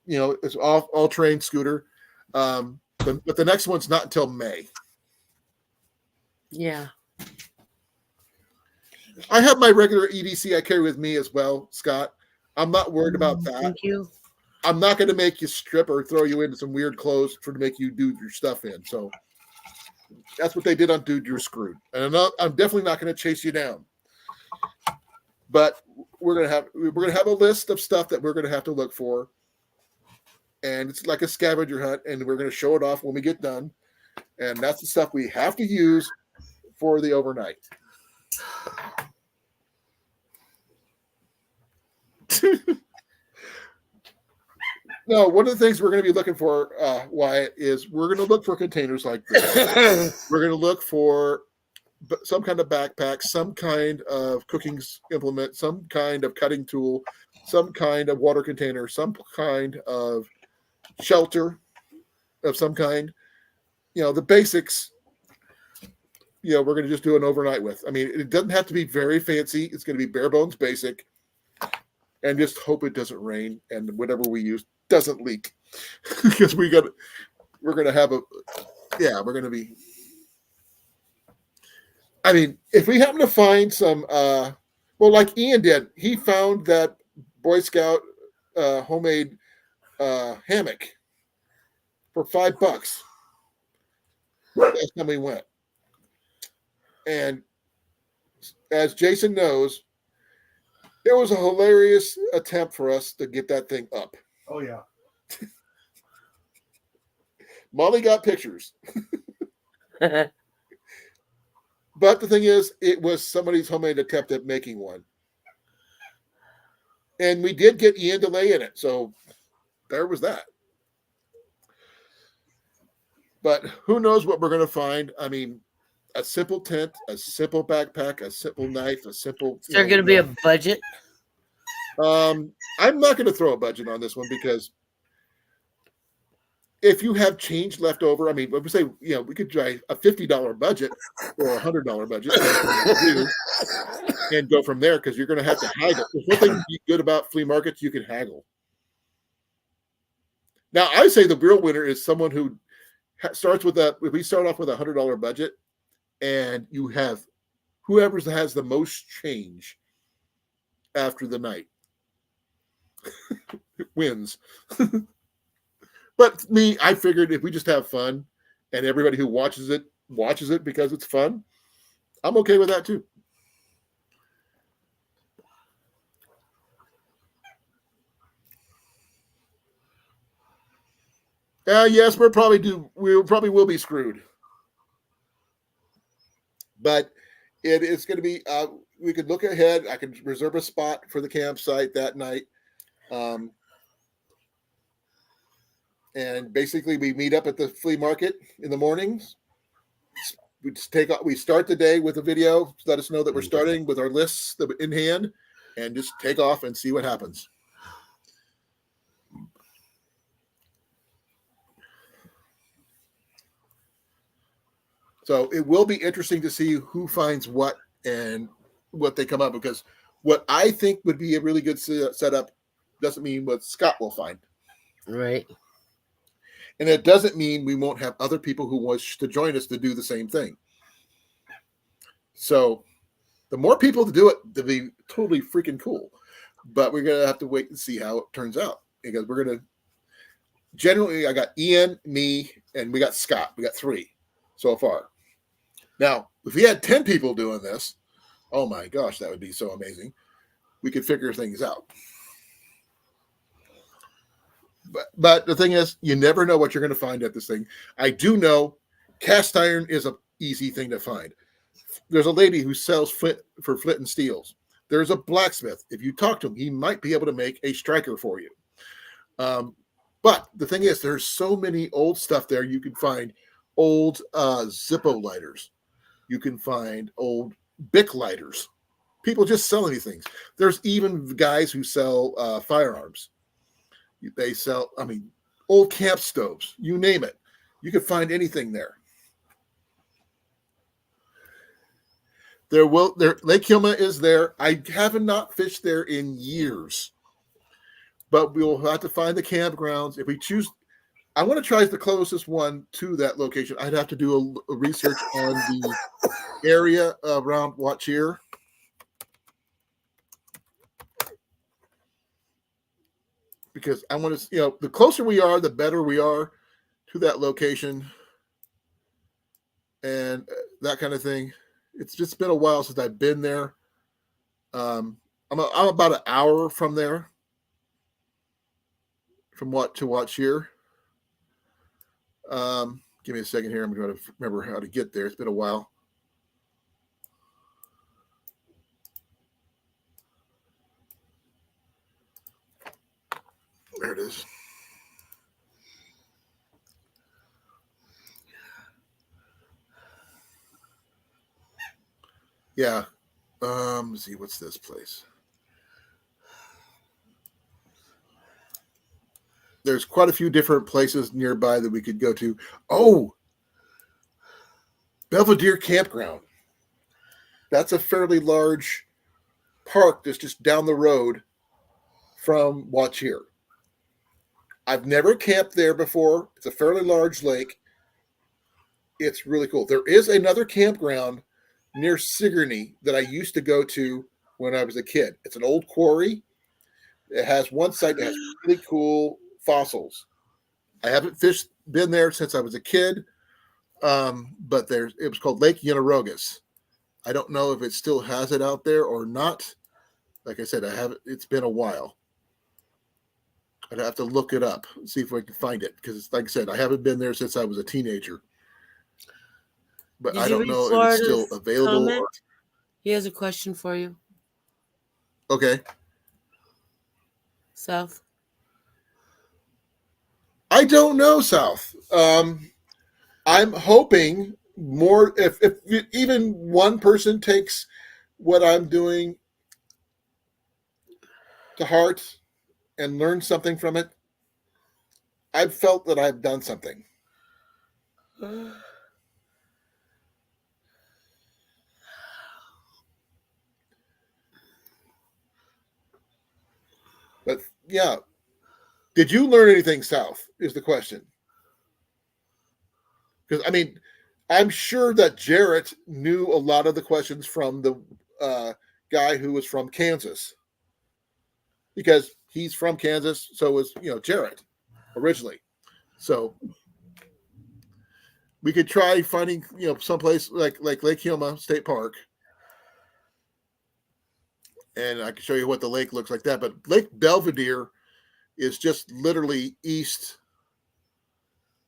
It's all-terrain scooter. But the next one's not until May.
Yeah.
I have my regular EDC I carry with me as well, Scott. I'm not worried about that.
Thank you.
I'm not going to make you strip or throw you into some weird clothes to make you do your stuff in. So that's what they did on Dude, You're Screwed. And I'm definitely not going to chase you down. But we're gonna have a list of stuff that we're gonna have to look for, and it's like a scavenger hunt, and we're gonna show it off when we get done. And that's the stuff we have to use for the overnight. No, one of the things we're going to be looking for, Wyatt, is we're going to look for containers like this. We're going to look for some kind of backpack, some kind of cooking implement, some kind of cutting tool, some kind of water container, some kind of shelter of some kind. The basics, we're going to just do an overnight with. I mean, it doesn't have to be very fancy. It's going to be bare bones basic, and just hope it doesn't rain and whatever we use doesn't leak because we're going to have we're going to be. I mean, if we happen to find some, like Ian did, he found that Boy Scout homemade hammock for $5. Last time we went. And as Jason knows, it was a hilarious attempt for us to get that thing up.
Oh, yeah.
Molly got pictures. But the thing is, it was somebody's homemade attempt at making one. And we did get Ian to lay in it. So there was that. But who knows what we're going to find. I mean, a simple tent, a simple backpack, a simple knife, a simple...
Is there going to be a budget?
I'm not going to throw a budget on this one because if you have change left over, I mean, we say, we could try a $50 budget or a $100 budget and go from there because you're going to have to haggle. There's one thing good about flea markets, you can haggle. Now, I say the real winner is someone who starts with if we start off with a $100 budget and you have whoever has the most change after the night wins. But me, I figured if we just have fun and everybody who watches it because it's fun, I'm okay with that too. Yes, we probably will be screwed. But it's going to be, we could look ahead. I could reserve a spot for the campsite that night. And basically we meet up at the flea market in the mornings. We start the day with a video, let us know that we're starting with our lists in hand, and just take off and see what happens. So it will be interesting to see who finds what and what they come up, because what I think would be a really good setup doesn't mean what Scott will find.
Right.
And it doesn't mean we won't have other people who wish to join us to do the same thing. So the more people to do it, to be totally freaking cool. But we're going to have to wait and see how it turns out. Because we're going to, generally, I got Ian, me, and we got Scott. We got 3 so far. Now, if we had 10 people doing this, oh my gosh, that would be so amazing. We could figure things out. But the thing is, you never know what you're going to find at this thing. I do know cast iron is an easy thing to find. There's a lady who sells flint and steels. There's a blacksmith. If you talk to him, he might be able to make a striker for you. But the thing is, there's so many old stuff there. You can find old Zippo lighters. You can find old Bic lighters. People just selling these things. There's even guys who sell firearms. They sell, old camp stoves, you name it. You can find anything there. Lake Hilma is there. I have not fished there in years, but we'll have to find the campgrounds. If we choose, I want to try the closest one to that location. I'd have to do a research on the area around Watch Here. because I want to, the closer we are, the better we are to that location and that kind of thing. It's just been a while since I've been there. I'm about an hour from there, from what to watch here. Give me a second here. I'm going to remember how to get there. It's been a while. There it is. Yeah. Let's see, what's this place? There's quite a few different places nearby that we could go to. Oh, Belvedere Campground. That's a fairly large park that's just down the road from Watch Here. I've never camped there before. It's a fairly large lake. It's really cool. There is another campground near Sigourney that I used to go to when I was a kid. It's an old quarry. It has one site that has really cool fossils. I haven't been there since I was a kid, but it was called Lake Yenorogus. I don't know if it still has it out there or not. Like I said, it's been a while. I'd have to look it up, see if I can find it, because like I said, I haven't been there since I was a teenager. But I don't know if it's still available. Or...
He has a question for you.
Okay.
South.
I don't know, South. I'm hoping more, if even one person takes what I'm doing to heart and learn something from it, I've felt that I've done something. But yeah, did you learn anything, South, is the question. Because, I mean, I'm sure that Jarrett knew a lot of the questions from the guy who was from Kansas. Because he's from Kansas, so was, Jarrett originally. So we could try finding, someplace like Lake Hilma State Park. And I can show you what the lake looks like that. But Lake Belvedere is just literally east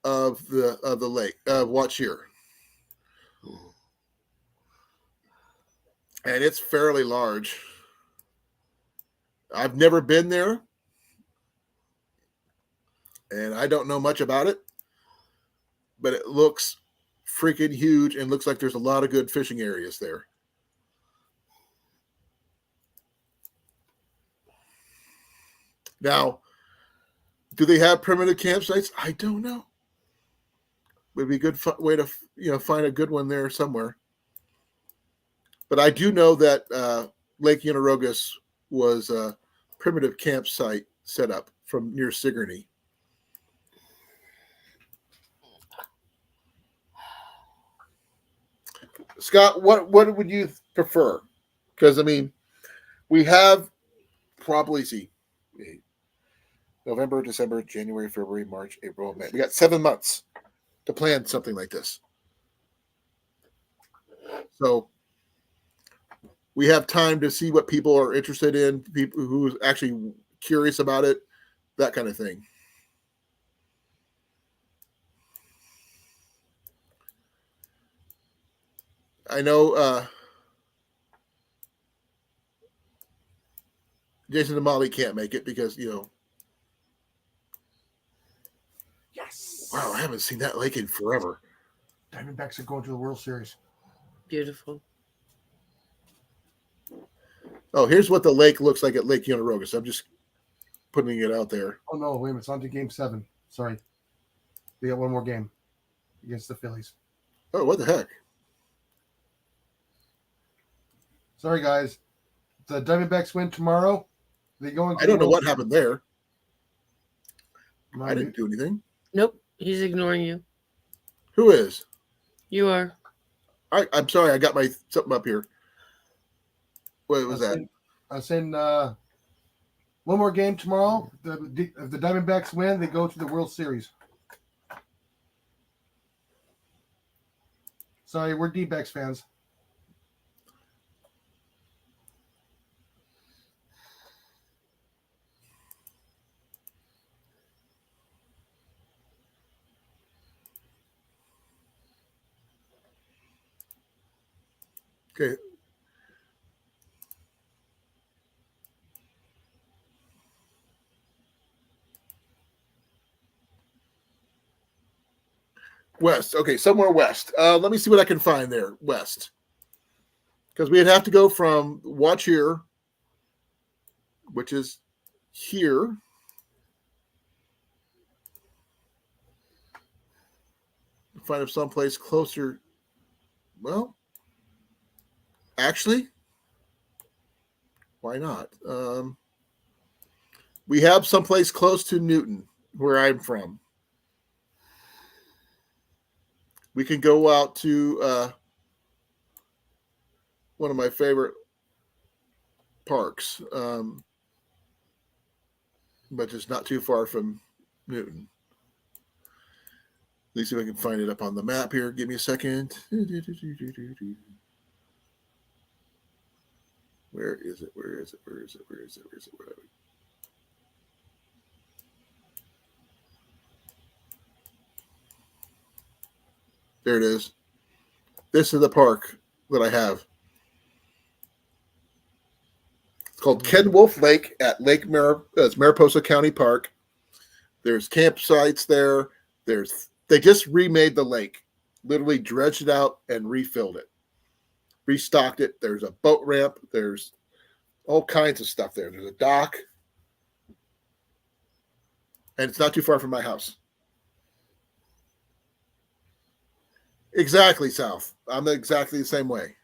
of the lake. Watch here. And it's fairly large. I've never been there. And I don't know much about it. But it looks freaking huge and looks like there's a lot of good fishing areas there. Now, do they have primitive campsites? I don't know. Would be a good way to find a good one there somewhere. But I do know that Lake Yenorogus was a primitive campsite set up from near Sigourney. Scott, what would you prefer? Because, I mean, we have probably, November, December, January, February, March, April, May. We got 7 months to plan something like this. So we have time to see what people are interested in, people who are actually curious about it, that kind of thing. I know Jason and Molly can't make it because,
Yes.
Wow, I haven't seen that lake in forever.
Diamondbacks are going to the World Series.
Beautiful.
Oh, here's what the lake looks like at Lake Yenorogus. I'm just putting it out there.
Oh, no, wait a minute. It's on to Game 7. Sorry. We got one more game against the Phillies.
Oh, what the heck?
Sorry, guys. The Diamondbacks win tomorrow. They go into
I don't know what happened there. I didn't do anything.
Nope. He's ignoring you.
Who is?
You are.
I'm sorry. I got my something up here. What was that?
I was saying the One more game tomorrow. If the Diamondbacks win, they go to the World Series. Sorry, we're D-backs fans.
Okay. West. Okay, somewhere west. Let me see what I can find there. West. Because we'd have to go from watch here, which is here. Find if someplace closer. Well, actually, why not? We have someplace close to Newton, where I'm from. We can go out to one of my favorite parks, but it's not too far from Newton. Let me see if I can find it up on the map here. Give me a second. Where is it? Where is it? Where is it? Where is it? Where is it? Where are we? There it is. This is the park that I have. It's called Ken Wolf Lake at Mariposa County Park. There's campsites there. They just remade the lake, literally dredged it out and refilled it, restocked it. There's a boat ramp. There's all kinds of stuff there. There's a dock, and it's not too far from my house. Exactly, South. I'm exactly the same way.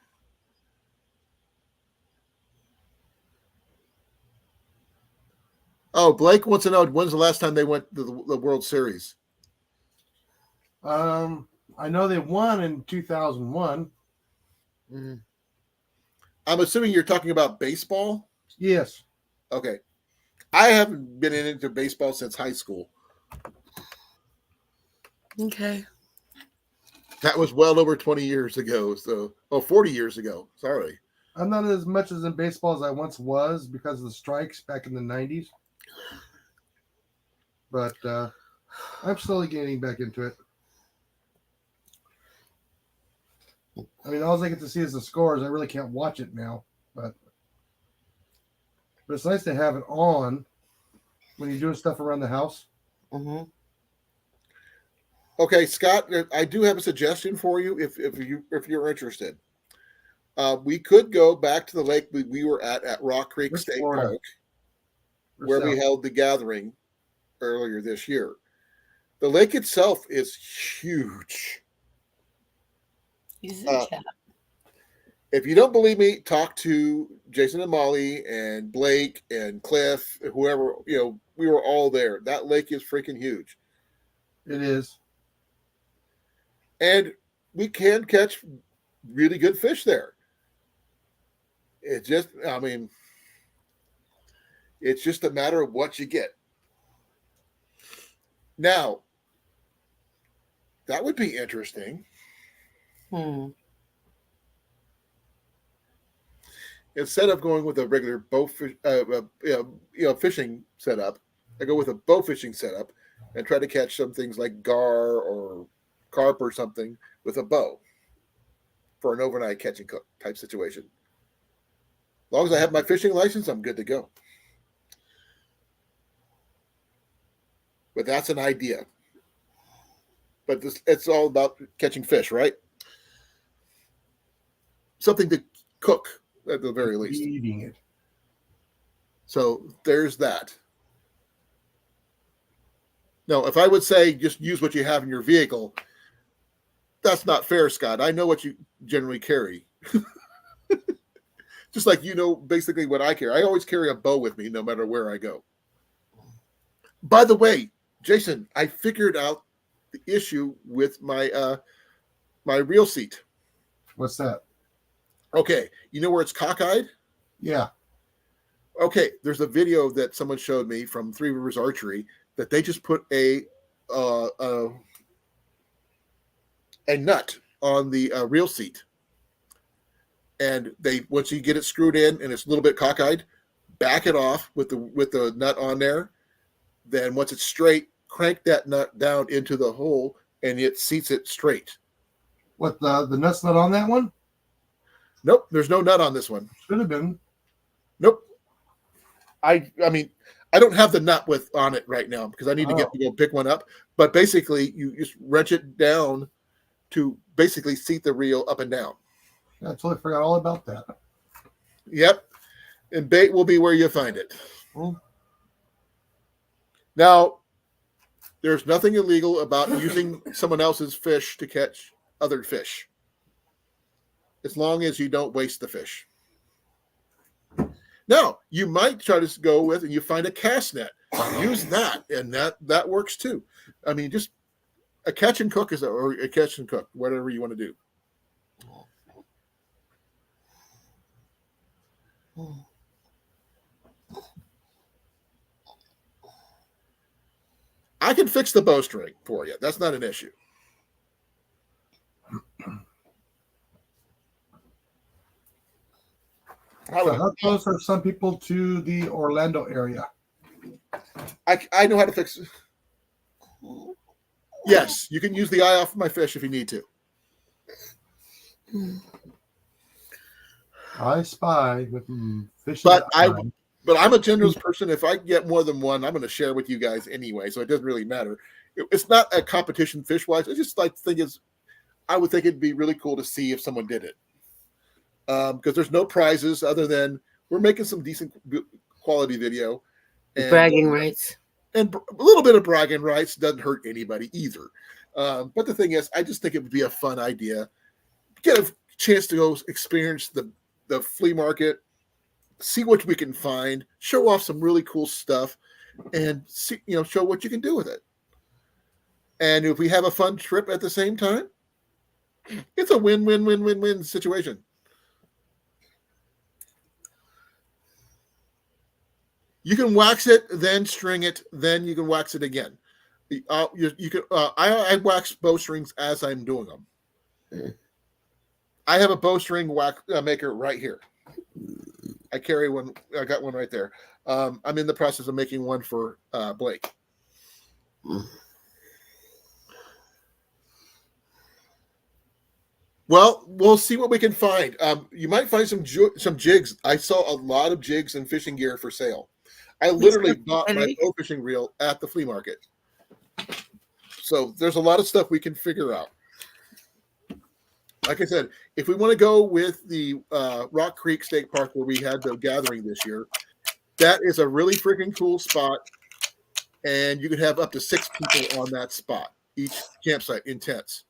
Oh, Blake wants to know when's the last time they went to the World Series.
I know they won in 2001.
I'm assuming you're talking about baseball?
Yes.
Okay. I haven't been into baseball since high school.
Okay.
That was well over 20 years ago. 40 years ago. Sorry.
I'm not as much as in baseball as I once was because of the strikes back in the 90s. But I'm slowly getting back into it. I mean, all I get to see is the scores. I really can't watch it now. But it's nice to have it on when you're doing stuff around the house.
Mm-hmm.
Okay, Scott, I do have a suggestion for you if you're interested. We could go back to the lake we were at Rock Creek State Park, where we held the gathering earlier this year. The lake itself is huge. If you don't believe me, talk to Jason and Molly and Blake and Cliff, whoever, we were all there. That lake is freaking huge.
It is.
And we can catch really good fish there. It's just a matter of what you get. Now, that would be interesting. Instead of going with a regular bow fishing setup, I go with a bow fishing setup and try to catch some things like gar or carp or something with a bow for an overnight catching type situation. As long as I have my fishing license, I'm good to go. But that's an idea. But it's all about catching fish, right? Something to cook at the very least.
Eating it.
So there's that. Now, if I would say just use what you have in your vehicle, that's not fair, Scott. I know what you generally carry. Just like basically what I carry. I always carry a bow with me no matter where I go. By the way, Jason, I figured out the issue with my my reel seat.
What's that?
Okay, you know where it's cockeyed?
Yeah.
Okay, there's a video that someone showed me from Three Rivers Archery that they just put a nut on the reel seat, and they once you get it screwed in and it's a little bit cockeyed, back it off with the nut on there. Then once it's straight, crank that nut down into the hole, and it seats it straight.
What, the nut's not on that one?
Nope, there's no nut on this one.
Should have been.
Nope. I mean, I don't have the nut on it right now because I need to go pick one up. But basically, you just wrench it down to basically seat the reel up and down.
I totally forgot all about that.
Yep. And bait will be where you find it.
Hmm.
Now, there's nothing illegal about using someone else's fish to catch other fish, as long as you don't waste the fish. Now, you might try to go with and you find a cast net. Use that, and that works too. I mean, just a catch and cook or a catch and cook, whatever you want to do. I can fix the bowstring for you. That's not an issue.
How close are some people to the Orlando area?
I know how to fix it. Yes, you can use the eye off of my fish if you need to.
I spy with fish.
But I'm a generous person. If I get more than one, I'm going to share with you guys anyway. So it doesn't really matter. It's not a competition fish wise. I just I would think it'd be really cool to see if someone did it. Because there's no prizes other than we're making some decent quality video. And
bragging rights.
And a little bit of bragging rights doesn't hurt anybody either. But the thing is, I just think it would be a fun idea. Get a chance to go experience the flea market, see what we can find, show off some really cool stuff, and see, show what you can do with it. And if we have a fun trip at the same time, it's a win-win-win-win-win situation. You can wax it, then string it, then you can wax it again. You can. I wax bowstrings as I'm doing them. I have a bowstring maker right here. I carry one. I got one right there. I'm in the process of making one for Blake. Well, we'll see what we can find. You might find some jigs. I saw a lot of jigs and fishing gear for sale. I literally bought my bow fishing reel at the flea market. So there's a lot of stuff we can figure out. Like I said, if we want to go with the Rock Creek State Park where we had the gathering this year, that is a really freaking cool spot. And you can have up to 6 people on that spot, each campsite in tents.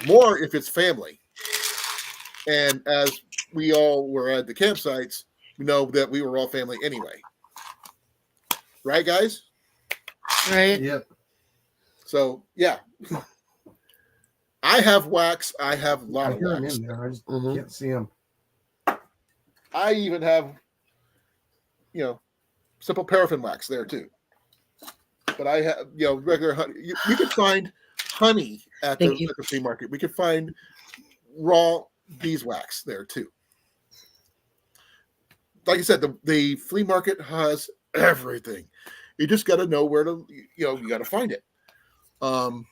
More if it's family. And as we all were at the campsites, we know that we were all family anyway. Right, guys?
Right.
Yep.
So, yeah. I have wax. I have a lot of wax.
In there. I just can't see them.
I even have, simple paraffin wax there too. But I have, regular honey. You can find honey at the flea market. We can find raw beeswax there too. Like I said, the flea market has everything. You just got to know where to, you got to find it. I'm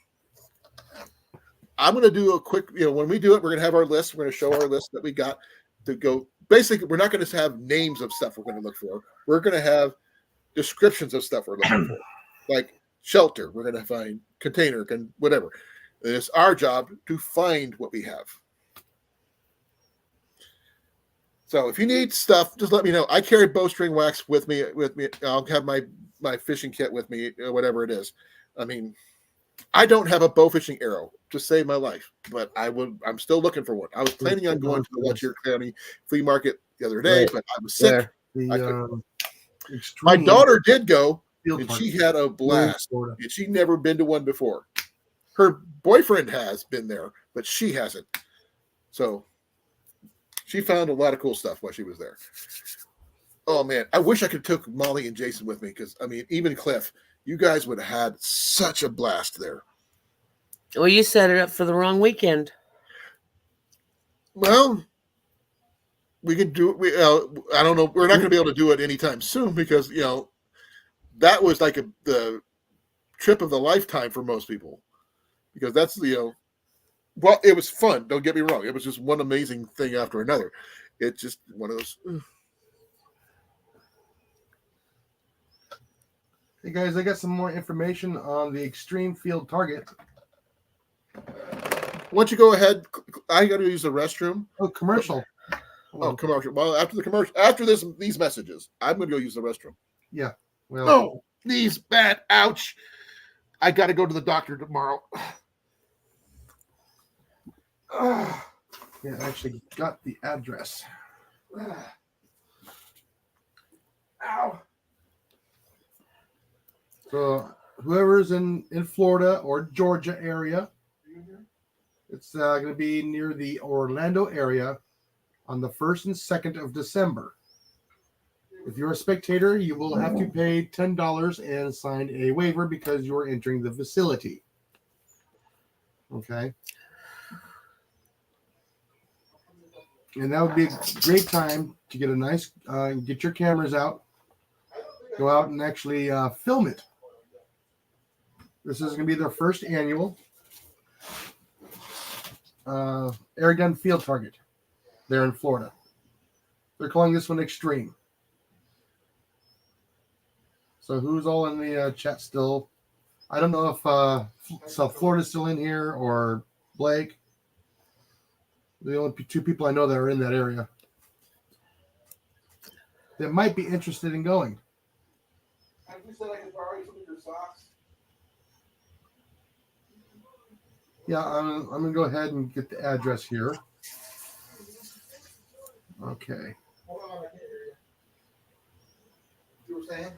going to do a quick, when we do it, we're going to have our list. We're going to show our list that we got to go. Basically, we're not going to have names of stuff we're going to look for. We're going to have descriptions of stuff we're looking for, like shelter. We're going to find container, whatever. It's our job to find what we have. So if you need stuff, just let me know. I carry bowstring wax with me. I'll have my fishing kit with me, whatever it is. I mean, I don't have a bow fishing arrow to save my life, but I'm still looking for one. I was planning on going to the Letcher County flea market the other day, but I was sick. My daughter did go, and she had a blast. And she'd never been to one before. Her boyfriend has been there, but she hasn't. So she found a lot of cool stuff while she was there. Oh man, I wish I could took Molly and Jason with me because I mean, even Cliff, you guys would have had such a blast there.
Well, you set it up for the wrong weekend.
Well, we could do it. I don't know. We're not going to be able to do it anytime soon because that was like the trip of the lifetime for most people because that's well, it was fun. Don't get me wrong. It was just one amazing thing after another. It's just one of those.
Hey guys, I got some more information on the extreme field target.
Why don't you go ahead? I got to use the restroom.
Oh, commercial.
Oh, commercial. Well, after the commercial, after these messages, I'm going to go use the restroom.
Yeah. Well.
No, these bad. Ouch. I got to go to the doctor tomorrow.
Yeah, I actually got the address. Ow. So whoever's in Florida or Georgia area, it's going to be near the Orlando area on the 1st and 2nd of December. If you're a spectator, you will have to pay $10 and sign a waiver because you're entering the facility. Okay. And that would be a great time to get a nice, get your cameras out, go out and actually film it. This is going to be their first annual air gun field target there in Florida. They're calling this one Extreme. So who's all in the chat still? I don't know if South Florida's still in here or Blake. The only two people I know that are in that area that might be interested in going.
Have you said I could borrow some of your socks?
Yeah, I'm going to go ahead and get the address here. Okay.
Hold on, I can't hear you. You were saying?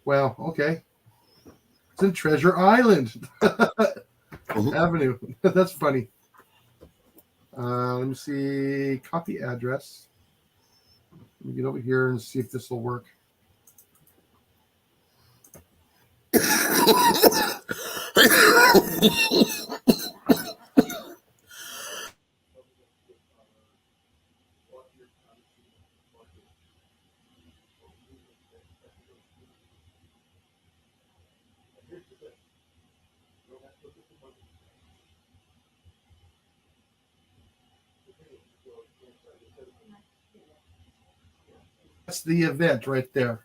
Well, okay. It's in Treasure Island Avenue. That's funny. Let me see. Copy address. Let me get over here and see if this will work. That's the event right there.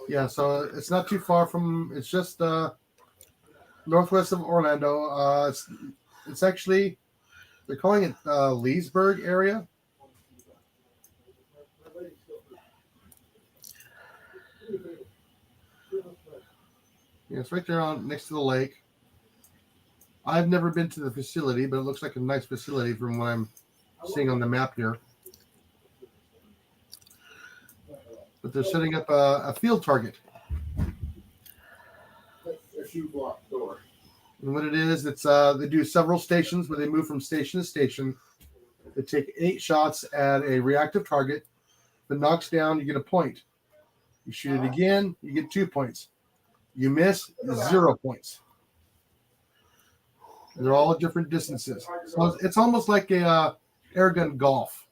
Yeah, so it's not too far from. It's just northwest of Orlando. It's actually they're calling it Leesburg area. Yeah, it's right there on next to the lake. I've never been to the facility, but it looks like a nice facility from what I'm seeing on the map here. But they're setting up a field target. And what it is, it's they do several stations where they move from station to station. They take 8 shots at a reactive target. If it knocks down, you get a point. You shoot it again, you get 2 points. You miss, 0 points. And they're all at different distances. So it's almost like a air gun golf.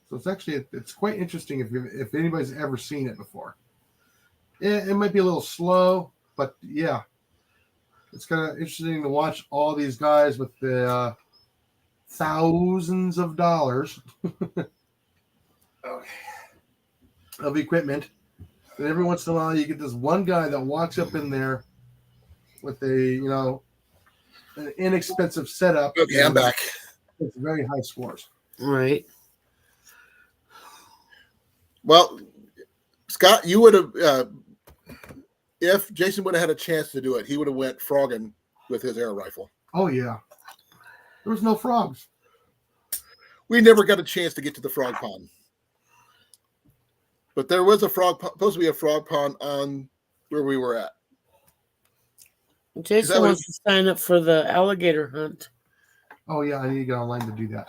So it's quite interesting if anybody's ever seen it before. It might be a little slow, but yeah, it's kind of interesting to watch all these guys with the thousands of dollars of equipment. And every once in a while, you get this one guy that walks up in there with an inexpensive setup.
Okay, I'm back.
It's very high scores.
Right.
Well, Scott, you would have, if Jason would have had a chance to do it, he would have went frogging with his air rifle.
Oh, yeah. There was no frogs.
We never got a chance to get to the frog pond. But there was supposed to be a frog pond on where we were at.
Jason wants to sign up for the alligator hunt.
Oh yeah, I need to get online to do that.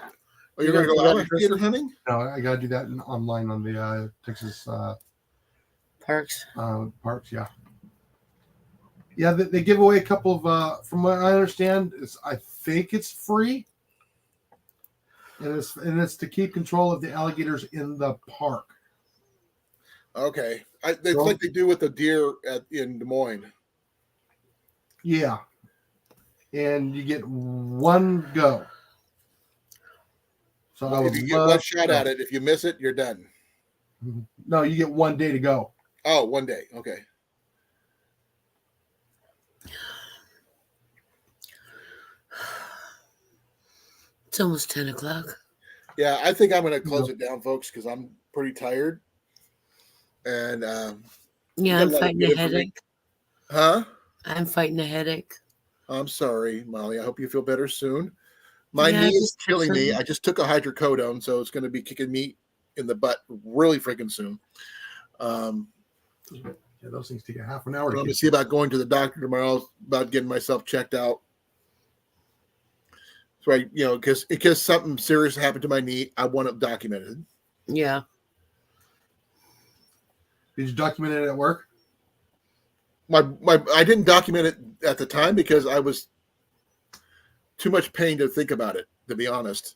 Oh, you're going to go alligator hunting?
No, I got to do that online on the Texas
Parks.
Parks, yeah. Yeah, they give away a couple of. From what I understand, I think it's free, and it's to keep control of the alligators in the park.
Okay, it's like they do with the deer in Des Moines.
Yeah, and you get one go. So
if you get one shot at it, if you miss it, you're done.
No, you get 1 day to go.
Oh, 1 day. Okay.
It's almost 10 o'clock.
Yeah, I think I'm going to close it down, folks, because I'm pretty tired. And
yeah, I'm fighting a headache.
Huh?
I'm fighting a headache.
I'm sorry, Molly. I hope you feel better soon. My knee is killing me. I just took a hydrocodone, so it's going to be kicking me in the butt really freaking soon.
Yeah, those things take a half an hour.
I'm going to see about going to the doctor tomorrow, about getting myself checked out. So because something serious happened to my knee, I want it documented.
Yeah.
Did you document it at work?
I didn't document it at the time because I was too much pain to think about it, to be honest.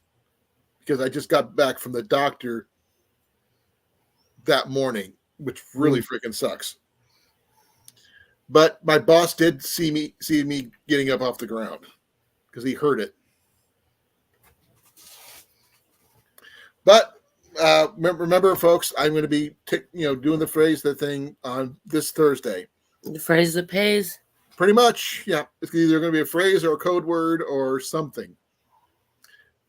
Because I just got back from the doctor that morning, which really freaking sucks. But my boss did see me getting up off the ground because he heard it. But remember, folks, I'm going to be doing the phrase thing on this Thursday.
The phrase that pays.
Pretty much, yeah. It's either going to be a phrase or a code word or something.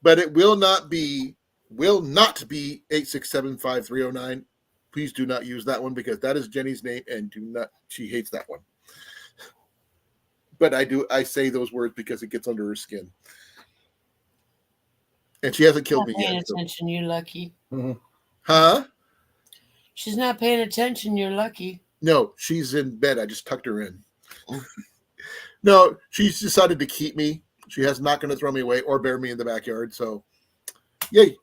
But it will not be 8675309. Please do not use that one because that is Jenny's name and she hates that one. But I say those words because it gets under her skin. And she hasn't killed me yet.
Paying attention, you're lucky.
Mm-hmm. Huh?
She's not paying attention, you're lucky.
No, she's in bed. I just tucked her in. No, she's decided to keep me. She has not going to throw me away or bury me in the backyard. So, yay.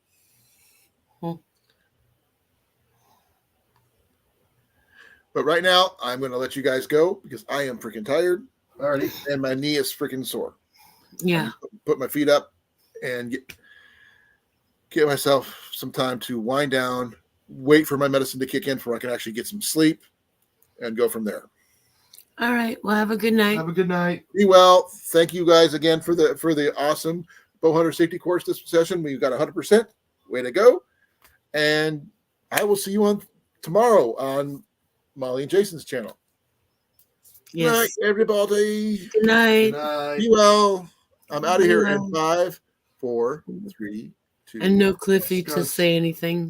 But right now, I'm going to let you guys go because I am freaking tired.
Alrighty.
And my knee is freaking sore.
Yeah.
Put my feet up and get myself some time to wind down, wait for my medicine to kick in before I can actually get some sleep and go from there.
All right. Well, have a good night.
Have a good night.
Be well. Thank you guys again for the awesome Bowhunter safety course this session. We've got 100%. Way to go. And I will see you on tomorrow on Molly and Jason's channel.
Yes.
Good night, everybody.
Good night.
Good night.
Be well. I'm out of here in 5, 4, 3, 2.
And no Cliffy to say anything.